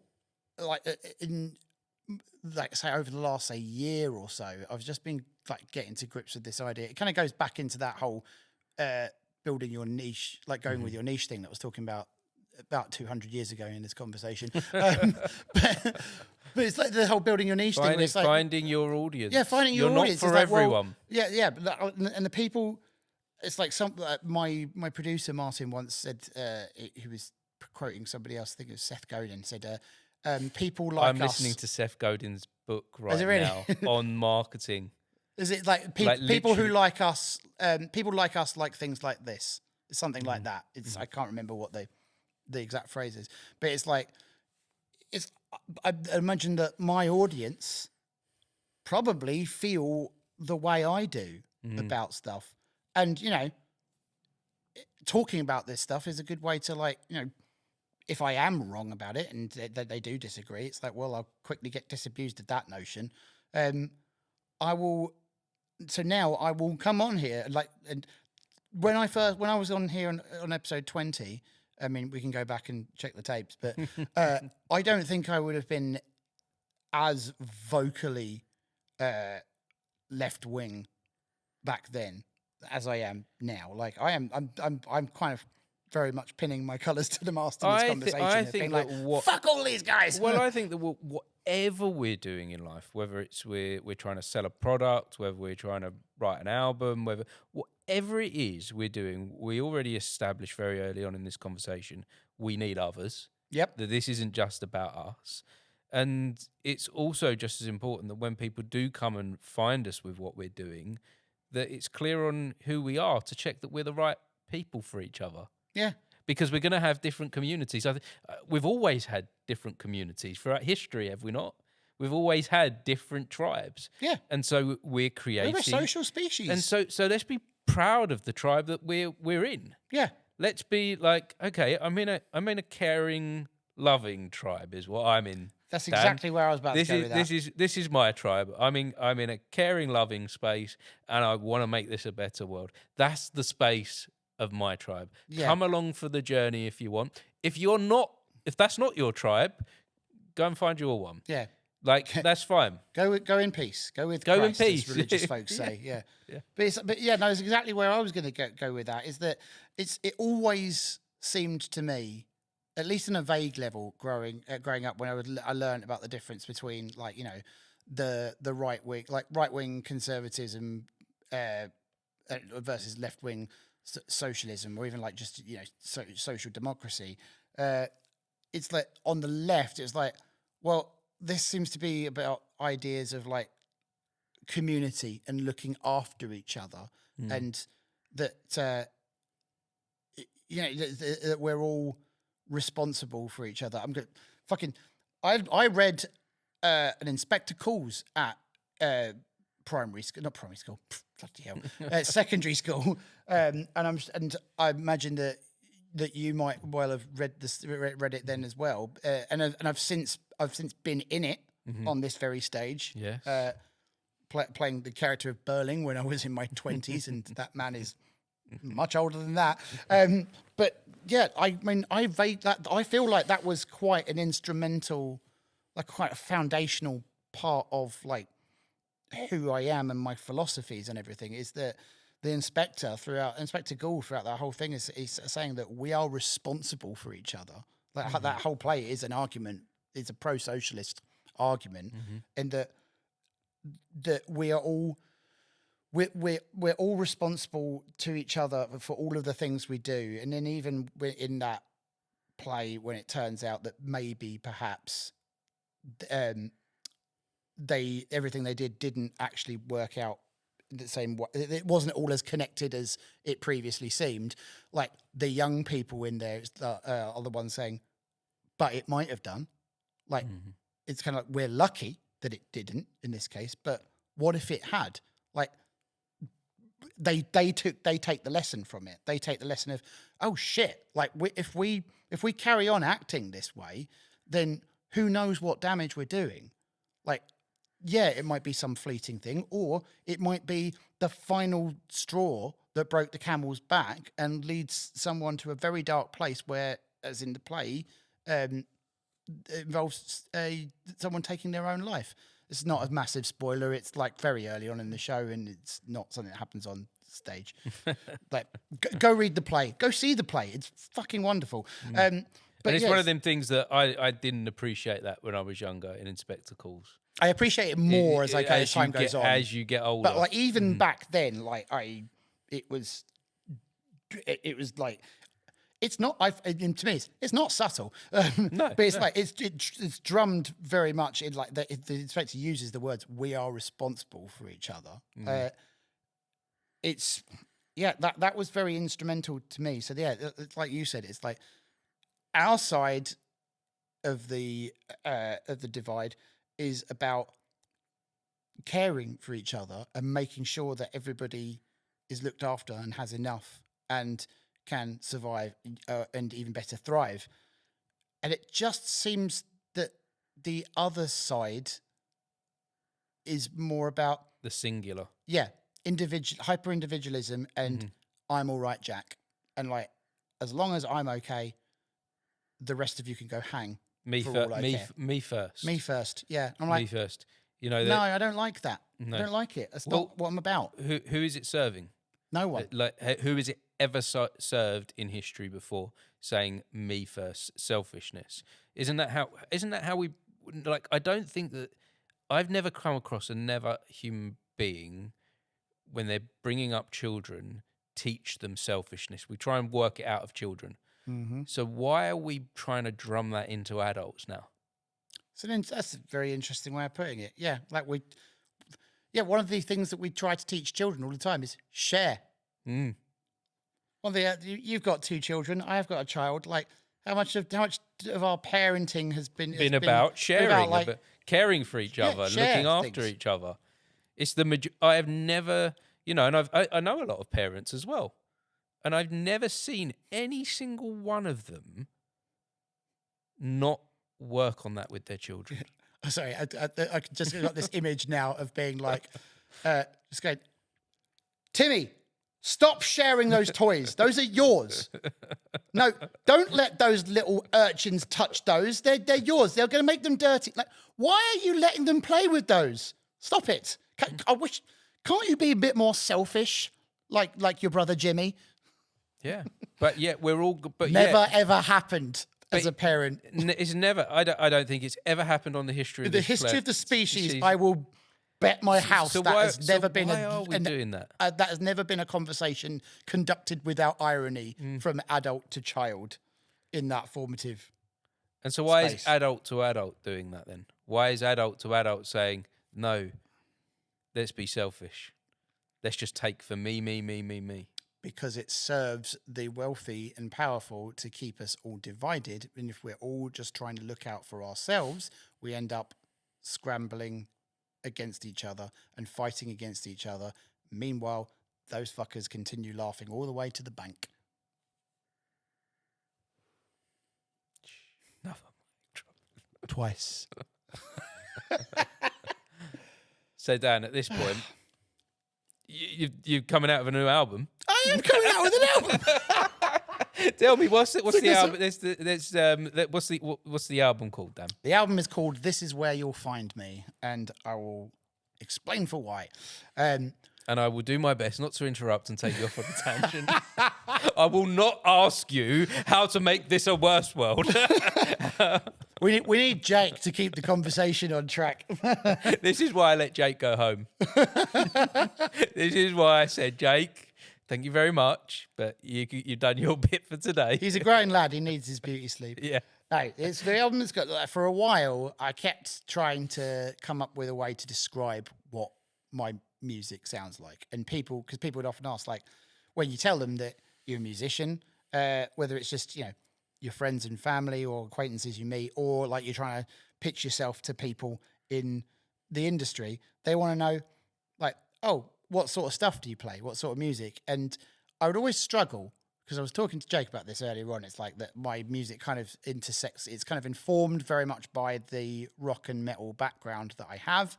Speaker 1: say over the last year or so, I've just been getting to grips with this idea. It kind of goes back into that whole building your niche, going with your niche thing that I was talking about 200 years ago in this conversation. But it's the whole building your niche thing. It's
Speaker 2: finding your audience.
Speaker 1: Yeah, finding your audience.
Speaker 2: You're not for everyone.
Speaker 1: Yeah. And the people, it's my producer Martin once said, he was quoting somebody else, I think it was Seth Godin, said, people like us.
Speaker 2: I'm listening to Seth Godin's book
Speaker 1: really?
Speaker 2: now on marketing.
Speaker 1: Is it people who like us, people like us like things like this? It's something like that. I can't remember what the exact phrase is, but I imagine that my audience probably feel the way I do about stuff. And, talking about this stuff is a good way to if I am wrong about it and they do disagree, it's well, I'll quickly get disabused of that notion. So now I will come on here and when I was on here on episode 20, I mean, we can go back and check the tapes, but I don't think I would have been as vocally left wing back then as I am now. I'm kind of very much pinning my colours to the mast in this conversation.
Speaker 2: I think
Speaker 1: fuck all these guys.
Speaker 2: Well, I think that whatever we're doing in life, whether it's we're trying to sell a product, whether we're trying to write an album, whatever it is we're doing, we already established very early on in this conversation, we need others.
Speaker 1: Yep.
Speaker 2: That this isn't just about us. And it's also just as important that when people do come and find us with what we're doing, that it's clear on who we are to check that we're the right people for each other.
Speaker 1: Yeah.
Speaker 2: Because we're going to have different communities. I think we've always had different communities throughout history, have we not? We've always had different tribes.
Speaker 1: Yeah.
Speaker 2: And so we're creating...
Speaker 1: We're a social species.
Speaker 2: And so let's be proud of the tribe that we're in.
Speaker 1: Yeah.
Speaker 2: let's be like, okay, I'm in a caring, loving tribe is what I'm in.
Speaker 1: That's
Speaker 2: Dan.
Speaker 1: exactly where I was about to go with that.
Speaker 2: This is my tribe. I'm in a caring, loving space, and I want to make this a better world. That's the space of my tribe.
Speaker 1: Yeah.
Speaker 2: Come along for the journey if you want. If that's not your tribe, go and find your one.
Speaker 1: Yeah.
Speaker 2: Like that's fine.
Speaker 1: Go in peace. Go with
Speaker 2: Go
Speaker 1: Christ,
Speaker 2: in peace.
Speaker 1: as religious folks say. Yeah.
Speaker 2: Yeah.
Speaker 1: But yeah, no, it's exactly where I was going to go with that. Is that it always seemed to me, at least on a vague level, growing up, when I learned about the difference between, like, the right wing conservatism versus left wing socialism, or even like just social democracy. It's like on the left, it's like, well, this seems to be about ideas of like community and looking after each other, and that that we're all responsible for each other. I'm going I read an Inspector Calls at primary school, not primary school, bloody hell, secondary school, and I imagine that you might well have read it then as well, and I've since been in it on this very stage.
Speaker 2: Yes.
Speaker 1: Playing the character of Burling when I was in my 20s, and that man is much older than that. But yeah, I mean, I feel like that was quite an instrumental, like quite a foundational part of like who I am and my philosophies and everything. Is that the Inspector Gould throughout that whole thing is saying that we are responsible for each other. Like that whole play is an argument. It's a pro-socialist argument, and that we are all we're all responsible to each other for all of the things we do. And then even in that play, when it turns out that maybe perhaps everything they didn't actually work out the same way, it wasn't all as connected as it previously seemed. Like the young people in there are the ones saying, but it might have done. Like it's kind of like, we're lucky that it didn't in this case, but what if it had? Like they take the lesson from it. They take the lesson of, oh shit, like if we carry on acting this way, then who knows what damage we're doing. Like, yeah, it might be some fleeting thing, or it might be the final straw that broke the camel's back and leads someone to a very dark place where, as in the play, it involves someone taking their own life. It's not a massive spoiler. It's like very early on in the show, and it's not something that happens on stage. Like, go read the play. Go see the play. It's fucking wonderful. But
Speaker 2: and it's one of them things that I didn't appreciate that when I was younger in Inspector Calls.
Speaker 1: I appreciate it more as time goes on.
Speaker 2: As you get older.
Speaker 1: But like even back then, like it was like, it's not. To me, it's not subtle.
Speaker 2: No,
Speaker 1: but it's like it's drummed very much in like the Inspector uses the words "we are responsible for each other." It's that was very instrumental to me. So yeah, it's like you said, it's like our side of the divide is about caring for each other and making sure that everybody is looked after and has enough and can survive and even better thrive. And it just seems that the other side is more about
Speaker 2: the singular.
Speaker 1: Yeah, hyper individualism and I'm all right, Jack. And like, as long as I'm okay, the rest of you can go hang. Me
Speaker 2: first.
Speaker 1: Me first. Yeah. I'm like,
Speaker 2: me first. You know.
Speaker 1: No, I don't like that.
Speaker 2: No.
Speaker 1: I don't like it. That's not what I'm about.
Speaker 2: Who is it serving?
Speaker 1: No one.
Speaker 2: Like, who is it ever served in history before saying me first, selfishness? Isn't that how we like? I don't think that I've never come across another human being when they're bringing up children teach them selfishness. We try and work it out of children. So why are we trying to drum that into adults now?
Speaker 1: So then that's a very interesting way of putting it. Yeah, like one of the things that we try to teach children all the time is share. One of you've got 2 children. I have got a child. Like how much of our parenting has been
Speaker 2: about sharing, about caring for each other, looking after each other. It's I have never, and I know a lot of parents as well. And I've never seen any single one of them not work on that with their children.
Speaker 1: Sorry, I just got this image now of being like, just going, Timmy, stop sharing those toys. Those are yours. No, don't let those little urchins touch those. They're yours. They're going to make them dirty. Like, why are you letting them play with those? Stop it. Can't you be a bit more selfish, like your brother Jimmy?
Speaker 2: Yeah, but yeah, we're all. But
Speaker 1: never ever happened as a parent.
Speaker 2: It's never. I don't think it's ever happened on the history of
Speaker 1: of the species. I will bet my house has never been.
Speaker 2: Why are we doing that?
Speaker 1: That has never been a conversation conducted without irony from adult to child in that formative.
Speaker 2: And so, why is adult to adult doing that then? Why is adult to adult saying no? Let's be selfish. Let's just take for me.
Speaker 1: Because it serves the wealthy and powerful to keep us all divided. And if we're all just trying to look out for ourselves, we end up scrambling against each other and fighting against each other. Meanwhile, those fuckers continue laughing all the way to the bank. Twice.
Speaker 2: So, Dan, at this point, you're coming out of a new album.
Speaker 1: I am coming out with an album.
Speaker 2: Tell me, what's the album? What's the album called, Dan?
Speaker 1: The album is called "This Is Where You'll Find Me," and I will explain for why.
Speaker 2: And I will do my best not to interrupt and take you off on a tangent. I will not ask you how to make this a worse world.
Speaker 1: We need Jake to keep the conversation on track.
Speaker 2: This is why I let Jake go home. This is why I said, Jake, thank you very much, but you've done your bit for today.
Speaker 1: He's a grown lad. He needs his beauty sleep.
Speaker 2: Yeah.
Speaker 1: No, it's the album that's got. For a while, I kept trying to come up with a way to describe what my music sounds like, and because people would often ask, like, when you tell them that you're a musician, whether it's just your friends and family or acquaintances you meet, or like you're trying to pitch yourself to people in the industry, they want to know, like, oh, what sort of stuff do you play? What sort of music? And I would always struggle, because I was talking to Jake about this earlier on. It's like that my music kind of intersects. It's kind of informed very much by the rock and metal background that I have,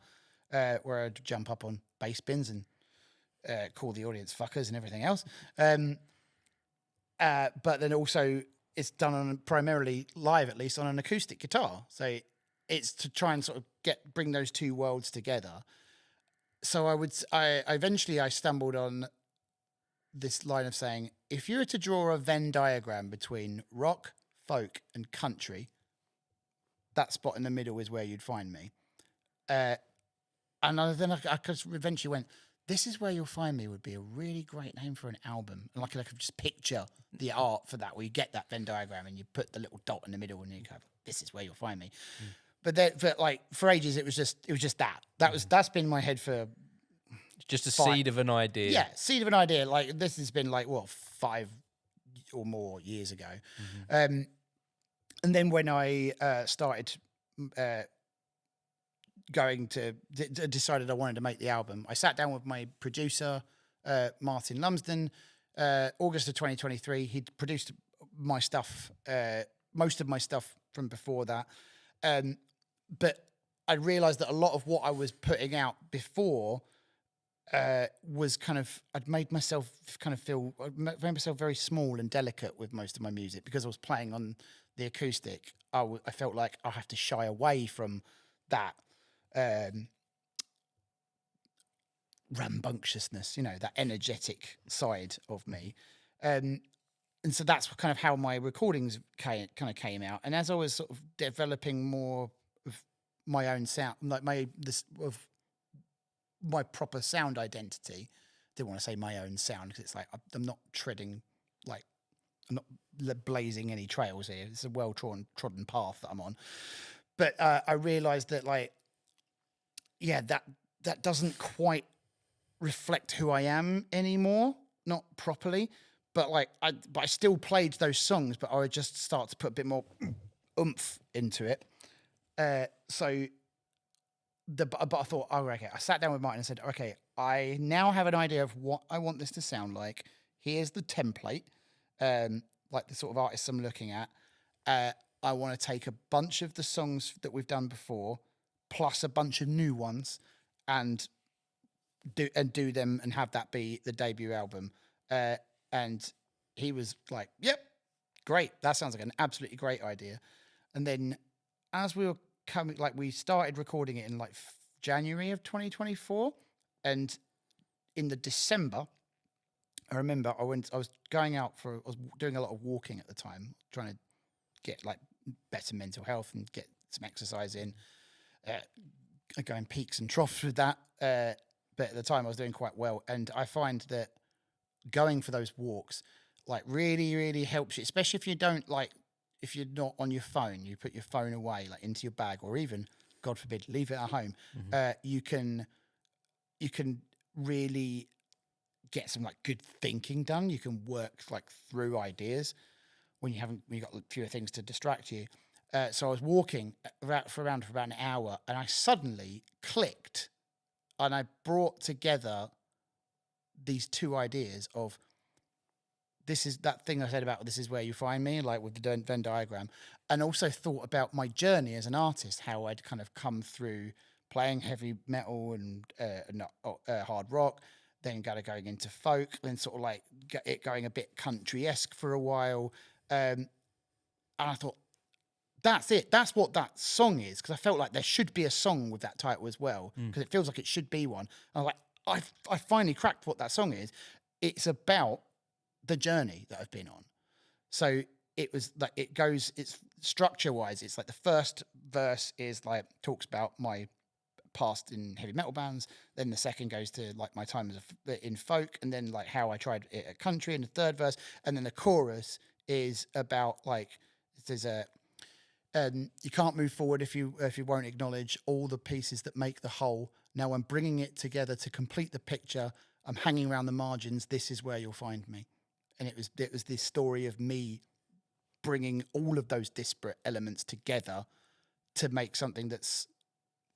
Speaker 1: where I'd jump up on bass bins and call the audience fuckers and everything else. But then also, it's done primarily live, at least on an acoustic guitar. So it's to try and sort of bring those two worlds together. So I eventually stumbled on this line of saying, if you were to draw a Venn diagram between rock, folk, and country, that spot in the middle is where you'd find me. And then I eventually went, "This Is Where You'll Find Me" would be a really great name for an album. And I could just picture the art for that, where you get that Venn diagram and you put the little dot in the middle and you go, "This is where you'll find me." But for ages, it was just that. That's been in my head for
Speaker 2: just a seed of an idea.
Speaker 1: Yeah, seed of an idea. Like, this has been 5 or more years ago. And then when I started decided I wanted to make the album, I sat down with my producer, Martin Lumsden, August of 2023. He'd produced my stuff, most of my stuff from before that. But I realized that a lot of what I was putting out before was I'd made myself very small and delicate with most of my music, because I was playing on the acoustic. I felt like I have to shy away from that rambunctiousness, that energetic side of me. And so that's kind of how my recordings came out. And as I was sort of developing more of my own sound, like my proper sound identity, I didn't want to say my own sound, because it's like I'm not treading, like, I'm not blazing any trails here. It's a well-trodden path that I'm on. But I realized that, that doesn't quite reflect who I am anymore, not properly. But I still played those songs, but I would just start to put a bit more oomph into it. But I thought, I sat down with Martin and said, okay, I now have an idea of what I want this to sound like. here's the template, like the sort of artists I'm looking at. I want to take a bunch of the songs that we've done before, plus a bunch of new ones, and do them and have that be the debut album. And he was like, "Yep, great. That sounds like an absolutely great idea." And then as we were coming, like we started recording it in like January of 2024, and in the December, I remember I was going out I was doing a lot of walking at the time, trying to get like better mental health and get some exercise in, going peaks and troughs with that. But at the time I was doing quite well. And I find that going for those walks, like really, really helps you, especially if you don't like, if you're not on your phone, you put your phone away, like into your bag, or even, God forbid, leave it at home. You can really get some like good thinking done. You can work like through ideas when you got fewer things to distract you. So I was walking for about an hour, and I suddenly clicked, and I brought together these two ideas of, this is that thing I said about this is where you find me, like with the Venn diagram, and also thought about my journey as an artist, how I'd kind of come through playing heavy metal and hard rock, then going into folk, then sort of like it going a bit country-esque for a while. And I thought, that's it. That's what that song is, because I felt like there should be a song with that title as well, because it feels like it should be one. And I was like, I finally cracked what that song is. It's about the journey that I've been on. So it was like, it's structure-wise, it's like the first verse is like, talks about my past in heavy metal bands, then the second goes to like my time in folk, and then like how I tried it at country in the third verse, and then the chorus is about like, there's a you can't move forward if you won't acknowledge all the pieces that make the whole. Now I'm bringing it together to complete the picture. I'm hanging around the margins. This is where you'll find me. And it was this story of me bringing all of those disparate elements together to make something that's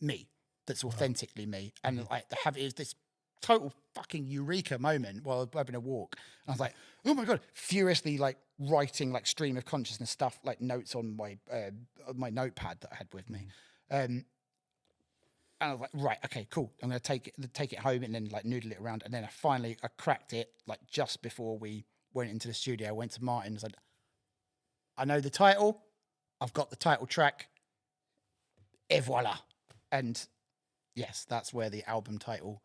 Speaker 1: me, that's authentically me. And like it was this total fucking eureka moment while having a walk. And I was like, oh my God, furiously like writing like stream of consciousness stuff, like notes on my notepad that I had with me. And I was like, right, okay, cool. I'm going to take it home and then like noodle it around. And then I cracked it like just before we went into the studio. I went to Martin and said, I know the title. I've got the title track. Et voila. And yes, that's where the album title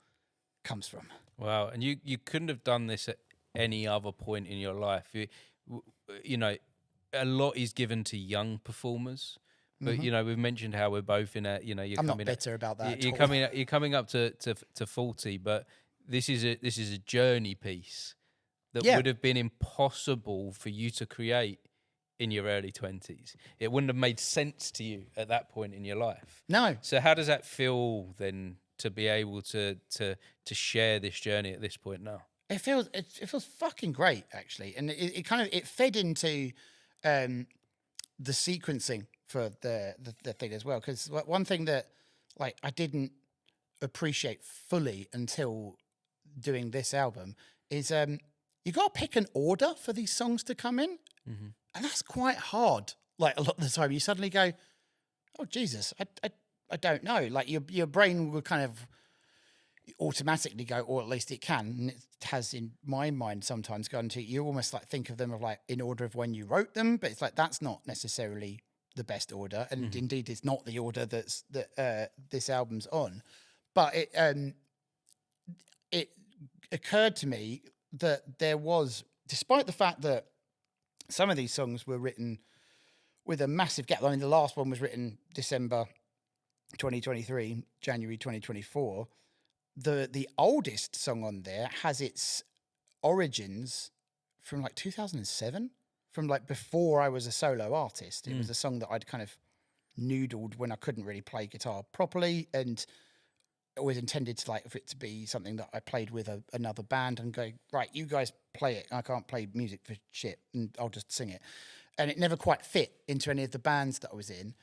Speaker 1: comes from.
Speaker 2: Wow. And you couldn't have done this at any other point in your life. You know, a lot is given to young performers. But you know, we've mentioned how we're both in a. You know, I'm
Speaker 1: not bitter about that.
Speaker 2: You're coming up to 40, but this is a journey piece that would have been impossible for you to create in your early 20s. It wouldn't have made sense to you at that point in your life.
Speaker 1: No.
Speaker 2: So how does that feel then to be able to share this journey at this point now?
Speaker 1: It feels fucking great actually, and it fed into the sequencing for the thing as well, because one thing that like I didn't appreciate fully until doing this album is you got to pick an order for these songs to come in, and that's quite hard. Like a lot of the time, you suddenly go, "Oh Jesus, I don't know." Like your brain will kind of automatically go, or at least it can, and it has in my mind sometimes gone to, you almost like think of them of like in order of when you wrote them, but it's like that's not necessarily the best order, and indeed it's not the order that this album's on. But it occurred to me that there was, despite the fact that some of these songs were written with a massive gap. I mean, the last one was written December 2023, January 2024. The oldest song on there has its origins from like 2007, from like before I was a solo artist. It was a song that I'd kind of noodled when I couldn't really play guitar properly, and always intended to like for it to be something that I played with another band and go, right, you guys play it. I can't play music for shit, and I'll just sing it. And it never quite fit into any of the bands that I was in.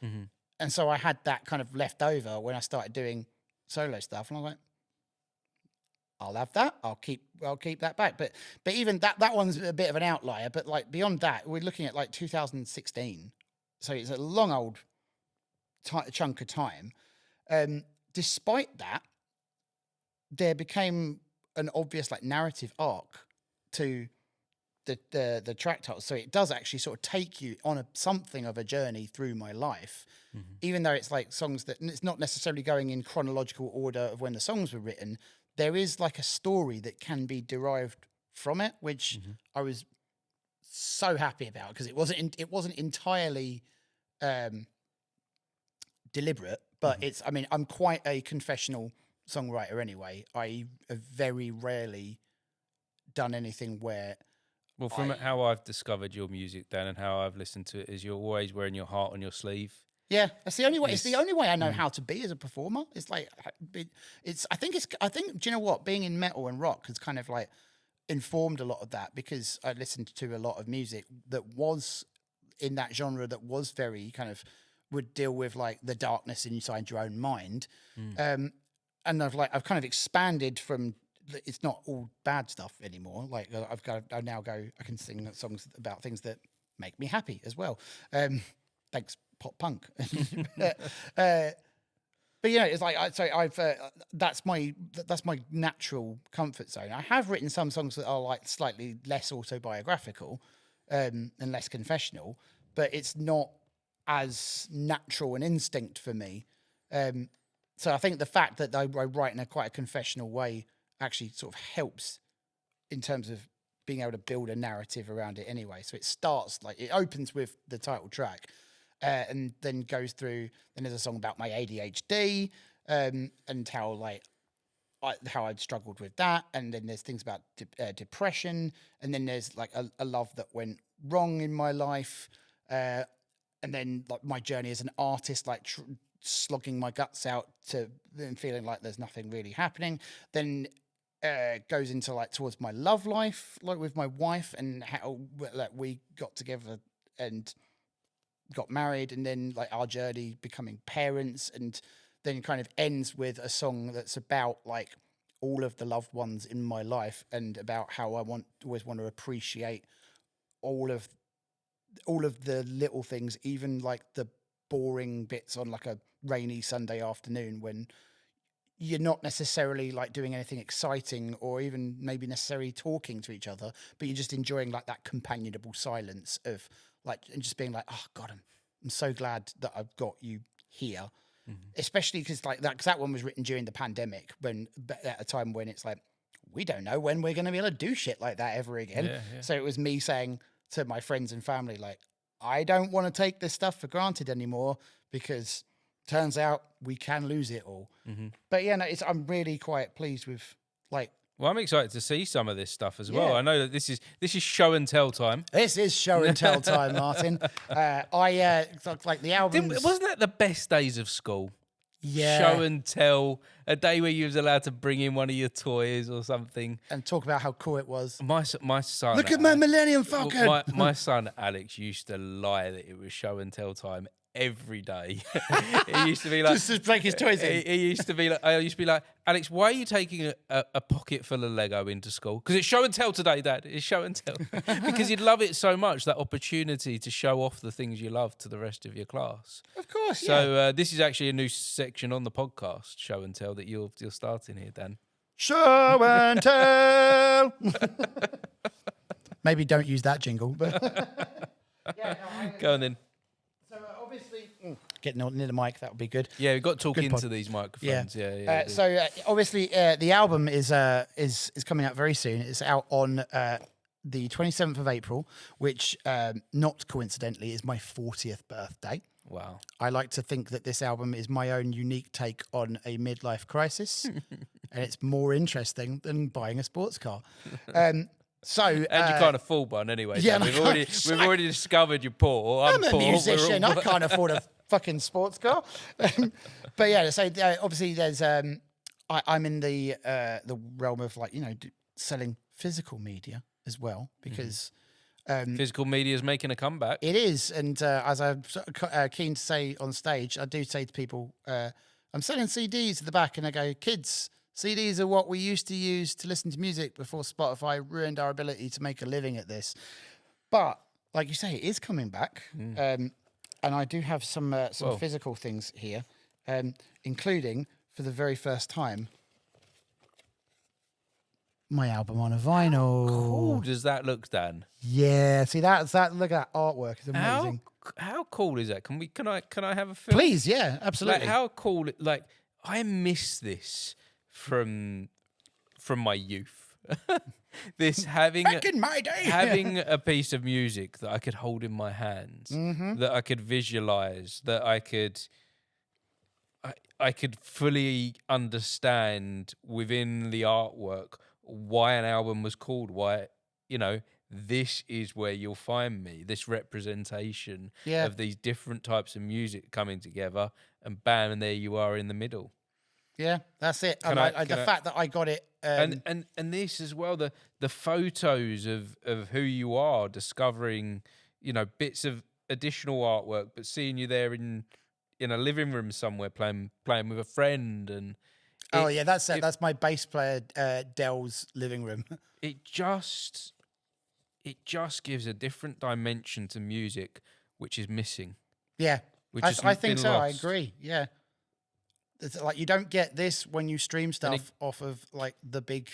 Speaker 1: And so I had that kind of left over when I started doing solo stuff, and I was like, I'll have that. I'll keep that back. But even that one's a bit of an outlier. But like beyond that, we're looking at like 2016. So it's a long old chunk of time. Despite that, there became an obvious like narrative arc to the track titles. So it does actually sort of take you on something of a journey through my life, even though it's like songs that it's not necessarily going in chronological order of when the songs were written. There is like a story that can be derived from it, which I was so happy about because it wasn't entirely deliberate, but I mean, I'm quite a confessional songwriter anyway. I have very rarely done anything where.
Speaker 2: Well, from how I've discovered your music, Dan, and how I've listened to it, is you're always wearing your heart on your sleeve.
Speaker 1: Yeah, that's the only way. It's the only way I know how to be as a performer. It's like I think do you know what? Being in metal and rock has kind of like informed a lot of that because I listened to a lot of music that was in that genre that was very kind of would deal with like the darkness inside your own mind. And I've kind of expanded from. It's not all bad stuff anymore. Like I now can sing songs about things that make me happy as well. Thanks, pop punk. But it's like that's my natural comfort zone. I have written some songs that are like slightly less autobiographical and less confessional, but it's not as natural an instinct for me. So I think the fact that I write in quite a confessional way actually sort of helps in terms of being able to build a narrative around it anyway. So it starts like it opens with the title track and then goes through. Then there's a song about my ADHD and how how I'd struggled with that. And then there's things about depression. And then there's like a love that went wrong in my life. And then like my journey as an artist, like slogging my guts out to and feeling like there's nothing really happening. Then goes into like towards my love life, like with my wife and how like we got together and got married, and then like our journey becoming parents, and then kind of ends with a song that's about like all of the loved ones in my life and about how I always want to appreciate all of the little things, even like the boring bits on like a rainy Sunday afternoon when you're not necessarily like doing anything exciting or even maybe necessarily talking to each other, but you're just enjoying like that companionable silence of like, and just being like, oh God, I'm so glad that I've got you here. Especially because like that one was written during the pandemic at a time when it's like, we don't know when we're going to be able to do shit like that ever again. Yeah. So it was me saying to my friends and family, like, I don't want to take this stuff for granted anymore because turns out we can lose it all. But yeah, no, I'm really quite pleased with like.
Speaker 2: Well, I'm excited to see some of this stuff as well. I know that this is show and tell time.
Speaker 1: This is show and tell time, Martin. Like the album.
Speaker 2: Wasn't that the best days of school?
Speaker 1: Yeah.
Speaker 2: Show and tell, a day where you was allowed to bring in one of your toys or something
Speaker 1: and talk about how cool it was.
Speaker 2: My son.
Speaker 1: Look at my Millennium Falcon.
Speaker 2: My son Alex used to lie that it was show and tell time every day. He used to be like,
Speaker 1: just to break his toys in.
Speaker 2: He used to be like, I used to be like, Alex, why are you taking a pocket full of Lego into school? Because it's show and tell today, Dad. It's show and tell. Because you'd love it so much, that opportunity to show off the things you love to the rest of your class.
Speaker 1: Of course.
Speaker 2: So this is actually a new section on the podcast, show and tell, that you're starting here, Dan.
Speaker 1: Show and tell. Maybe don't use that jingle, but
Speaker 2: go on then.
Speaker 1: So obviously, getting near the mic, that would be good.
Speaker 2: Yeah, we've got to talk into these microphones. Yeah.
Speaker 1: Obviously, the album is coming out very soon. It's out on the 27th of April, which not coincidentally is my 40th birthday.
Speaker 2: Wow.
Speaker 1: I like to think that this album is my own unique take on a midlife crisis, and it's more interesting than buying a sports car. And you
Speaker 2: can't afford one anyway.
Speaker 1: Yeah,
Speaker 2: we've already discovered you're poor.
Speaker 1: I'm a
Speaker 2: poor.
Speaker 1: musician. I can't afford a fucking sports car. But yeah, so obviously there's I'm in the realm of like selling physical media as well because
Speaker 2: physical media is making a comeback.
Speaker 1: It is, and as I'm keen to say on stage, I do say to people, I'm selling CDs at the back, and I go, kids, CDs are what we used to use to listen to music before Spotify ruined our ability to make a living at this. But like you say, it is coming back. And I do have some
Speaker 2: Well.
Speaker 1: physical things here, including, for the very first time, my album on a vinyl.
Speaker 2: Cool does that look, Dan?
Speaker 1: Yeah, see that. Look at that artwork; it's amazing.
Speaker 2: How cool is that? Can I have a film?
Speaker 1: Please, yeah, absolutely.
Speaker 2: Like how cool! Like I miss this from my youth. This
Speaker 1: Back in my day,
Speaker 2: having a piece of music that I could hold in my hands, that I could visualize, that I could fully understand within the artwork why an album was called, why, this is where you'll find me, this representation of these different types of music coming together, and bam, and there you are in the middle.
Speaker 1: Yeah, that's it. The fact that I got it,
Speaker 2: and this as well, the photos of who you are, discovering, bits of additional artwork, but seeing you there in a living room somewhere playing with a friend, and
Speaker 1: that's my bass player Dell's living room.
Speaker 2: It just gives a different dimension to music, which is missing.
Speaker 1: Yeah, I think so.
Speaker 2: Lost.
Speaker 1: I agree. Yeah, it's like you don't get this when you stream stuff off of like the big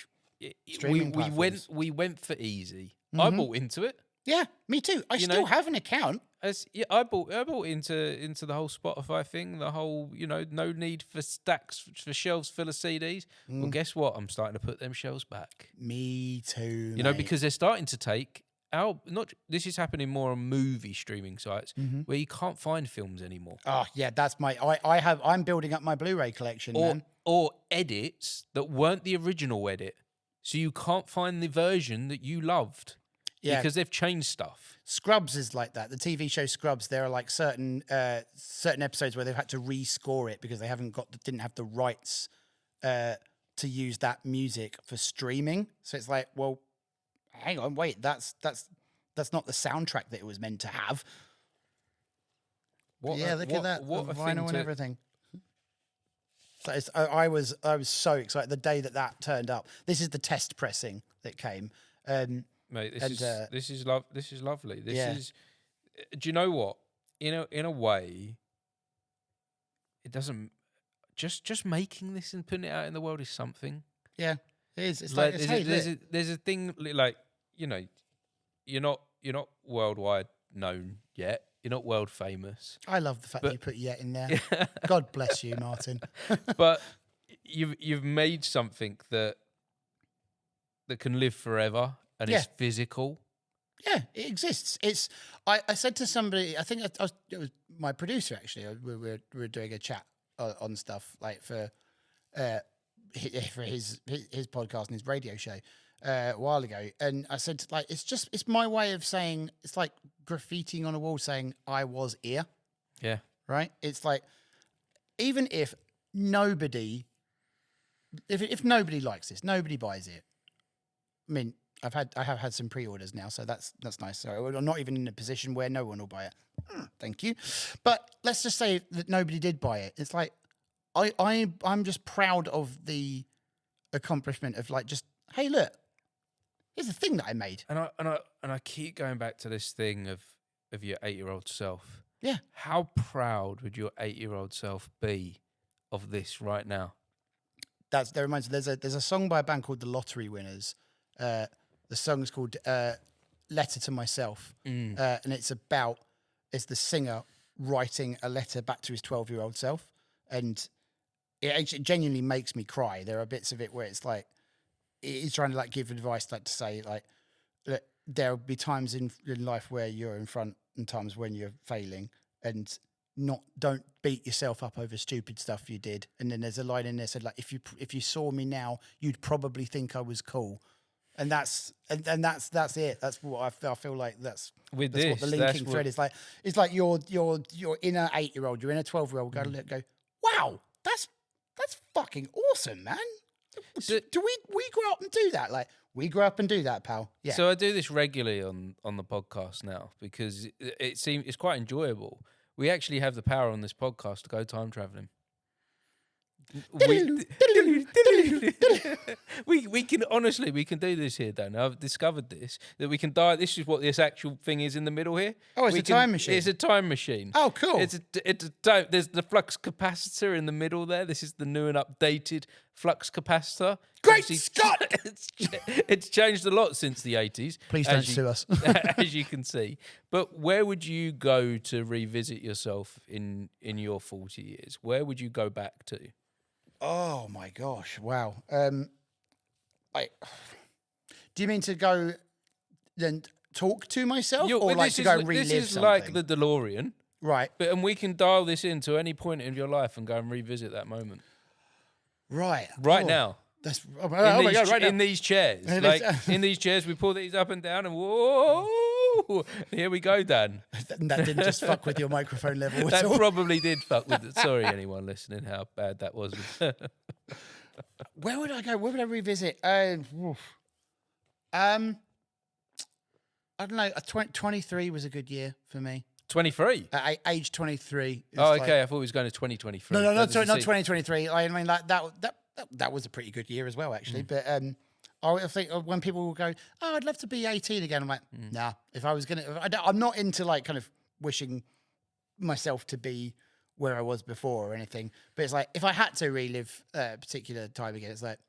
Speaker 1: streaming platforms.
Speaker 2: We went for easy. I bought into it.
Speaker 1: Yeah, me too. I still have an account.
Speaker 2: I bought into the whole Spotify thing, the whole, no need for stacks for shelves full of CDs. Well, guess what? I'm starting to put them shelves back.
Speaker 1: Me too.
Speaker 2: Because they're starting to take out. This is happening more on movie streaming sites where you can't find films anymore.
Speaker 1: Oh yeah, that's I'm building up my Blu-ray collection, man.
Speaker 2: Or edits that weren't the original edit, so you can't find the version that you loved. Yeah, because they've changed stuff.
Speaker 1: Scrubs is like that. The TV show Scrubs, there are like certain episodes where they've had to rescore it because they didn't have the rights to use that music for streaming. So it's like, well, hang on, wait, that's not the soundtrack that it was meant to have. Look at that, vinyl and everything. So I was so excited the day that turned up. This is the test pressing that came.
Speaker 2: Mate, this is lovely. Do you know what? In a way, it doesn't. Just making this and putting it out in the world is something.
Speaker 1: Yeah, it is. It's
Speaker 2: like there's a thing like you're not worldwide known yet. You're not world famous.
Speaker 1: I love the fact that you put "yet" in there. God bless you, Martin.
Speaker 2: But you've made something that can live forever. And it's physical. Yeah,
Speaker 1: it exists. I said to somebody, I think it was my producer actually. We were doing a chat on stuff like for his podcast and his radio show a while ago, and I said like it's my way of saying, it's like graffitiing on a wall saying I was here.
Speaker 2: Yeah.
Speaker 1: Right. It's like even if nobody likes this, nobody buys it. I mean, I have had some pre-orders now, so that's nice. So I'm not even in a position where no one will buy it. Thank you. But let's just say that nobody did buy it. It's like I'm just proud of the accomplishment of like just, hey, look, here's the thing that I made.
Speaker 2: And I keep going back to this thing of your 8-year-old self.
Speaker 1: Yeah.
Speaker 2: How proud would your 8-year-old self be of this right now?
Speaker 1: That reminds me. There's a song by a band called The Lottery Winners. The song is called Letter to Myself. And it's the singer writing a letter back to his 12-year-old self. And it genuinely makes me cry. There are bits of it where it's like, he's trying to like give advice, like to say like, there'll be times in life where you're in front and times when you're failing, and don't beat yourself up over stupid stuff you did. And then there's a line in there said like, if you saw me now, you'd probably think I was cool. And that's it. That's what I feel like. That's what the linking thread is like. It's like you're in an 8-year-old, you're in a 12-year-old. Go, wow, that's fucking awesome, man. So, do we grow up and do that? Like we grow up and do that, pal. Yeah.
Speaker 2: So I do this regularly on the podcast now because it's quite enjoyable. We actually have the power on this podcast to go time traveling. We can honestly, we can do this here, Dan. I've discovered this, that we can dial. This is what this actual thing is in the middle here.
Speaker 1: Oh, it's a time machine.
Speaker 2: It's a time machine.
Speaker 1: Oh, cool.
Speaker 2: There's the flux capacitor in the middle there. This is the new and updated flux capacitor.
Speaker 1: Great
Speaker 2: Obviously,
Speaker 1: Scott!
Speaker 2: It's changed a lot since the 80s.
Speaker 1: Please don't sue us.
Speaker 2: As you can see. But where would you go to revisit yourself in your 40 years? Where would you go back to?
Speaker 1: Oh my gosh! Wow. Do you mean to go and talk to myself, or like to go and relive
Speaker 2: This is
Speaker 1: something?
Speaker 2: like the DeLorean,
Speaker 1: Right.
Speaker 2: and we can dial this into any point in your life and go and revisit that moment.
Speaker 1: Right.
Speaker 2: Now.
Speaker 1: That's my God! Right now.
Speaker 2: In these chairs, like in these chairs, we pull these up and down, and whoa! Here we go, Dan.
Speaker 1: That didn't just fuck with your microphone level.
Speaker 2: That
Speaker 1: at all.
Speaker 2: probably did fuck with it. Sorry, anyone listening, how bad that was.
Speaker 1: Where would I go? Where would I revisit? I don't know. 23 was a good year for me.
Speaker 2: 23.
Speaker 1: At age 23.
Speaker 2: Oh, okay. I thought he was going to 2023.
Speaker 1: No, not 2023. I mean, like that was a pretty good year as well, actually. But I think when people will go, "Oh, I'd love to be 18 again," I'm like, nah. If I was I'm not into like kind of wishing myself to be where I was before or anything. But it's like if I had to relive a particular time again, it's like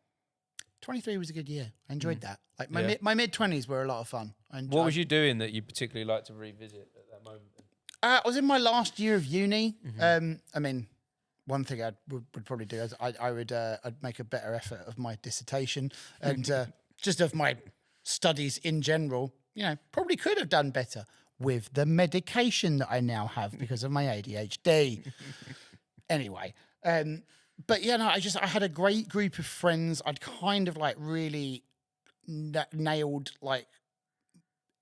Speaker 1: 23 was a good year. I enjoyed that. Like my mid 20s were a lot of fun.
Speaker 2: What was you doing that you particularly like to revisit at that moment?
Speaker 1: I was in my last year of uni. I mean, one thing I would probably do is I'd make a better effort of my dissertation and just of my studies in general. You know, probably could have done better with the medication that I now have because of my ADHD. Anyway, but yeah, no, I had a great group of friends. I'd kind of like really nailed like.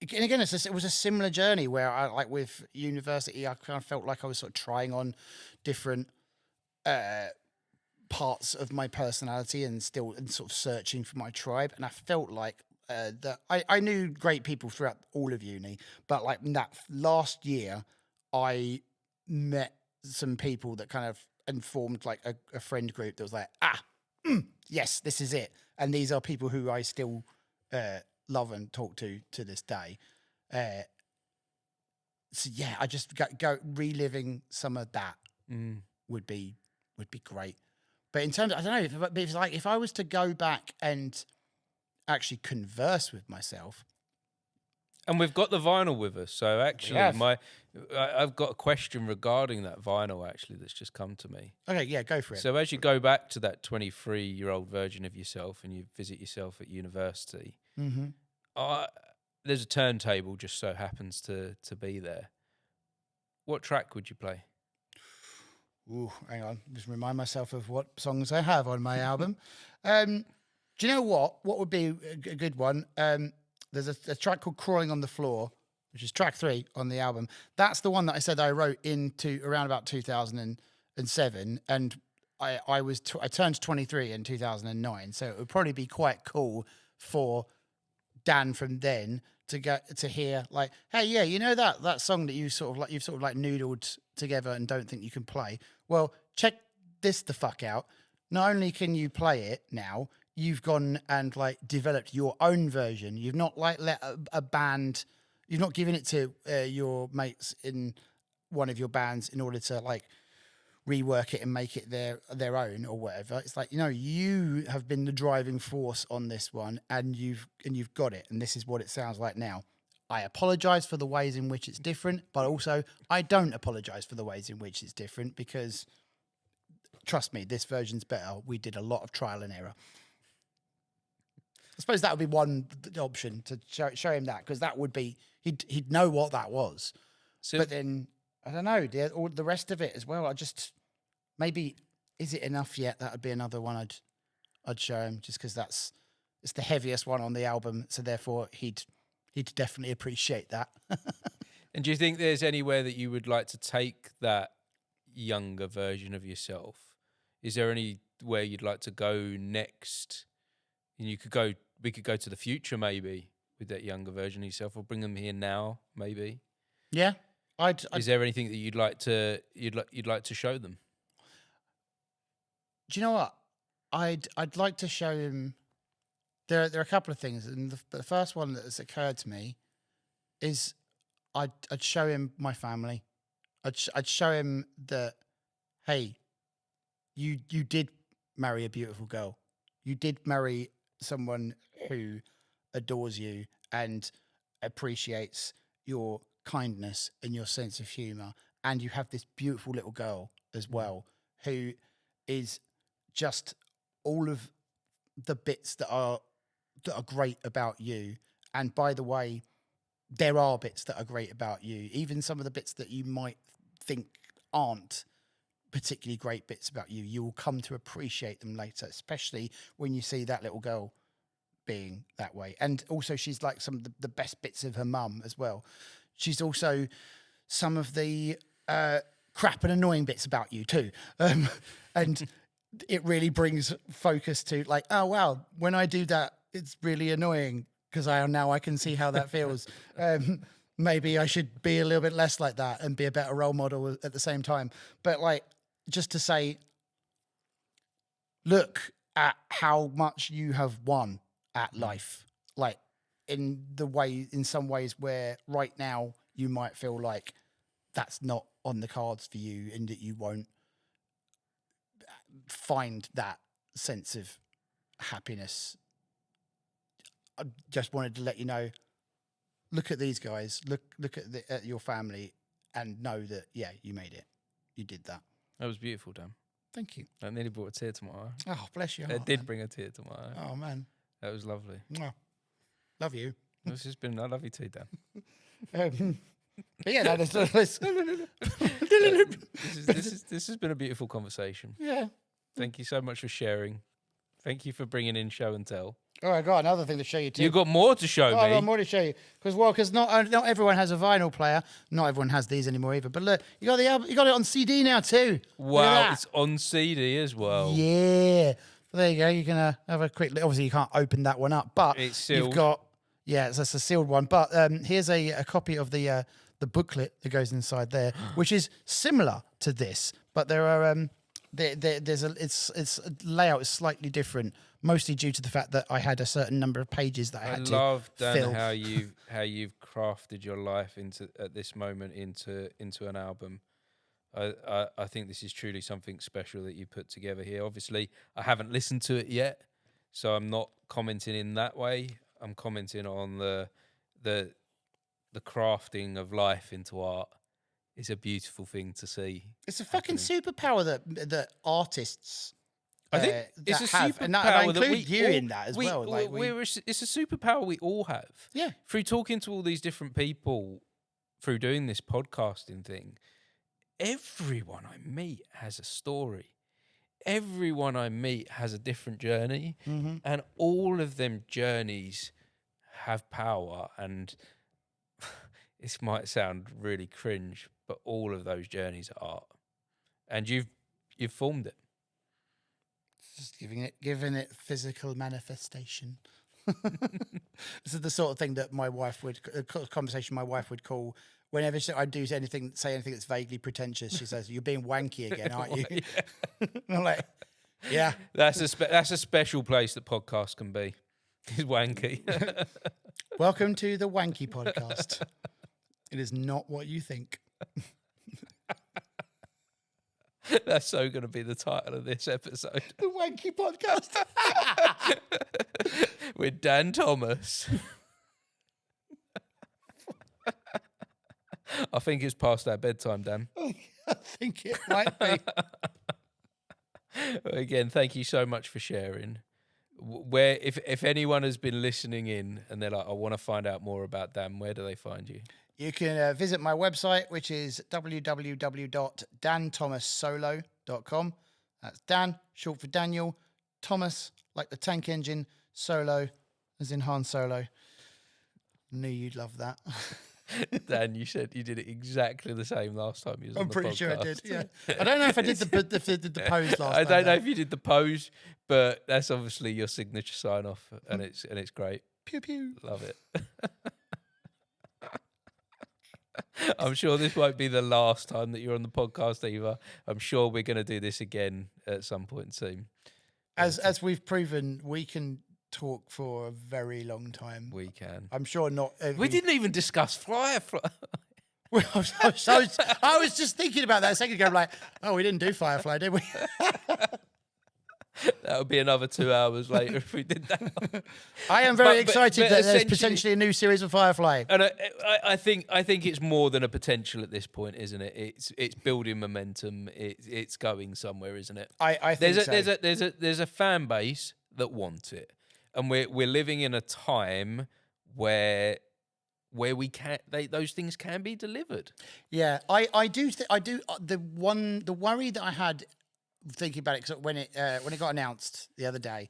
Speaker 1: And again, it was a similar journey where I like with university, I kind of felt like I was sort of trying on different parts of my personality and sort of searching for my tribe. And I felt like that I knew great people throughout all of uni, but like in that last year, I met some people that kind of formed like a friend group that was like, yes, this is it. And these are people who I still love and talk to this day. So yeah, I just go reliving some of that would be great. But in terms of, I don't know, if it's like if I was to go back and actually converse with myself.
Speaker 2: And we've got the vinyl with us, so actually I've got a question regarding that vinyl actually that's just come to me.
Speaker 1: Okay, yeah, go for it.
Speaker 2: So as you go back to that 23-year-old version of yourself and you visit yourself at university, there's a turntable just so happens to be there. What track would you play?
Speaker 1: Ooh, hang on. Just remind myself of what songs I have on my album. Do you know what? What would be a good one? There's a track called Crawling on the Floor, which is track 3 on the album. That's the one that I said I wrote into around about 2007. And I turned 23 in 2009. So it would probably be quite cool for Dan from then to get to hear like, hey, yeah, you know that song that you've sort of like noodled together and don't think you can play. Well, check this the fuck out. Not only can you play it now, you've gone and like developed your own version. You've not like let a band. You've not given it to your mates in one of your bands in order to like rework it and make it their own or whatever. It's like, you know, you have been the driving force on this one and you've got it, and this is what it sounds like now. I apologize for the ways in which it's different, but also I don't apologize for the ways in which it's different because trust me, this version's better. We did a lot of trial and error. I suppose that would be one option to show him that, because that would be he'd know what that was. So, but then I don't know, all the rest of it as well. I just maybe is it enough yet? That would be another one I'd show him, just because it's the heaviest one on the album, so therefore he'd definitely appreciate that.
Speaker 2: And do you think there's anywhere that you would like to take that younger version of yourself? Is there anywhere you'd like to go next? And we could go to the future maybe with that younger version of yourself, or bring them here now maybe.
Speaker 1: Yeah,
Speaker 2: Is there anything that you'd like to show them?
Speaker 1: Do you know what? I'd like to show him. There are a couple of things, and the first one that has occurred to me is I'd show him my family. I'd show him that, hey, you did marry a beautiful girl. You did marry someone who adores you and appreciates your kindness and your sense of humor, and you have this beautiful little girl as well who is just all of the bits that are great about you. And by the way, there are bits that are great about you, even some of the bits that you might think aren't particularly great bits about you. You will come to appreciate them later, especially when you see that little girl being that way. And also, she's like some of the best bits of her mum as well. She's also some of the crap and annoying bits about you too. And it really brings focus to like, oh wow, when I do that, it's really annoying because I can see how that feels. Maybe I should be a little bit less like that and be a better role model at the same time. But like, just to say, look at how much you have won at life. Like in some ways where right now you might feel like that's not on the cards for you and that you won't find that sense of happiness. I just wanted to let you know, look at these guys, look at your family and know that, yeah, you made it. You did that.
Speaker 2: That was beautiful, Dan.
Speaker 1: Thank you.
Speaker 2: That nearly brought a tear to my eye.
Speaker 1: Oh, bless your
Speaker 2: It
Speaker 1: heart.
Speaker 2: did bring a tear to my eye.
Speaker 1: Oh, man.
Speaker 2: That was lovely.
Speaker 1: Oh, love you.
Speaker 2: It's just been, I love you too, Dan.
Speaker 1: But yeah, no, this
Speaker 2: has been a beautiful conversation.
Speaker 1: Yeah.
Speaker 2: Thank you so much for sharing. Thank you for bringing in show and tell.
Speaker 1: Oh, I got another thing to show you too.
Speaker 2: You got more to show me.
Speaker 1: I got more to show you because not everyone has a vinyl player. Not everyone has these anymore either. But look, you got the album, you got it on CD now too.
Speaker 2: Wow, it's on CD as well.
Speaker 1: Yeah. So there you go. You can have a quick look. Obviously, you can't open that one up, but
Speaker 2: it's sealed.
Speaker 1: You've got it's a sealed one. But here's a copy of the booklet that goes inside there, which is similar to this, but there are its layout is slightly different, mostly due to the fact that I had a certain number of pages that I had to
Speaker 2: love, Dan,
Speaker 1: fill.
Speaker 2: how you've crafted your life at this moment into an album. I think this is truly something special that you put together here. Obviously, I haven't listened to it yet, so I'm not commenting in that way. I'm commenting on the crafting of life into art. It's a beautiful thing to see.
Speaker 1: It's a fucking superpower that artists.
Speaker 2: I think it's a superpower,
Speaker 1: and I include
Speaker 2: that we
Speaker 1: you
Speaker 2: all,
Speaker 1: in that as well. Like
Speaker 2: it's a superpower we all have.
Speaker 1: Yeah.
Speaker 2: Through talking to all these different people, through doing this podcasting thing, everyone I meet has a story. Everyone I meet has a different journey, and all of them journeys have power. And this might sound really cringe, but all of those journeys are art, and you've formed it.
Speaker 1: Just giving it physical manifestation. This is the sort of thing that my wife would call whenever I do say anything that's vaguely pretentious. She says, "You're being wanky again, aren't you?" And I'm like, "Yeah."
Speaker 2: That's a special place that podcasts can be. Is wanky.
Speaker 1: Welcome to the Wanky Podcast. It is not what you think.
Speaker 2: That's so going to be the title of this episode.
Speaker 1: The Wanky Podcast.
Speaker 2: With Dan Thomas. I think it's past our bedtime, Dan.
Speaker 1: I think it might be.
Speaker 2: Again, thank you so much for sharing. Where, if anyone has been listening in and they're like, I want to find out more about Dan, where do they find you?
Speaker 1: You can visit my website, which is www.danthomassolo.com. That's Dan, short for Daniel, Thomas, like the tank engine, Solo, as in Han Solo. Knew you'd love that.
Speaker 2: Dan, you said you did it exactly the same last time you was on the podcast. I'm pretty sure
Speaker 1: I did, yeah. I don't know if I did the pose last time.
Speaker 2: I don't know if you did the pose, but that's obviously your signature sign-off, and it's great.
Speaker 1: Pew, pew.
Speaker 2: Love it. I'm sure this won't be the last time that you're on the podcast either. I'm sure we're going to do this again at some point soon.
Speaker 1: As we've proven, we can talk for a very long time.
Speaker 2: We can.
Speaker 1: I'm sure not.
Speaker 2: We didn't even discuss Firefly.
Speaker 1: I was just thinking about that a second ago. I'm like, oh, we didn't do Firefly, did we?
Speaker 2: That would be another 2 hours later if we did that.
Speaker 1: I am very excited
Speaker 2: but
Speaker 1: that there's potentially a new series of Firefly.
Speaker 2: And I think it's more than a potential at this point, isn't it? It's building momentum. It's going somewhere, isn't it?
Speaker 1: I think so.
Speaker 2: There's a fan base that wants it, and we're living in a time where we can those things can be delivered.
Speaker 1: Yeah, I do. The worry that I had thinking about it, because when it got announced the other day,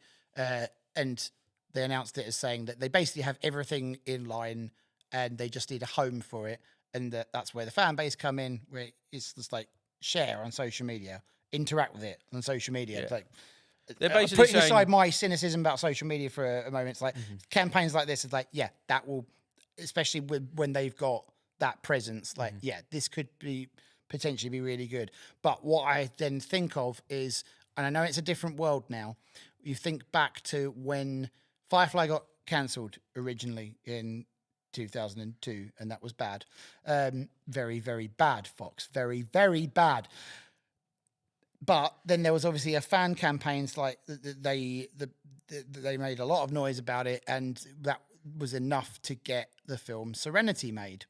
Speaker 1: and they announced it as saying that they basically have everything in line and they just need a home for it, and that's where the fan base come in, where it's just like share on social media, interact with it on social media.
Speaker 2: Yeah.
Speaker 1: Like,
Speaker 2: they're basically
Speaker 1: putting aside my cynicism about social media for a moment, it's like campaigns like this is like, yeah, that will, especially when they've got that presence, like, yeah, this could be potentially be really good. But what I then think of is, and I know it's a different world now, you think back to when Firefly got cancelled originally in 2002, and that was bad. Very, very bad, Fox. Very, very bad. But then there was obviously a fan campaigns, like they made a lot of noise about it, and that was enough to get the film Serenity made.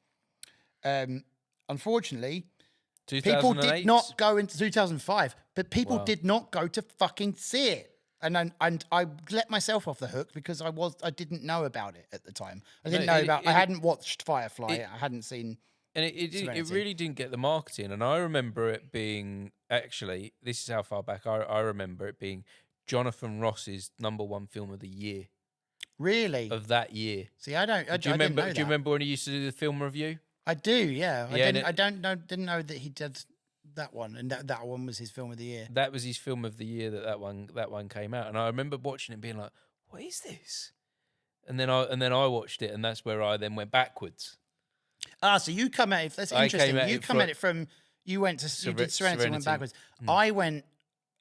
Speaker 1: Unfortunately, people did not go into 2005, but people did not go to fucking see it. And I let myself off the hook because I didn't know about it at the time. I hadn't watched Firefly. I hadn't seen.
Speaker 2: And it really didn't get the marketing. And I remember it being, actually, this is how far back I remember it being Jonathan Ross's #1 film of the year.
Speaker 1: Really?
Speaker 2: Of that year.
Speaker 1: See, I don't.
Speaker 2: Do you remember? Do you remember when he used to do the film review?
Speaker 1: I do. Yeah. I didn't know that he did that one, and that one was his film of the year.
Speaker 2: That was his film of the year that one came out, and I remember watching it and being like, "What is this?" And then I watched it, and that's where I then went backwards.
Speaker 1: So you come at it. That's interesting. You come at it from. You went to you did Serenity and went backwards. I went.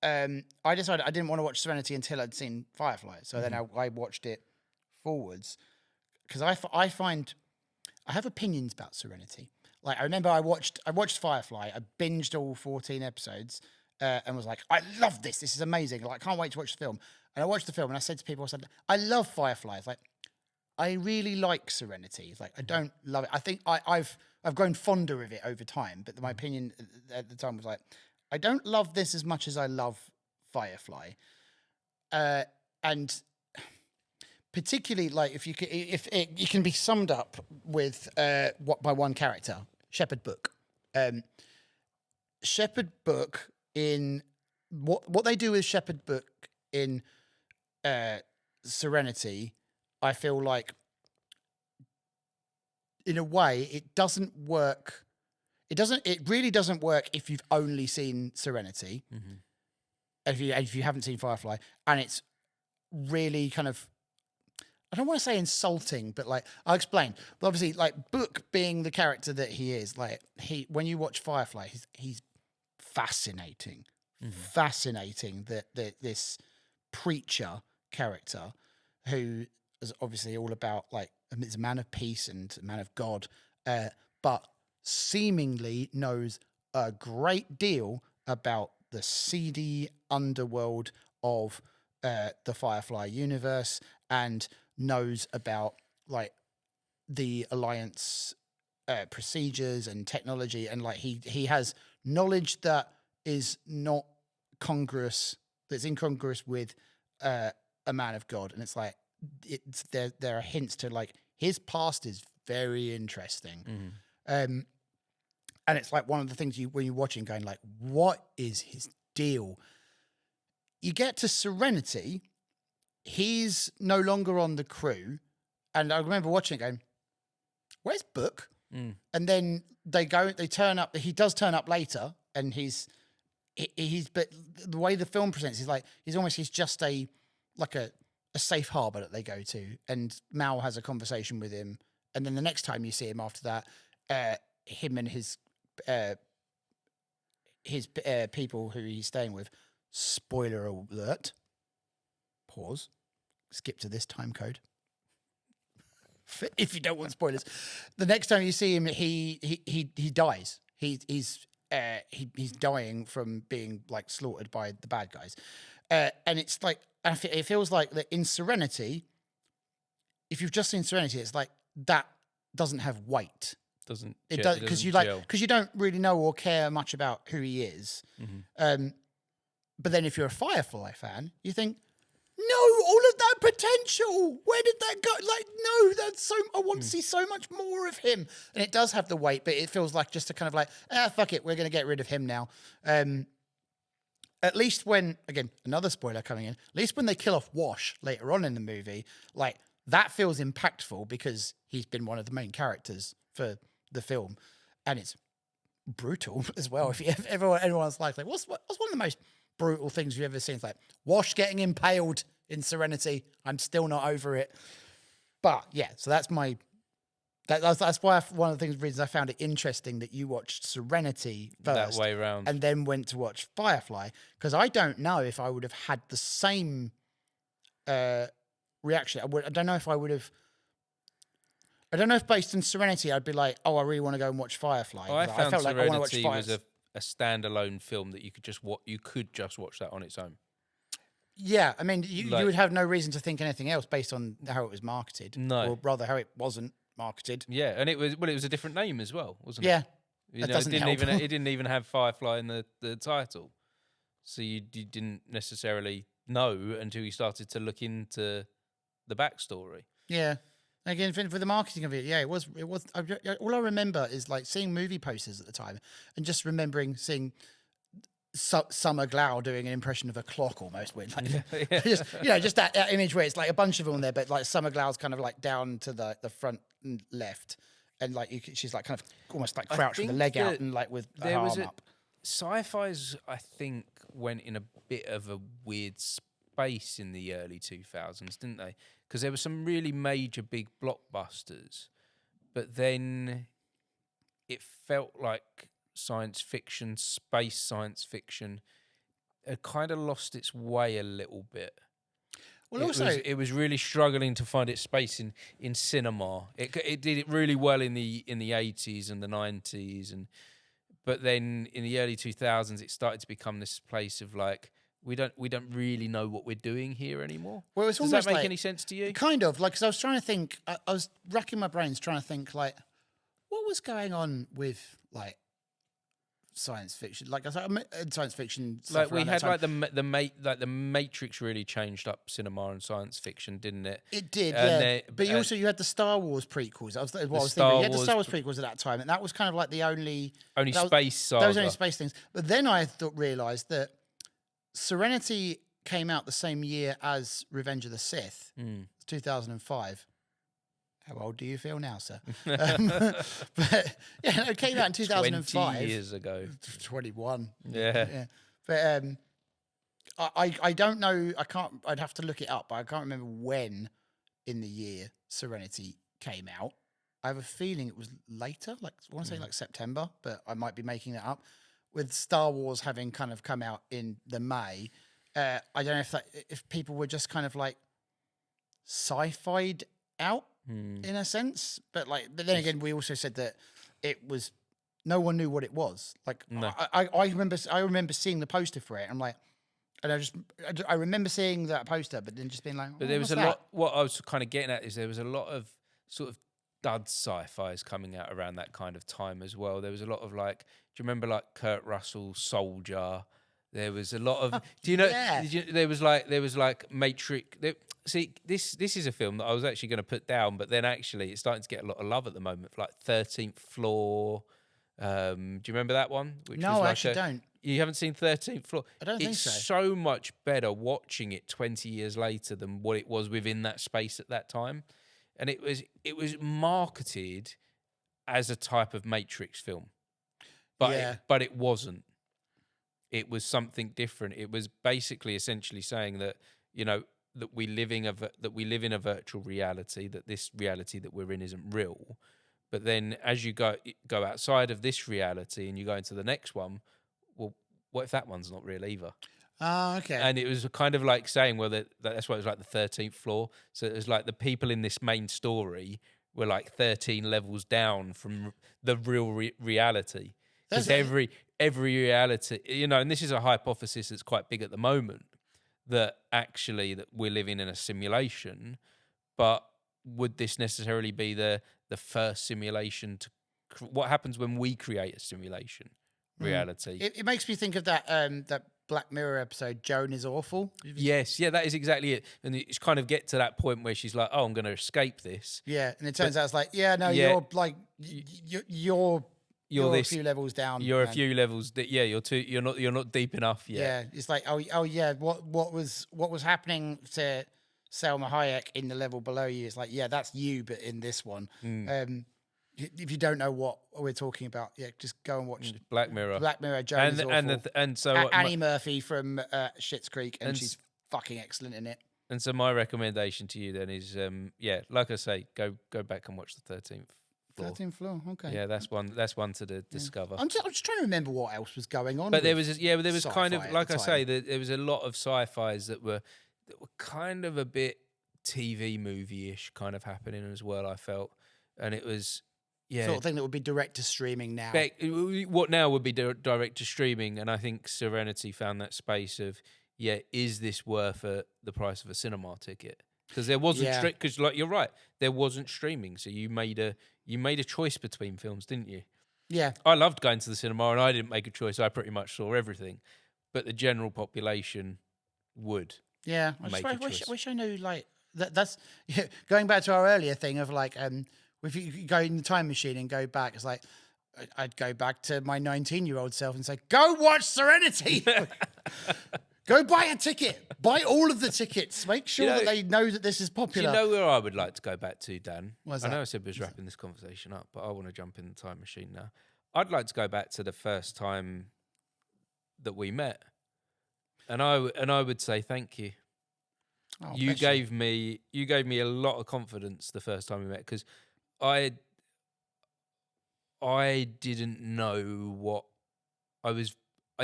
Speaker 1: I decided I didn't want to watch Serenity until I'd seen Firefly, so then I watched it forwards, because I find I have opinions about Serenity. Like, I remember I watched Firefly. I binged all 14 episodes and was like, I love this. This is amazing. Like, I can't wait to watch the film. And I watched the film and I said to people, I said, I love Firefly. It's like, I really like Serenity. It's like, I don't love it. I think I've grown fonder of it over time. But my opinion at the time was like, I don't love this as much as I love Firefly. And particularly, like, if it can be summed up with by one character, Shepherd Book. Shepherd Book, in what they do with Shepherd Book in Serenity, I feel like, in a way, it doesn't work. It really doesn't work if you've only seen Serenity, if you haven't seen Firefly, and it's really kind of, I don't want to say insulting, but like, I'll explain. But obviously, like, Book being the character that he is, like, when you watch Firefly, he's fascinating. Fascinating that this preacher character, who is obviously all about, like, is a man of peace and a man of God, but seemingly knows a great deal about the seedy underworld of the Firefly universe, and knows about, like, the Alliance procedures and technology, and like he has knowledge that is not congruous, that's incongruous with a man of God. And it's like, there are hints to, like, his past is very interesting. And it's like one of the things when you're watching, going like, what is his deal? You get to Serenity, he's no longer on the crew, and I remember watching it going, where's Book? And then they turn up, he does turn up later, and he's but the way the film presents, he's just a safe harbor that they go to, and Mal has a conversation with him, and then the next time you see him after that, him and his people who he's staying with. Spoiler alert. Pause. Skip to this time code. If you don't want spoilers, the next time you see him, he dies. He's dying from being like slaughtered by the bad guys, and it's like it feels like that in Serenity. If you've just seen Serenity, it's like that doesn't have weight. It does because you don't really know or care much about who he is.
Speaker 2: Mm-hmm.
Speaker 1: But then if you're a Firefly fan, you think, no, all of that potential. Where did that go? Like, no, I want to see so much more of him. And it does have the weight, but it feels like just a kind of like, fuck it, we're going to get rid of him now. At least when, again, another spoiler coming in, at least when they kill off Wash later on in the movie, like, that feels impactful because he's been one of the main characters for the film. And it's brutal as well. If everyone's like, what's one of the most brutal things you've ever seen? It's like Wash getting impaled in Serenity. I'm still not over it. But yeah, so that's why one of the reasons I found it interesting that you watched Serenity first,
Speaker 2: that way around,
Speaker 1: and then went to watch Firefly, because I don't know if I would have had the same reaction. I don't know if I would have. I don't know if based on Serenity, I'd be like, oh, I really want to go and watch Firefly.
Speaker 2: I
Speaker 1: felt
Speaker 2: found
Speaker 1: like I want to
Speaker 2: Serenity
Speaker 1: watch
Speaker 2: was a standalone film that you could just watch that on its own.
Speaker 1: Yeah, I mean, you would have no reason to think anything else based on how it was marketed.
Speaker 2: No.
Speaker 1: Or rather, how it wasn't marketed.
Speaker 2: Yeah, and it was a different name as well, wasn't it?
Speaker 1: Yeah,
Speaker 2: it didn't even have Firefly in the title, so you didn't necessarily know until you started to look into the backstory.
Speaker 1: Yeah. Again, for the marketing of it, yeah, it was. All I remember is like seeing movie posters at the time, and just remembering seeing Summer Glau doing an impression of a clock almost. Like, just that image where it's like a bunch of them there, but like Summer Glau's kind of like down to the front left, and like she's like kind of almost like crouched with the leg out and like with her arm up.
Speaker 2: Sci-fi's, I think, went in a bit of a weird space in the early 2000s, didn't they? Because there were some really major big blockbusters, but then it felt like science fiction, space science fiction, had kind of lost its way a little bit. Well, it was really struggling to find its space in cinema. It did it really well in the 80s and the 90s, but then in the early 2000s, it started to become this place of like, we don't really know what we're doing here anymore.
Speaker 1: Well, it's
Speaker 2: Does that make any sense to you?
Speaker 1: Kind of, like, because I was trying to think, I was racking my brains trying to think, like, what was going on with, like, science fiction? Like, science fiction stuff.
Speaker 2: Like, we had, like, the Matrix really changed up cinema and science fiction, didn't it?
Speaker 1: It did, yeah. But you had the Star Wars prequels. I was thinking. You had the Star Wars prequels at that time, and that was kind of like the only
Speaker 2: space saga.
Speaker 1: Those only space things. But then I realised that Serenity came out the same year as Revenge of the Sith, 2005. How old do you feel now, sir? But yeah, it came out in 2005.
Speaker 2: 20 years ago.
Speaker 1: 21.
Speaker 2: Yeah.
Speaker 1: But I don't know. I'd have to look it up, but I can't remember when in the year Serenity came out. I have a feeling it was later, like I want to say like September, but I might be making that up. With Star Wars having kind of come out in the May, I don't know if people were just kind of like sci-fi'd out in a sense, but then again, we also said that it was no one knew what it was. Like no. I remember seeing the poster for it. I'm like, and I remember seeing that poster, but then just being like,
Speaker 2: but there was a lot. What I was kind of getting at is there was a lot of sort of dud sci-fis coming out around that kind of time as well. There was a lot of like, do you remember like Kurt Russell's Soldier? There was a lot of. Do you know? Yeah. There was like Matrix. See, this is a film that I was actually going to put down, but then actually it's starting to get a lot of love at the moment. Like 13th Floor. Do you remember that one?
Speaker 1: No, I actually don't.
Speaker 2: You haven't seen 13th Floor?
Speaker 1: I don't think so.
Speaker 2: It's so much better watching it 20 years later than what it was within that space at that time. And it was marketed as a type of Matrix film. But it wasn't. It was something different. It was basically essentially saying that, you know, that we live in a virtual reality, that this reality that we're in isn't real, But then as you go outside of this reality and you go into the next one, well, what if that one's not real either?
Speaker 1: Oh, okay.
Speaker 2: And it was kind of like saying, well, that's why it was like the 13th floor. So it was like the people in this main story were like 13 levels down from the real reality.
Speaker 1: That's
Speaker 2: Because every reality, and this is a hypothesis that's quite big at the moment, that actually that we're living in a simulation. But would this necessarily be the first simulation to? What happens when we create a simulation reality?
Speaker 1: It makes me think of that Black Mirror episode, Joan is Awful.
Speaker 2: Yes, yeah, that is exactly it. And it's kind of get to that point where she's like, "Oh, I'm going to escape this."
Speaker 1: Yeah, and it turns out it's like, yeah, no,
Speaker 2: Yeah.
Speaker 1: you're like, you're a
Speaker 2: this.
Speaker 1: few levels down.
Speaker 2: You're
Speaker 1: man.
Speaker 2: a few levels. You're not deep enough yet.
Speaker 1: Yeah, it's like, oh yeah, what was happening to Selma Hayek in the level below you? It's like, yeah, that's you, but in this one. If you don't know what we're talking about, yeah, just go and watch
Speaker 2: Black Mirror.
Speaker 1: Black Mirror. Joan is Awful.
Speaker 2: And so
Speaker 1: Annie Murphy from Schitt's Creek, and she's fucking excellent in it.
Speaker 2: And so my recommendation to you then is, like I say, go back and watch the 13th floor.
Speaker 1: 13th floor, okay.
Speaker 2: Yeah, that's one to discover.
Speaker 1: I'm just trying to remember what else was going on.
Speaker 2: But there was kind of, like I say, there was a lot of sci-fis that were kind of a bit TV movie-ish kind of happening as well, I felt. And it was,
Speaker 1: sort of thing that would be direct to streaming now.
Speaker 2: What now would be direct to streaming, and I think Serenity found that space of, is this worth the price of a cinema ticket? Because there wasn't, because like you're right, there wasn't streaming, so you made a choice between films, didn't you?
Speaker 1: Yeah,
Speaker 2: I loved going to the cinema, and I didn't make a choice. I pretty much saw everything, but the general population would.
Speaker 1: Yeah, I wish I knew like that. That's going back to our earlier thing of like, if you go in the time machine and go back, it's like I'd go back to my 19-year-old self and say, "Go watch Serenity." Go buy a ticket. Buy all of the tickets. Make sure that they know that this is popular.
Speaker 2: Do you know where I would like to go back to, Dan?
Speaker 1: What's
Speaker 2: I
Speaker 1: that?
Speaker 2: know I said we was wrapping this conversation up, but I want to jump in the time machine now. I'd like to go back to the first time that we met, and I would say thank you.
Speaker 1: Oh,
Speaker 2: you gave me a lot of confidence the first time we met, because I didn't know what I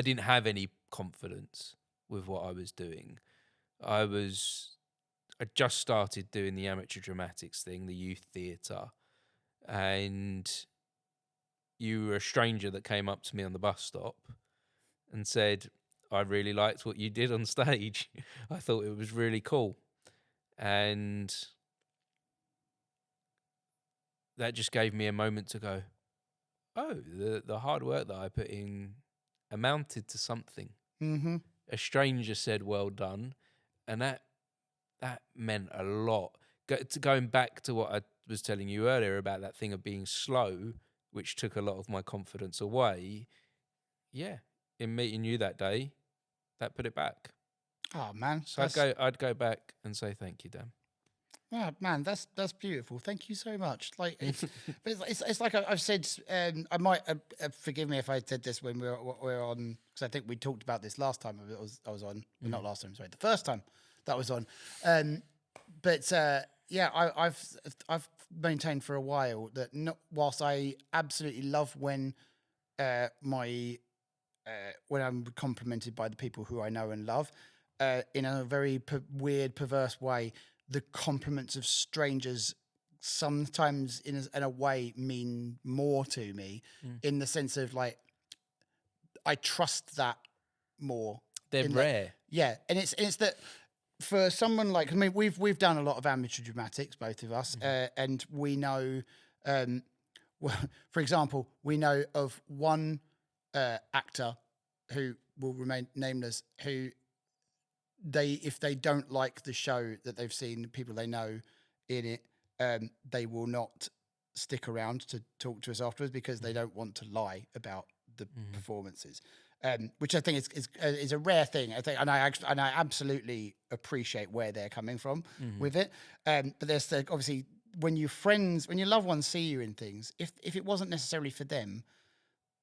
Speaker 2: didn't have any confidence with what I was doing. I just started doing the amateur dramatics thing, the youth theatre, and you were a stranger that came up to me on the bus stop and said, "I really liked what you did on stage. I thought it was really cool." And that just gave me a moment to go, oh, the hard work that I put in amounted to something.
Speaker 1: Mm-hmm.
Speaker 2: A stranger said, "Well done," and that meant a lot. Going back to what I was telling you earlier about that thing of being slow, which took a lot of my confidence away. Yeah, in meeting you that day, that put it back.
Speaker 1: Oh man,
Speaker 2: so I'd go back and say thank you, Dan.
Speaker 1: Oh man, that's beautiful. Thank you so much. Like it's like I've said. I might forgive me if I said this when we were on, because I think we talked about this last time I was on. Well, not last time, sorry, the first time that was on. I've maintained for a while that whilst I absolutely love when when I'm complimented by the people who I know and love, in a very weird, perverse way, the compliments of strangers sometimes in a way mean more to me, in the sense of like, I trust that more.
Speaker 2: They're rare.
Speaker 1: And it's that for someone like, I mean, we've done a lot of amateur dramatics, both of us, and we know, for example, we know of one actor who will remain nameless, who if they don't like the show that they've seen, people they know in it, they will not stick around to talk to us afterwards, because they don't want to lie about the performances, which I think is a rare thing. I think, and I absolutely appreciate where they're coming from with it. But there's obviously when your loved ones see you in things, if it wasn't necessarily for them,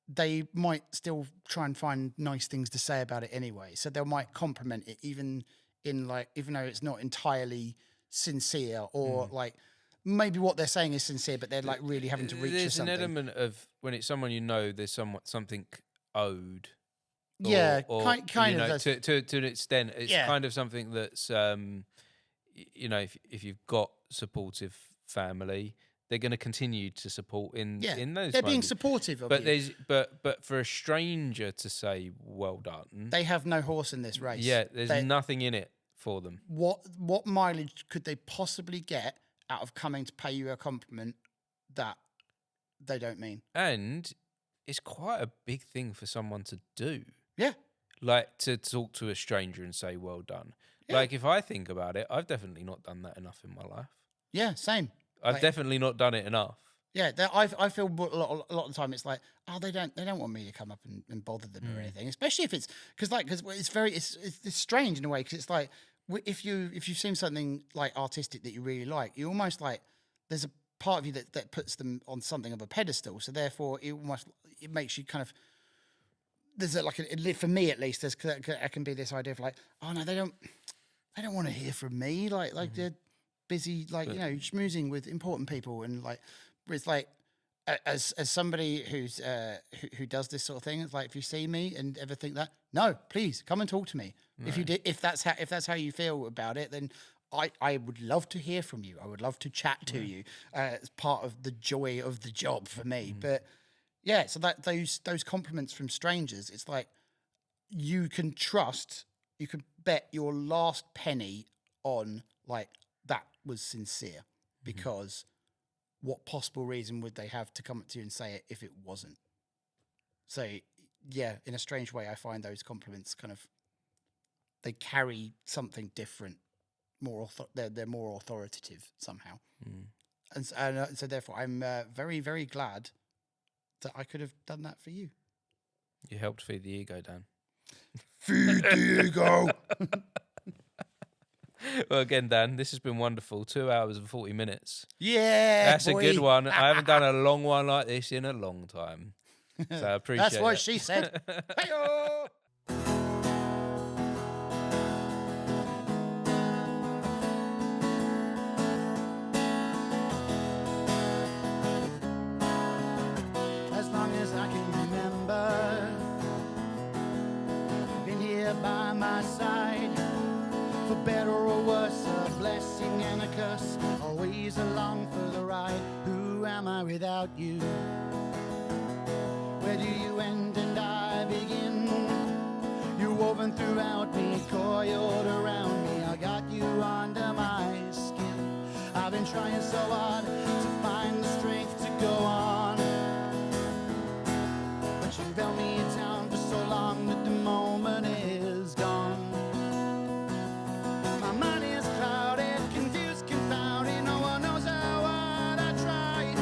Speaker 1: they might still try and find nice things to say about it anyway. So they might compliment it, even though it's not entirely sincere, or like maybe what they're saying is sincere, but they're like really having to reach for
Speaker 2: There's
Speaker 1: something.
Speaker 2: an element of when it's someone you know, there's something owed.
Speaker 1: Yeah,
Speaker 2: or
Speaker 1: kind of.
Speaker 2: To an extent, it's
Speaker 1: Yeah.
Speaker 2: kind of something that's you know, if you've got supportive family, they're going to continue to support in those.
Speaker 1: They're being
Speaker 2: moments.
Speaker 1: supportive of
Speaker 2: But
Speaker 1: you.
Speaker 2: but for a stranger to say well done,
Speaker 1: They have no horse in this race.
Speaker 2: yeah, there's nothing in it for them.
Speaker 1: What mileage could they possibly get out of coming to pay you a compliment that they don't mean?
Speaker 2: And it's quite a big thing for someone to do.
Speaker 1: Yeah.
Speaker 2: Like to talk to a stranger and say well done.
Speaker 1: Yeah.
Speaker 2: Like if I think about it, I've definitely not done that enough in my life.
Speaker 1: Yeah, same.
Speaker 2: I've definitely not done it enough.
Speaker 1: Yeah, I feel a lot of the time it's like, oh, they don't want me to come up and bother them or anything, especially if it's because it's strange in a way, because it's like if you've seen something like artistic that you really like, you almost like there's a part of you that puts them on something of a pedestal, so therefore it makes you kind of there's for me at least there can be this idea of like, oh no, they don't want to hear from me, like they're busy schmoozing with important people, and like it's like as somebody who does this sort of thing, it's like if you see me and ever think that, no, please come and talk to me. Right. If that's how you feel about it, then I would love to hear from you. I would love to chat to you. It's part of the joy of the job for me. But yeah, so that those compliments from strangers, it's like you can bet your last penny on like that was sincere, because what possible reason would they have to come up to you and say it if it wasn't? So yeah, in a strange way, I find those compliments kind of, they carry something different, they're more authoritative somehow. And so therefore I'm very, very glad that I could have done that for you.
Speaker 2: You helped feed the ego, Dan.
Speaker 1: Feed the ego.
Speaker 2: Well, again, Dan, this has been wonderful. 2 hours and 40 minutes.
Speaker 1: Yeah,
Speaker 2: that's a good one. I haven't done a long one like this in a long time, so I appreciate
Speaker 1: That's what
Speaker 2: it.
Speaker 1: she said. Hey-o! As long as I can remember, you've been here by my side. For better or worse, a blessing and a curse, always along for the ride. Who am I without you? Where do you end and I begin? You're woven throughout me, coiled around me. I got you under my skin. I've been trying so hard to find the strength to go on, but you've held me down for so long that the moment is gone. My mind is clouded, confused, confounded. No one knows how hard I try.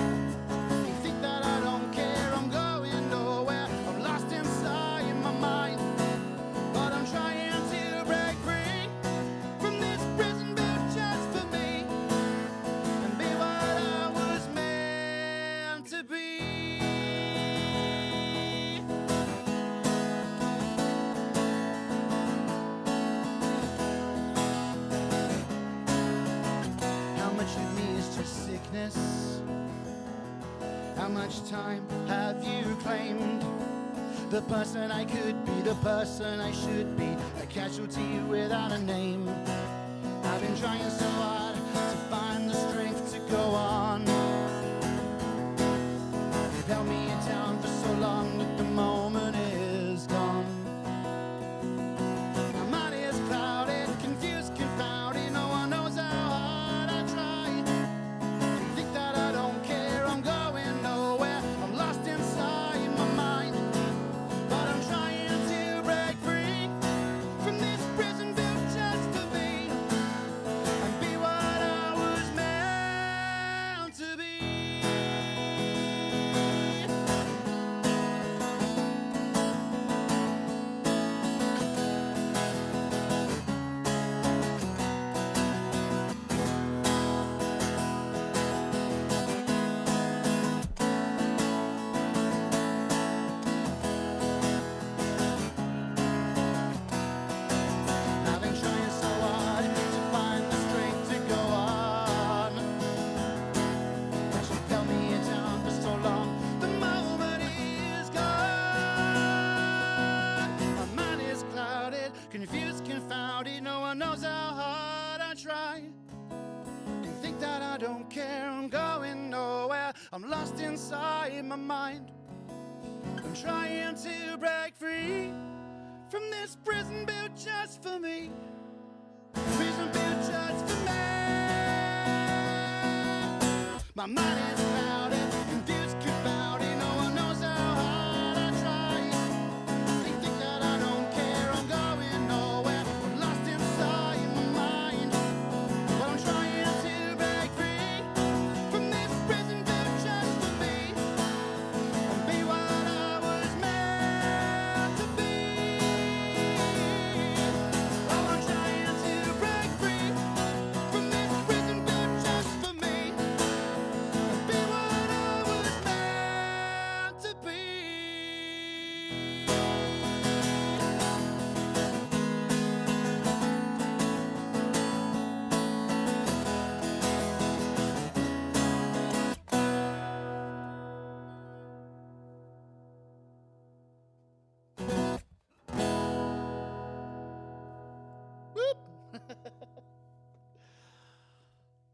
Speaker 1: They think that I don't care, I'm going nowhere. I'm lost inside my mind, but I'm trying to break free from this prison built just for me, and be what I was meant to be. How much of me is just sickness? How much time have you claimed? The person I could be, the person I should be, a casualty without a name. I've been trying so hard to find the strength to go on. You've held me down for so long that the moment is gone. My mind is clouded, confused, confounded. No one knows how hard I try. They think that I don't care, I'm going nowhere. I'm lost inside my mind, but I'm trying to break free from this prison built just for me, and be what I was meant confused, confounded, no one knows how hard I try. You think that I don't care, I'm going nowhere, I'm lost inside my mind. I'm trying to break free from this prison built just for me. Prison built just for me. My mind is clouded, confused, confounded, no one knows how hard I try. They think that I don't care, I'm going nowhere, I'm lost inside my mind. But I'm trying to break free from this prison built just for me. And be what I was meant to be. Oh, I'm trying to break free from this prison built just for me. And be what I was meant to be.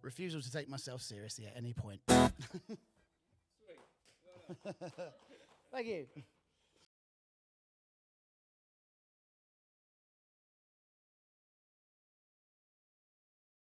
Speaker 1: Refusal to take myself seriously at any point. Thank you.